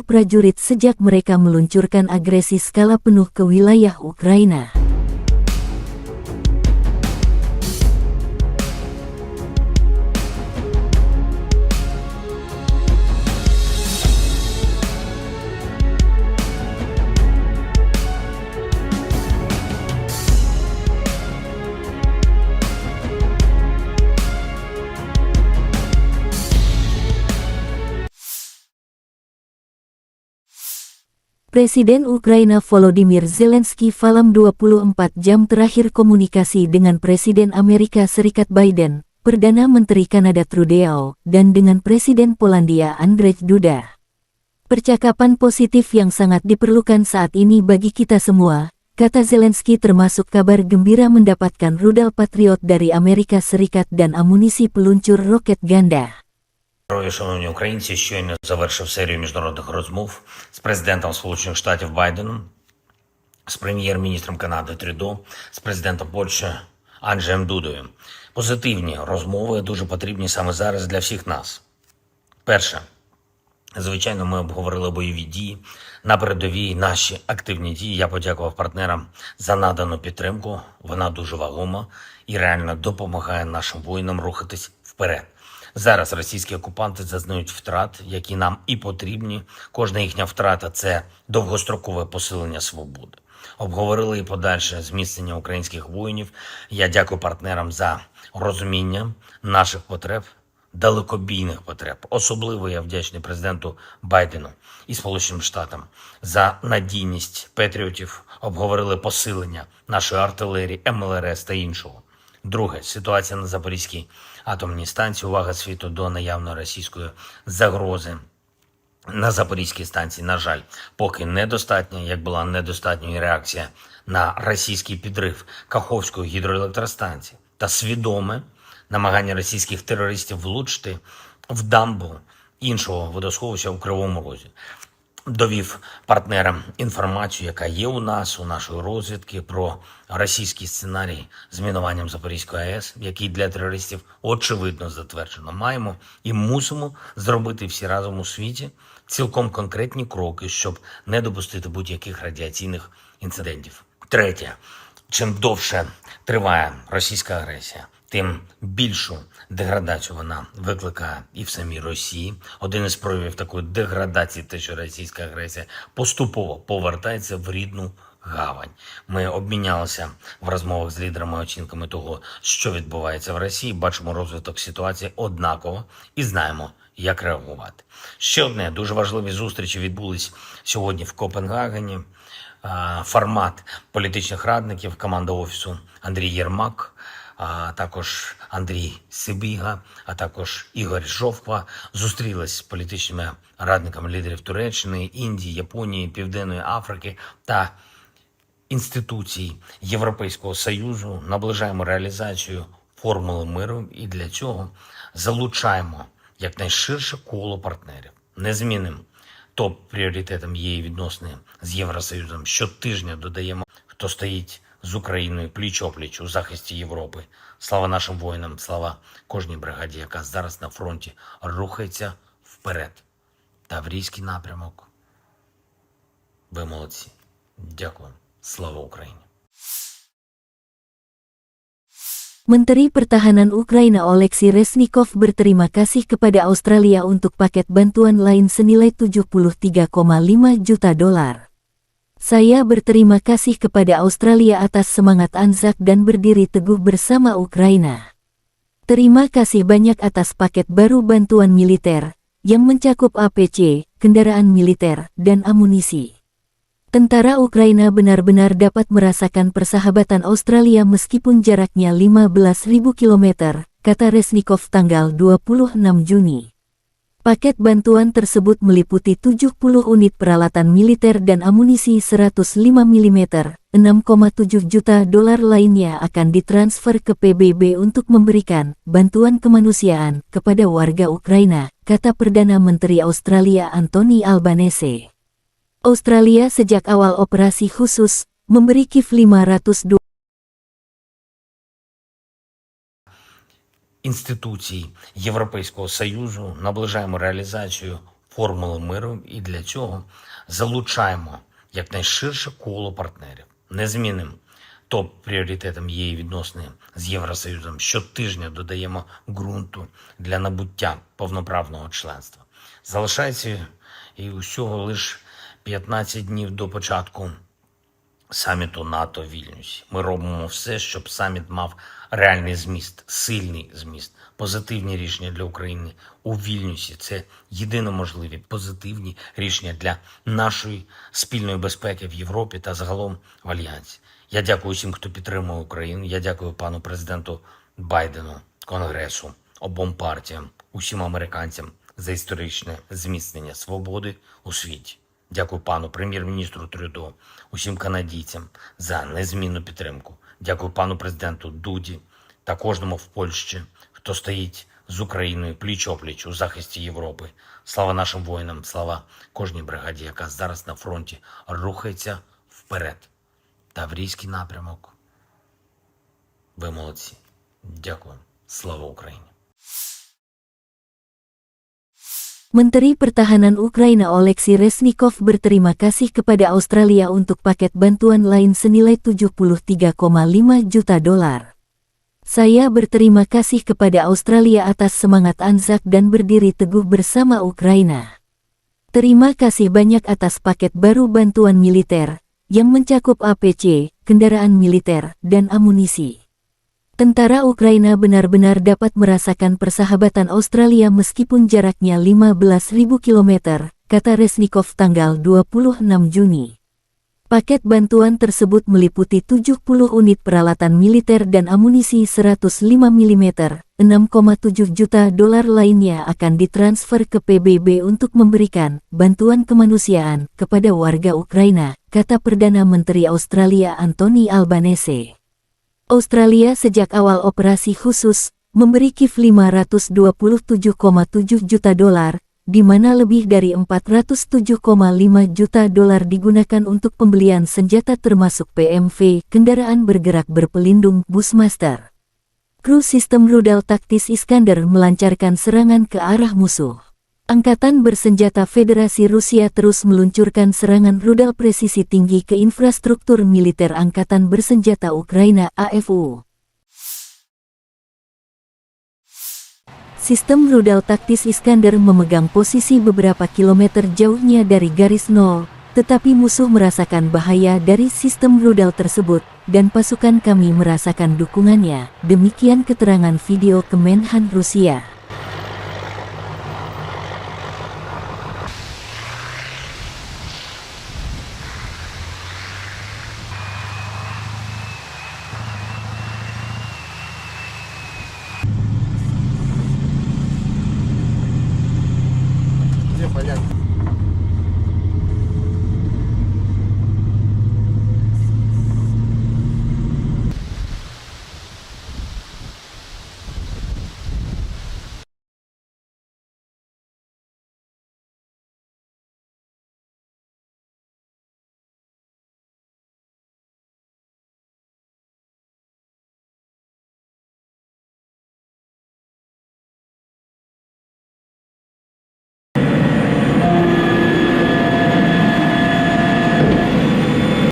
prajurit sejak mereka meluncurkan agresi skala penuh ke wilayah Ukraina. Presiden Ukraina Volodymyr Zelensky dalam 24 jam terakhir komunikasi dengan Presiden Amerika Serikat Biden, Perdana Menteri Kanada Trudeau, dan dengan Presiden Polandia Andrzej Duda. Percakapan positif yang sangat diperlukan saat ini bagi kita semua, kata Zelensky, termasuk kabar gembira mendapatkan rudal Patriot dari Amerika Serikat dan amunisi peluncur roket ganda. Шановні українці, щойно завершив серію міжнародних розмов з президентом Сполучених Штатів Байденом, з прем'єр-міністром Канади Трюдо, з президентом Польщі Анджеєм Дудою. Позитивні розмови дуже потрібні саме зараз для всіх нас. Перше. Звичайно, ми обговорили бойові дії на передовій, наші активні дії. Я подякував партнерам за надану підтримку. Вона дуже вагома і реально допомагає нашим воїнам рухатись вперед. Зараз російські окупанти зазнають втрат, які нам і потрібні. Кожна їхня втрата – це довгострокове посилення свободи. Обговорили і подальше зміцнення українських воїнів. Я дякую партнерам за розуміння наших потреб, далекобійних потреб. Особливо я вдячний президенту Байдену і Сполученим Штатам за надійність патріотів. Обговорили посилення нашої артилерії, МЛРС та іншого. Друге, ситуація на Запорізькій атомній станції. Увага світу до наявної російської загрози на Запорізькій станції, на жаль, поки недостатня, як була недостатньою реакція на російський підрив Каховської гідроелектростанції та свідоме намагання російських терористів влучити в дамбу іншого водосховища у Кривому Розі. Довів партнерам інформацію, яка є у нас, у нашої розвідки, про російський сценарій з мінуванням Запорізької АЕС, який для терористів очевидно затверджено. Маємо і мусимо зробити всі разом у світі цілком конкретні кроки, щоб не допустити будь-яких радіаційних інцидентів. Третє. Чим довше триває російська агресія, тим більшу деградацію вона викликає і в самій Росії. Один із проявів такої деградації, те, що російська агресія поступово повертається в рідну гавань. Ми обмінялися в розмовах з лідерами оцінками того, що відбувається в Росії, бачимо розвиток ситуації однаково і знаємо, як реагувати. Ще одне, дуже важливі зустрічі відбулись сьогодні в Копенгагені. Формат політичних радників, команда Офісу Андрій Єрмак, а також Андрій Сибіга, а також Ігор Жовква зустрілись з політичними радниками лідерів Туреччини, Індії, Японії, Південної Африки та інституцій Європейського Союзу. Наближаємо реалізацію формули миру і для цього залучаємо якнайширше коло партнерів. Незмінним топ-пріоритетом є і відносини з Євросоюзом. Щотижня додаємо, хто стоїть з Україною пліч-опліч у захисті Європи. Слава нашим воїнам, слава кожній бригаді, яка зараз на фронті рухається вперед. Таврійський напрямок. Ви молодці. Дякую. Слава Україні. Menteri Pertahanan Ukraina Oleksiy Reznikov berterima kasih kepada Australia untuk paket bantuan lain senilai 73,5 juta dolar. Saya berterima kasih kepada Australia atas semangat Anzac dan berdiri teguh bersama Ukraina. Terima kasih banyak atas paket baru bantuan militer, yang mencakup APC, kendaraan militer, dan amunisi. Tentara Ukraina benar-benar dapat merasakan persahabatan Australia meskipun jaraknya 15.000 km, kata Reznikov tanggal 26 Juni. Paket bantuan tersebut meliputi 70 unit peralatan militer dan amunisi 105 mm, 6,7 juta dolar lainnya akan ditransfer ke PBB untuk memberikan bantuan kemanusiaan kepada warga Ukraina, kata Perdana Menteri Australia Anthony Albanese. Australia sejak awal operasi khusus memberi Kiev 502 інституцій Європейського Союзу, наближаємо реалізацію формули миру і для цього залучаємо якнайширше коло партнерів. Незмінним топ-пріоритетом є і відносини з Євросоюзом. Щотижня додаємо ґрунту для набуття повноправного членства. Залишається і усього лише 15 днів до початку саміту НАТО в Вільнюсі. Ми робимо все, щоб саміт мав реальний зміст, сильний зміст, позитивні рішення для України у Вільнюсі. Це єдино можливі позитивні рішення для нашої спільної безпеки в Європі та загалом в Альянсі. Я дякую всім, хто підтримує Україну. Я дякую пану президенту Байдену, Конгресу, обом партіям, усім американцям за історичне зміцнення свободи у світі. Дякую пану прем'єр-міністру Трюдо, усім канадійцям за незмінну підтримку. Дякую пану президенту Дуді та кожному в Польщі, хто стоїть з Україною пліч-опліч у захисті Європи. Слава нашим воїнам, слава кожній бригаді, яка зараз на фронті рухається вперед. Таврійський напрямок. Ви молодці. Дякую. Слава Україні. Menteri Pertahanan Ukraina Oleksiy Reznikov berterima kasih kepada Australia untuk paket bantuan lain senilai 73,5 juta dolar. Saya berterima kasih kepada Australia atas semangat Anzac dan berdiri teguh bersama Ukraina. Terima kasih banyak atas paket baru bantuan militer, yang mencakup APC, kendaraan militer, dan amunisi. Tentara Ukraina benar-benar dapat merasakan persahabatan Australia meskipun jaraknya 15.000 km, kata Reznikov tanggal 26 Juni. Paket bantuan tersebut meliputi 70 unit peralatan militer dan amunisi 105 mm, 6,7 juta dolar lainnya akan ditransfer ke PBB untuk memberikan bantuan kemanusiaan kepada warga Ukraina, kata Perdana Menteri Australia Anthony Albanese. Australia sejak awal operasi khusus memberi Kiev 527,7 juta dolar, di mana lebih dari 407,5 juta dolar digunakan untuk pembelian senjata termasuk PMV, kendaraan bergerak berpelindung Bushmaster. Kru sistem rudal taktis Iskander melancarkan serangan ke arah musuh. Angkatan bersenjata Federasi Rusia terus meluncurkan serangan rudal presisi tinggi ke infrastruktur militer Angkatan Bersenjata Ukraina AFU. Sistem rudal taktis Iskander memegang posisi beberapa kilometer jauhnya dari garis nol, tetapi musuh merasakan bahaya dari sistem rudal tersebut, dan pasukan kami merasakan dukungannya. Demikian keterangan video Kemenhan Rusia.